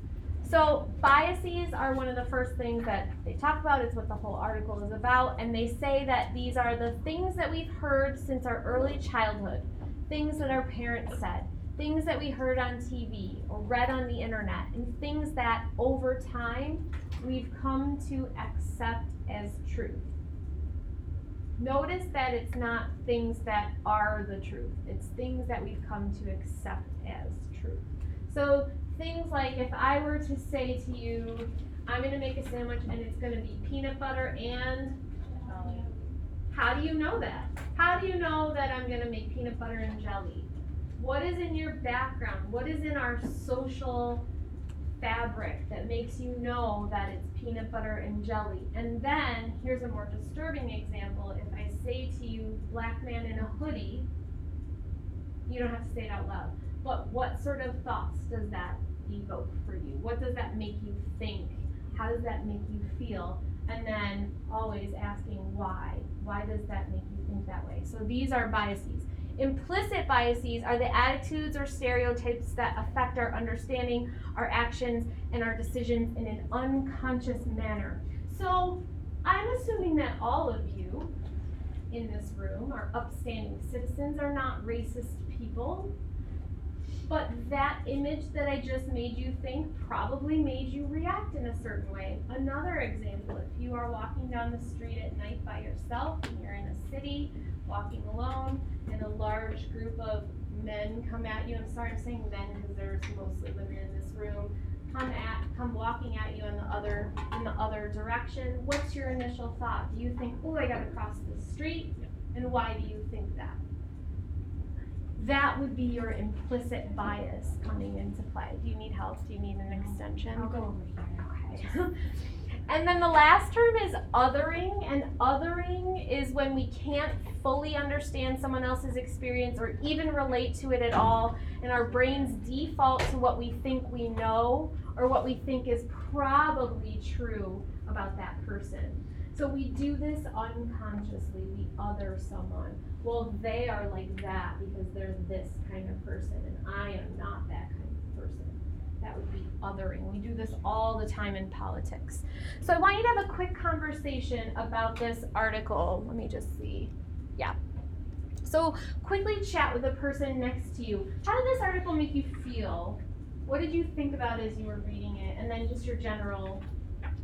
So biases are one of the first things that they talk about. It's what the whole article is about. And they say that these are the things that we've heard since our early childhood, things that our parents said, things that we heard on TV or read on the internet, and things that over time we've come to accept as truth. Notice that it's not things that are the truth. It's things that we've come to accept as truth. So things like if I were to say to you, I'm going to make a sandwich and it's going to be peanut butter and jelly. How do you know that? How do you know that I'm going to make peanut butter and jelly? What is in your background? What is in our social fabric that makes you know that it's peanut butter and jelly? And then, here's a more disturbing example. If I say to you, black man in a hoodie, you don't have to say it out loud, but what sort of thoughts does that evoke for you? What does that make you think? How does that make you feel? And then always asking why. Why does that make you think that way? So these are biases. Implicit biases are the attitudes or stereotypes that affect our understanding, our actions, and our decisions in an unconscious manner. So I'm assuming that all of you in this room are upstanding citizens, are not racist people, but that image that I just made you think probably made you react in a certain way. Another example, if you are walking down the street at night by yourself and you're in a city, walking alone, and a large group of men come at you, I'm sorry I'm saying men because there's mostly women in this room, come walking at you in the other direction, what's your initial thought? Do you think, oh, I gotta cross the street? And why do you think that? That would be your implicit bias coming into play. Do you need help? Do you need an extension? I'll go over here. Okay. And then the last term is othering, and othering is when we can't fully understand someone else's experience or even relate to it at all, and our brains default to what we think we know or what we think is probably true about that person. So we do this unconsciously, we other someone. Well, they are like that because they're this kind of person, and I am not that kind of person. That would be othering. We do this all the time in politics. So I want you to have a quick conversation about this article. Let me just see. Yeah. So quickly chat with the person next to you. How did this article make you feel? What did you think about as you were reading it? And then just your general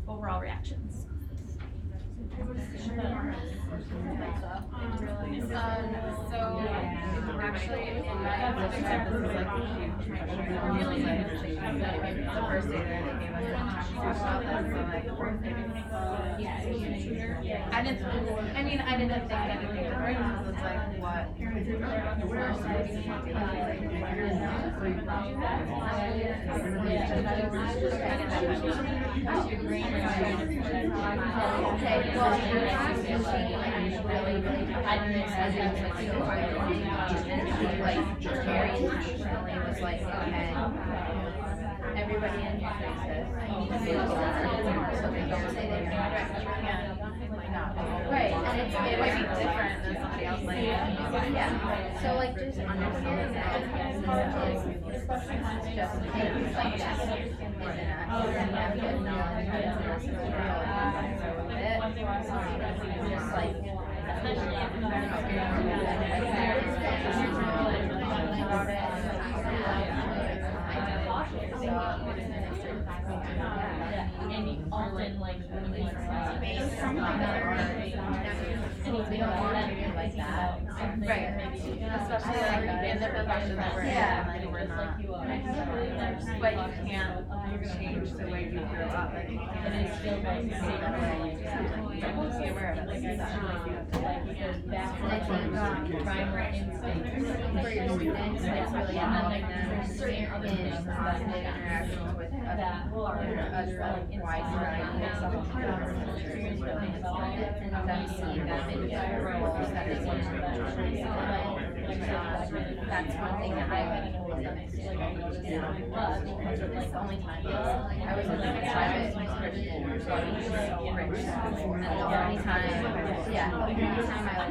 overall reactions. So actually, in my position, this is like a huge the first day that they gave us a talk about this, so like, yeah, it's a huge shooter. I didn't think anything different, because it's like, what? Okay, well, I was like, okay, everybody in here thinks this. So they don't say they right, and it might be different than somebody else like yeah. So like just understand that it's just like And you often like really right, especially like in the profession that we're in, like we're not, but you can't change the way you grew up, like you can't. And it's still like the same way, you just have to be aware of it, like you said. That's primary instinct for your students, it's really and then there's certain other in things positive interactions with that are a wide variety of cultures and them seeing them in different roles that they want to that's one thing that I would hold them to. It's the only time I was in a private Christian studies, so rich, and the only time, yeah, the only time I like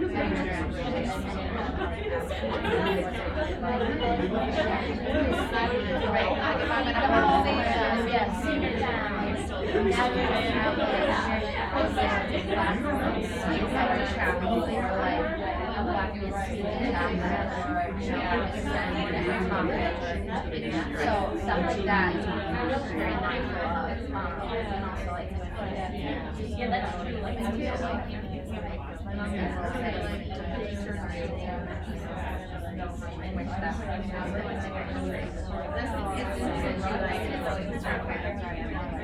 yes, senior time. So stuff like that, very mindful of, and also like, yeah, that's true, like I feel like my mom used to say, in which that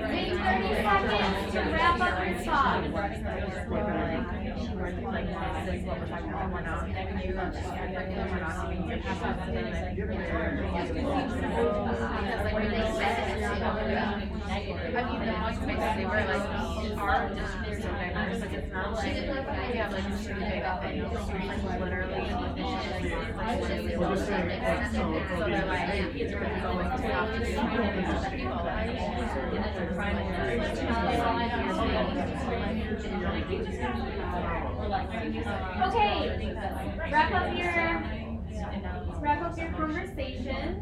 Wait 30 seconds to wrap up your thought. I mean, the most basically were like, our district is so diverse, like it's not like, we have like a really big up and like literally, so they're like, it's really going to have to do with people, and it's a primary. Okay, wrap up your conversations.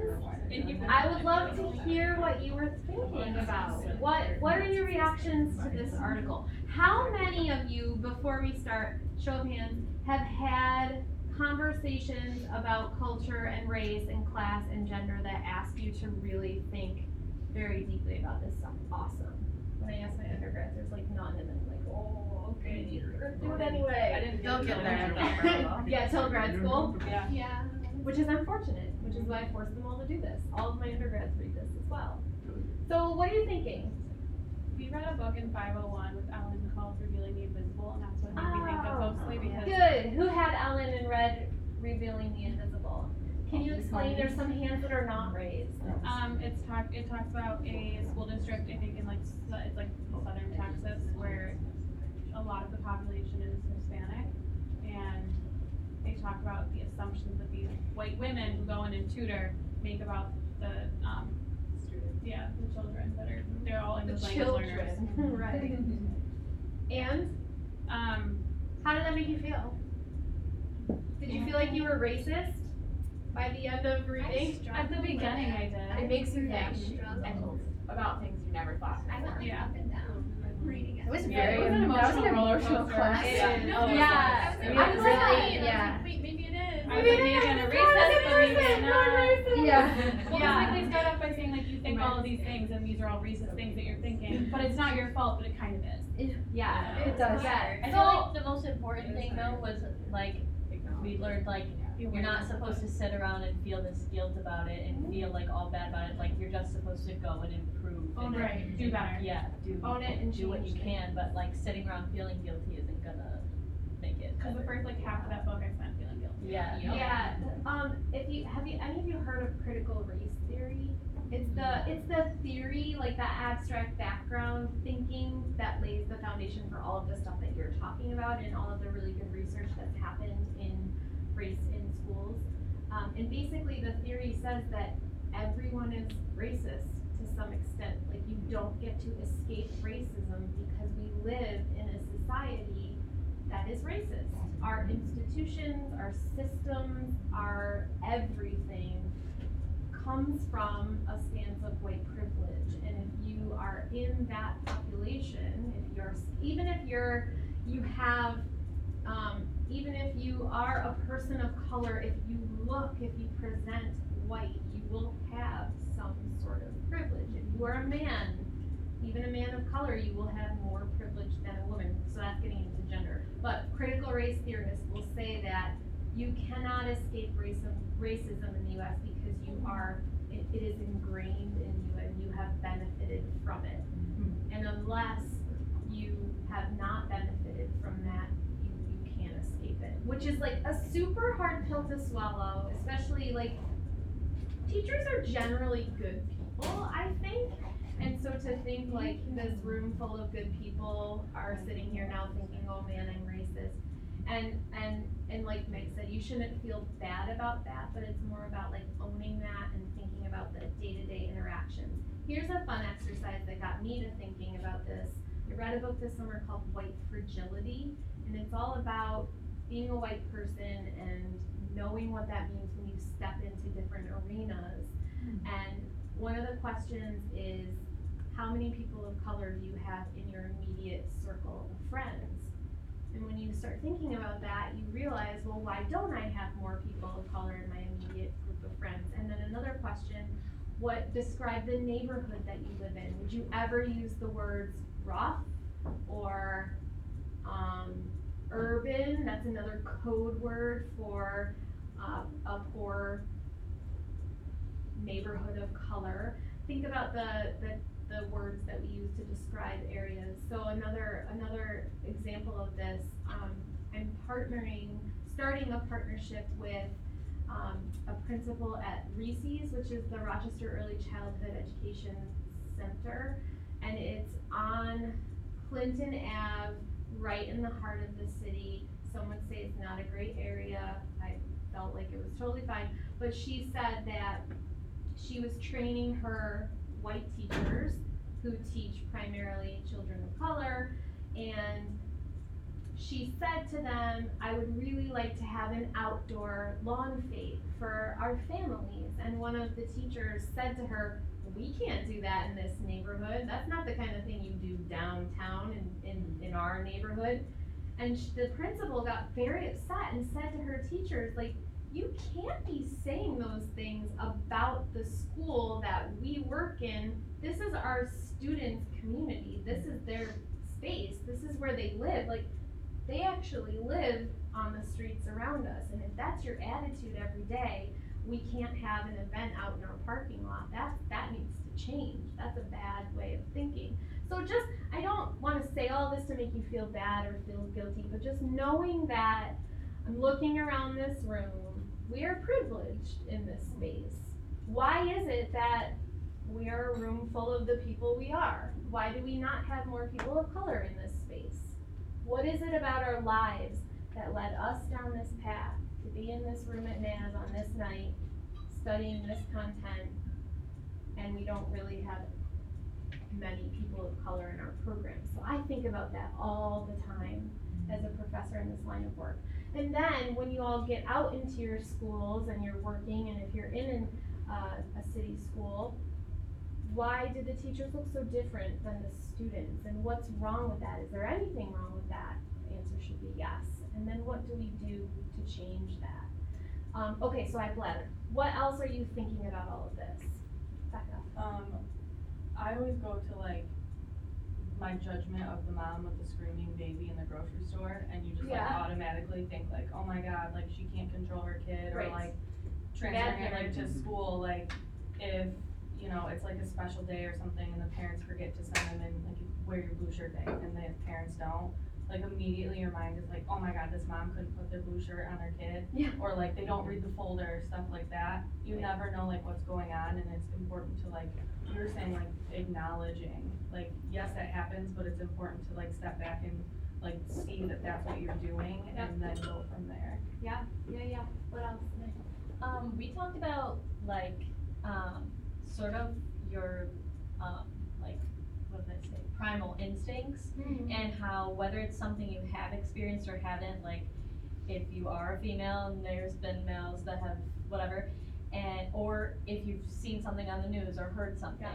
I would love to hear what you were thinking about. What are your reactions to this article? How many of you, before we start, show of hands, have had conversations about culture and race and class and gender that ask you to really think very deeply about this stuff? Awesome. When I asked my undergrads, there's like none, and then like, oh, okay, we're gonna do it anyway. They'll get there at that level. Yeah, till grad school. Yeah. which is unfortunate, which is why I forced them all to do this. All of my undergrads read this as well. So what are you thinking? We read a book in 501 with Ellen called Revealing the Invisible, and that's what made me think of mostly because Good. Who had Ellen and read Revealing the Invisible? Can you explain? There's some hands that are not raised. it talks about a school district, I think in like, it's like southern Texas, where a lot of the population is Hispanic, and they talk about the assumptions that these white women who go in and tutor make about the, the children that are, they're all English language learners. Right. And, how did that make you feel? Did you feel like you were racist by the end of reading? At the beginning I did. It makes you I think struggled. about things you never thought. I went like up and down reading it. It was Yeah, very, it was an emotional roller coaster. class. Yeah. It I'm was glad. really, yeah. Wait, maybe it is. I was like, maybe I'm a racist, but maybe not. Yeah. Well, Yeah. like they start off by saying like you think all of these things and these are all racist things that you're thinking, but it's not your fault, but it kind of is. Yeah. It does. Yeah. I feel like the most important thing though was like, we learned like, you're not supposed to sit around and feel this guilt about it and feel like all bad about it, like you're just supposed to go and improve. Own and it, do better. Yeah, Own it and do what you change can, but like sitting around feeling guilty isn't gonna make it Because the better. first like half of that book I spent feeling guilty. Yeah. Yeah. Have you any of you heard of critical race theory? It's the theory, like that abstract background thinking that lays the foundation for all of the stuff that you're talking about and all of the really good research that's happened in race in schools. And basically the theory says that everyone is racist to some extent. Like you don't get to escape racism because we live in a society that is racist. Our institutions, our systems, our everything comes from a stance of white privilege. And if you are in that population, even if you are a person of color, if you present white, you will have some sort of privilege. If you are a man, even a man of color, you will have more privilege than a woman. So that's getting into gender. But critical race theorists will say that you cannot escape racism in the US because it is ingrained in you and you have benefited from it. And unless you have not benefited from that, you can't escape it. Which is like a super hard pill to swallow, especially like teachers are generally good people, I think. And so to think like this room full of good people are sitting here now thinking, oh man, I'm racist. And like Meg said, you shouldn't feel bad about that, but it's more about like owning that and thinking about the day-to-day interactions. Here's a fun exercise that got me to thinking about this. I read a book this summer called White Fragility, and it's all about being a white person and knowing what that means when you step into different arenas. And one of the questions is, how many people of color do you have in your immediate circle of friends? And when you start thinking about that, you realize, well, why don't I have more people of color in my immediate group of friends? And then another question, describe the neighborhood that you live in. Would you ever use the words rough or urban? That's another code word for a poor neighborhood of color. Think about the words that we use to describe areas. So another example of this, I'm starting a partnership with a principal at Reese's, which is the Rochester Early Childhood Education Center, and it's on Clinton Ave, right in the heart of the city. Some would say it's not a great area. I felt like it was totally fine, but she said that she was training her white teachers who teach primarily children of color, and she said to them, I would really like to have an outdoor lawn fete for our families. And one of the teachers said to her, we can't do that in this neighborhood. That's not the kind of thing you do downtown in our neighborhood. And the principal got very upset and said to her teachers, like, you can't be saying those things about the school that we work in. This is our students' community. This is their space. This is where they live. Like, they actually live on the streets around us. And if that's your attitude every day, we can't have an event out in our parking lot. That needs to change. That's a bad way of thinking. So just, I don't wanna say all this to make you feel bad or feel guilty, but just knowing that I'm looking around this room, we are privileged in this space. Why is it that we are a room full of the people we are? Why do we not have more people of color in this space? What is it about our lives that led us down this path to be in this room at NAS on this night, studying this content, and we don't really have many people of color in our program? So I think about that all the time as a professor in this line of work. And then when you all get out into your schools and you're working, and if you're in a city school, why do the teachers look so different than the students? And what's wrong with that? Is there anything wrong with that? The answer should be yes. And then what do we do to change that? Okay, so I blattered. What else are you thinking about all of this? Becca? I always go to like my judgment of the mom with the screaming baby in the grocery store, and you just like automatically think like, oh my god, like she can't control her kid, or like transferring it like to school, like if you know it's like a special day or something and the parents forget to send them in like wear your blue shirt day and the parents don't, like immediately your mind is like, oh my god, this mom couldn't put their blue shirt on their kid, or like they don't read the folder, stuff like that. You never know like what's going on, and it's important to like you were saying like acknowledging, like yes that happens, but it's important to like step back and like see that that's what you're doing and then go from there. Yeah. What else? We talked about like sort of your like what did I say, primal instincts, and how whether it's something you have experienced or haven't, like if you are a female and there's been males that have whatever, and or if you've seen something on the news or heard something,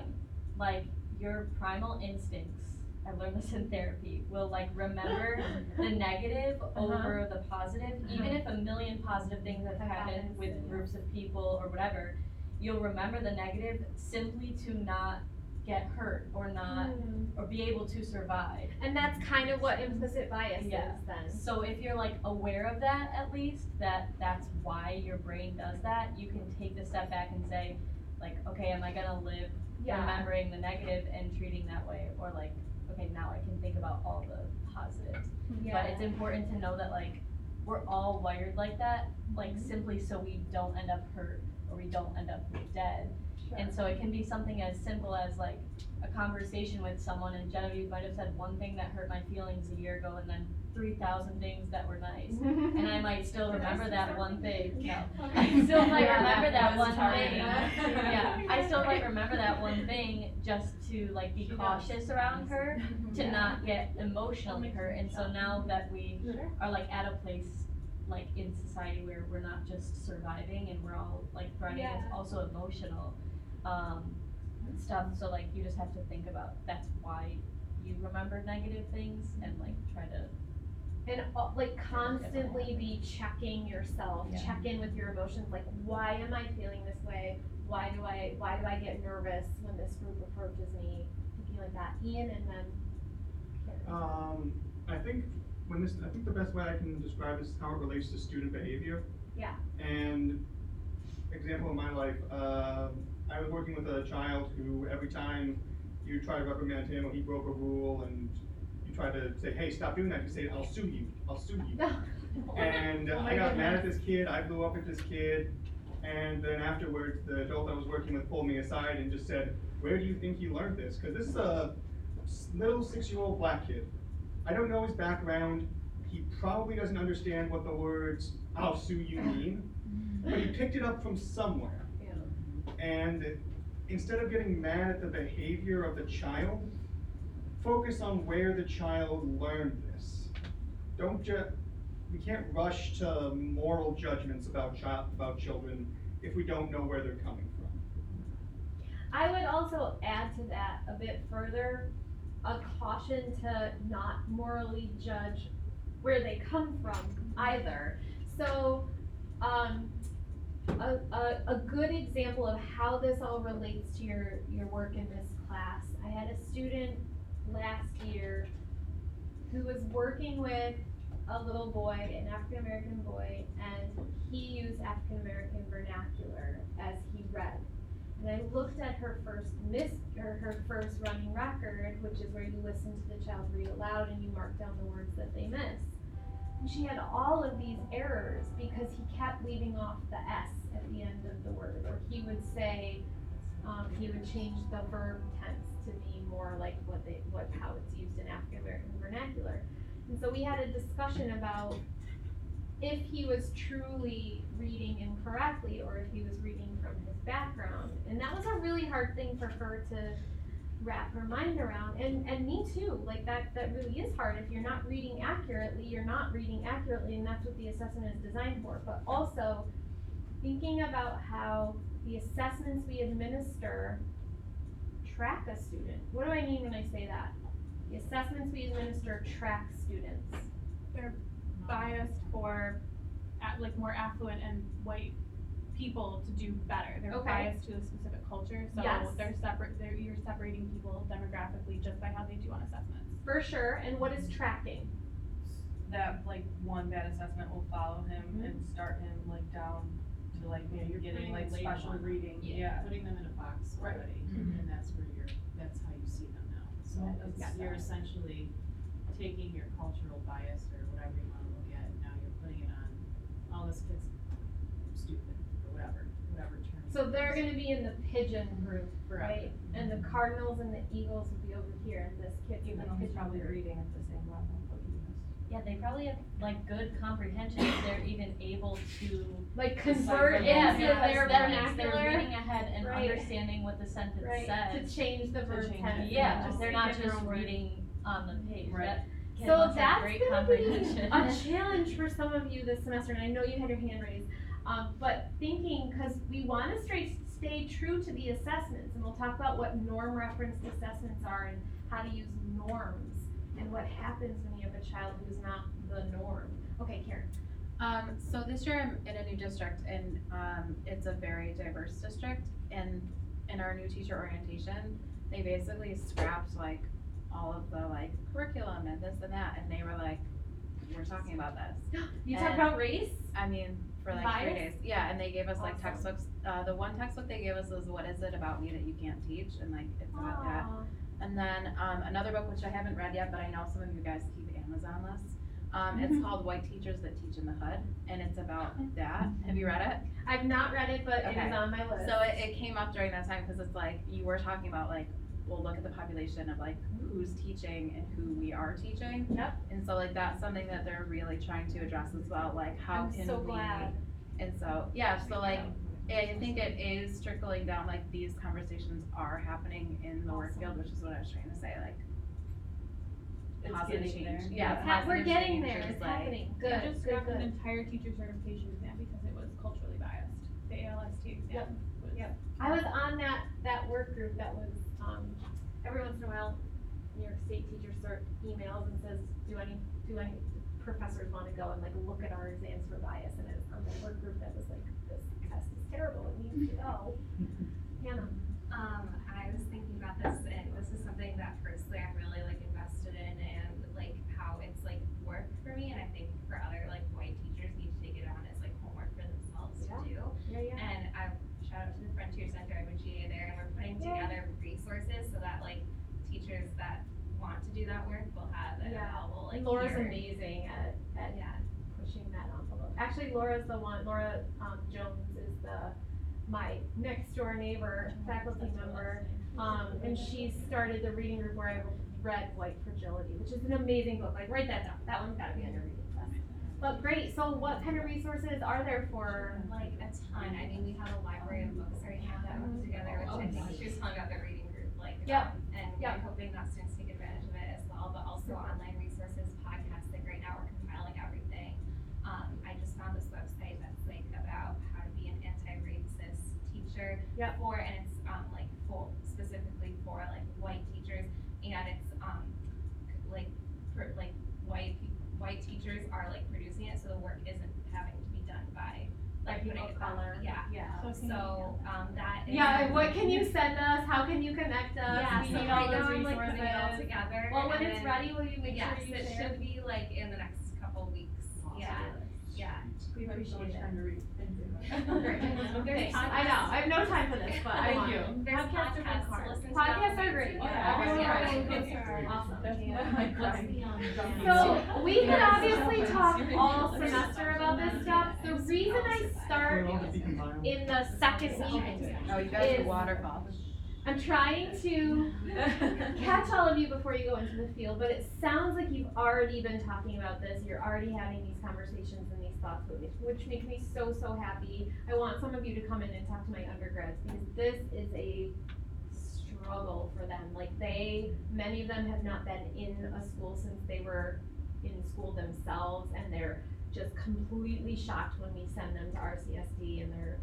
like your primal instincts, I learned this in therapy, will like remember the negative over the positive. Even if a million positive things have happened with groups of people or whatever, you'll remember the negative simply to not get hurt or not or be able to survive. And that's kind of what implicit bias is then. So if you're like aware of that, at least that's why your brain does that, you can take the step back and say like, okay, am I gonna live remembering the negative and treating that way, or like, okay, now I can think about all the positives. But it's important to know that like we're all wired like that, like simply so we don't end up hurt or we don't end up dead. And so it can be something as simple as like a conversation with someone, and Genevieve might have said one thing that hurt my feelings a year ago and then 3,000 things that were nice. And I might still remember that one thing. No, I still might remember that one thing. I still might remember that one thing just to like be cautious around her, to not get emotionally hurt. And so now that we are like at a place like in society where we're not just surviving and we're all like thriving, it's also emotional stuff. So like you just have to think about that's why you remember negative things, and like try to like constantly be checking yourself, check in with your emotions, like why am I feeling this way? Why do I get nervous when this group approaches me? Thinking like that. Ian, and then Karen. I think the best way I can describe this is how it relates to student behavior. Yeah. And example in my life, I was working with a child who every time you try to reprimand him or he broke a rule and you try to say, hey, stop doing that, you say, I'll sue you. And I got mad at this kid, I blew up at this kid, and then afterwards the adult I was working with pulled me aside and just said, where do you think you learned this? Because this is a little 6-year-old black kid. I don't know his background. He probably doesn't understand what the words, I'll sue you mean, but he picked it up from somewhere. And instead of getting mad at the behavior of the child, focus on where the child learned this. We can't rush to moral judgments about children if we don't know where they're coming from. I would also add to that a bit further, a caution to not morally judge where they come from either. So, a good example of how this all relates to your work in this class, I had a student last year who was working with a little boy, an African American boy, and he used African American vernacular as he read. And I looked at her first running record, which is where you listen to the child read aloud and you mark down the words that they miss. And she had all of these errors because he kept leaving off the S at the end of the word, or he would say, he would change the verb tense to be more like how it's used in African American vernacular. And so we had a discussion about if he was truly reading incorrectly or if he was reading from his background. And that was a really hard thing for her to wrap her mind around, and me too. Like that really is hard. If you're not reading accurately, you're not reading accurately, and that's what the assessment is designed for. But also thinking about how the assessments we administer track a student. What do I mean when I say that? The assessments we administer track students. They're biased for more affluent and white people to do better. They're Okay. biased to a specific culture, so Yes. you're separating people demographically just by how they do on assessments. For sure. And what is tracking? That like one bad assessment will follow him and start him like down to like maybe getting like special reading. Yeah. Putting them in a box Right. already, and that's how you see them now. So you're essentially taking your cultural bias or whatever you wanna look at, and now you're putting it on, oh, this kid's stupid, or whatever term. So they're gonna be in the pigeon group, Forever. right? And the Cardinals and the Eagles will be over here, and this kid's in the pigeon group. reading at the same level. Yeah, they probably have like good comprehension if they're even able to Like convert into yeah, their because that means they're vernacular. reading ahead and Right. understanding what the sentence Right, to says. change the verb change tense. it. Yeah, and they're not speak their just own words. reading on the page. Right. That kid So must have that's great gonna be comprehension. a challenge for some of you this semester, and I know you had your hand raised. But thinking, cause we wanna stay true to the assessments, and we'll talk about what norm referenced assessments are and how to use norms, and what happens when you have a child who's not the norm. Okay, Karen. So this year I'm in a new district, and it's a very diverse district, and in our new teacher orientation, they basically scrapped like all of the like curriculum and this and that, and they were like, we're talking about this. You talk And- about race? I mean, for like 3 Bias? days, yeah, and they gave us like Awesome. textbooks, the one textbook they gave us was What Is It About Me That You Can't Teach, and like, it's about that. Aw. And then, another book which I haven't read yet, but I know some of you guys keep Amazon lists. It's called White Teachers That Teach in the Hood, and it's about that. Have you read it? I've not read it, but it Okay. is on my list. So it came up during that time, cause it's like, you were talking about like, well, look at the population of like, who's teaching and who we are teaching. Yep. And so like, that's something that they're really trying to address as well, like, how I'm can so we? glad. And so, yeah, so like, I think it is trickling down, like, these conversations are happening in the work field, which is what I was trying to say, like, It's positive getting change. there. Yeah, We're positive getting change there, is it's like- happening, They good, just good, scrapped an good. entire teacher certification exam because it was culturally biased. The ALST exam was. Yep. I was on that work group that was, every once in a while, New York State teacher cert emails and says, do any professors wanna go and like look at our exams for bias, and I was on the work group that was like, this test is terrible, it needs to go. Hannah. I was thinking about this, and this is something that personally I'm really like invested in, and like how it's like work for me, and I think for other like white teachers need to take it on as like homework for themselves to do. Yeah. And I shout out to the Frontier Center, I have a GA there, and we're putting together resources so that like teachers that want to do that work will have it available. Like Laura's here. amazing at pushing that envelope. Actually, Laura Jones is my next door neighbor, faculty member, and she started the reading group where I read White Fragility, which is an amazing book. Like, write that down. That one's gotta be on your reading list. But great. So, what kind of resources are there for? Like a ton. I mean, we have a library of books right now that we're put together, which I think she was telling about the reading group, like, and we're hoping that students take advantage of it as well, but also online resources, podcasts, like right now we're compiling everything. I just found this website that's like about how to be an anti-racist teacher for, and it's like specifically for like white teachers, and it's white teachers are like producing it, so the work isn't having to be done by like people putting of color. So that is What can you send us? How can you connect us? Yeah, We so need right all now those I'm like putting it all resources. together. Well, when and it's then- ready, will you make yes, sure you it share? should be like in the next couple couple weeks. Yeah, yeah. We appreciate it. There's I know, I have no time for this, but I want you. to. There's Podcasts are podcasts fun. to listen to. Podcasts are great. Yeah. Everyone Yeah. awesome. So we could obviously talk all semester about this stuff. The reason I start in the second week Oh, you guys is are waterfall. I'm trying to catch all of you before you go into the field, but it sounds like you've already been talking about this. You're already having these conversations and these thoughts, which makes me so, so happy. I want some of you to come in and talk to my undergrads because this is a struggle for them. Like many of them have not been in a school since they were in school themselves, and they're just completely shocked when we send them to RCSD, and they're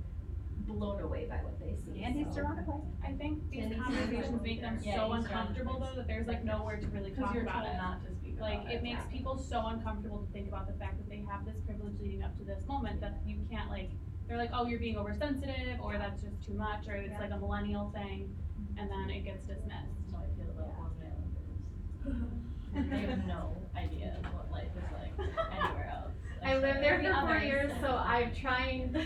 blown away by what they see. And he's surrounded by. I think these conversations make them so uncomfortable though that there's like nowhere to really talk about it. Like it makes people so uncomfortable to think about the fact that they have this privilege leading up to this moment that you can't like. They're like, oh, you're being oversensitive, or that's just too much, or it's like a millennial thing, and then it gets dismissed. So I feel about Long Islanders. They have no idea what life is like anywhere else. I lived there for 4 years, so I'm trying to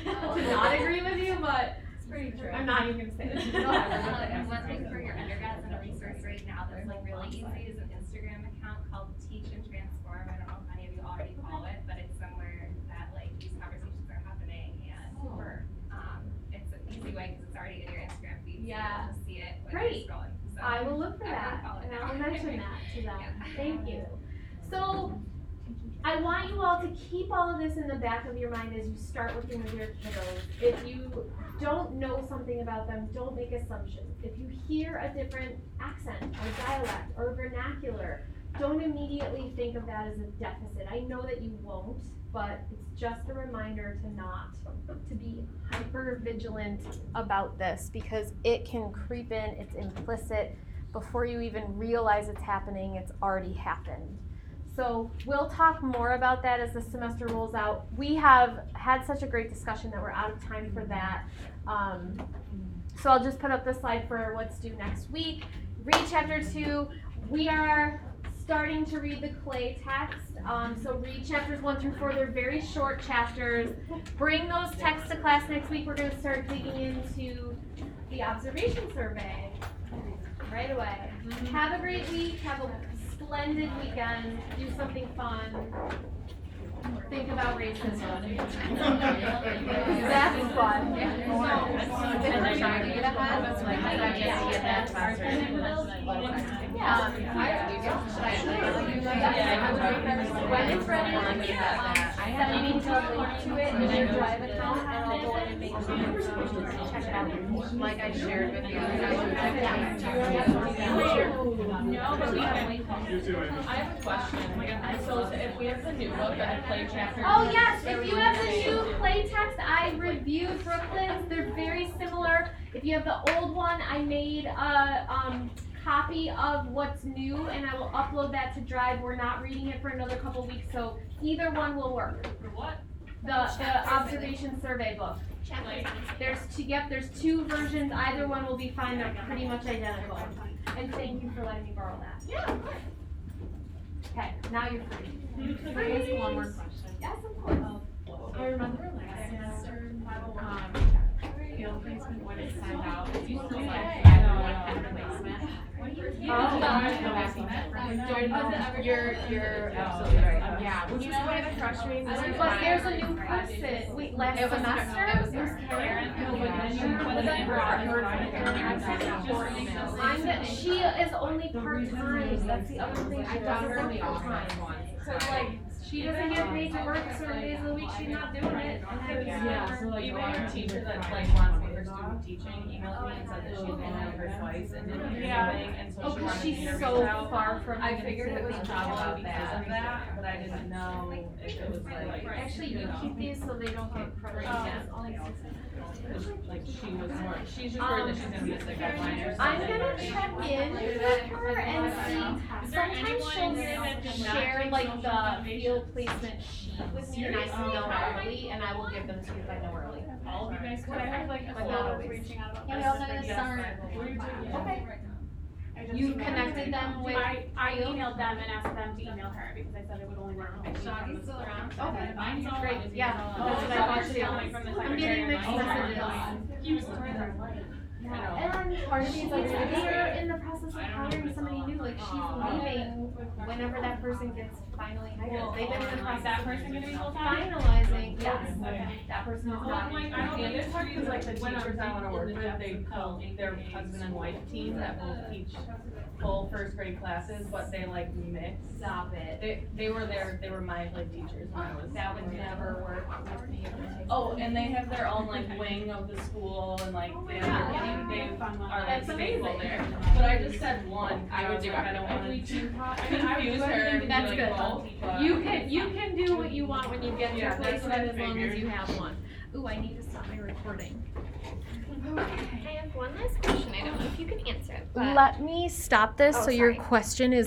not agree with you, but It's pretty true. I'm not even gonna say this. Go ahead. One thing for your undergrads and a resource right now that's like really easy is an Instagram account called Teach and Transform. I don't know if any of you already follow it, but it's somewhere that like these conversations are happening, and it's an easy way because it's already in your Instagram feed. So Yeah. you'll just see it when Great. you're scrolling. So I will look for everyone that, follow it and now. I'll mention that to them. Yeah. Thank you. So, I want you all to keep all of this in the back of your mind as you start working with your kiddos. If you don't know something about them, don't make assumptions. If you hear a different accent or dialect or vernacular, don't immediately think of that as a deficit. I know that you won't, but it's just a reminder to be hyper vigilant about this because it can creep in, it's implicit. Before you even realize it's happening, it's already happened. So we'll talk more about that as the semester rolls out. We have had such a great discussion that we're out of time for that. So I'll just put up the slide for what's due next week. Read chapter 2. We are starting to read the clay text. So read chapters 1 through 4. They're very short chapters. Bring those texts to class next week. We're going to start digging into the observation survey right away. Have a great week. Have a splendid weekend. Do something fun. Think about racism. That's fun. When it's ready, send me to it in your Drive account, and I'll go in and make sure check it out. Like I shared with you. No, but we have. I have a question. So if we have the new book that I play chapter. Oh yes, if you have the new play text, I reviewed Brooklyn's. They're very similar. If you have the old one, I made a copy of what's new, and I will upload that to Drive. We're not reading it for another couple weeks, so either one will work. For what? The observation survey book. There's two versions. Either one will be fine. They're pretty much identical. And thank you for letting me borrow that. Yeah. Okay, now you're free. Can I ask one more question? Yes, of course. I remember last semester, field placement when it signed out, it used to be like, placement. You're absolutely right. Yeah, which is kind of frustrating. But there's a new person. Wait, last It was semester? it was Karen. She is only part-time. That's the other thing. She doesn't work full-time. So like, she doesn't get paid to work certain days of the week. She's not doing it. Yeah, so like even your teacher that like wants me for student teaching emailed me and said that she's been out here twice and didn't hear anything, and so Oh, she 'cause wanted me she's to so reach out. far from. I figured it was probably because of that, but I didn't know if it was like. Actually, you keep these so they don't get crushed. Like she was more, she's just worried that she's gonna miss the deadline or something. I'm gonna check in with her and see. Sometimes she'll share like the field placement sheet with me, and I can know early, and I will give them to you if I know early. All of you guys could I have like a But not photo always. reaching out about Yeah, this? we all know this summer. Okay. I just You've emailed connected her. them with I emailed them and asked them to email her because I said it would only work. if I emailed Shawty's them. still around. Okay, Mine's all great, on. yeah, Oh, that's what I so thought you're too. stealing from the I'm getting secretary. mixed Oh, messages. He was further. And part of me is like, they're in the process of hiring somebody new, like she's leaving whenever that person gets finally hired. They've been in the process That of person gonna be full-time? finalizing, yes, Okay. that person is Well, not. like, I don't know, this part is like the teachers I wanna work with, they call their husband and wife team that will teach full first grade classes, but they like mix. Stop it. They were my like teachers when I was. That would never work with me. Oh, and they have their own like wing of the school and like they are like That's faithful amazing. there. But I just said one, I would do like, I don't wanna confuse her and be That's like good. both, but- You can do what you want when you get Yeah, your that's placement what I as long as figured. you have one. Ooh, I need to stop my recording. I have one last question. I don't know if you can answer it, but. Let me stop this Oh, so your sorry. question is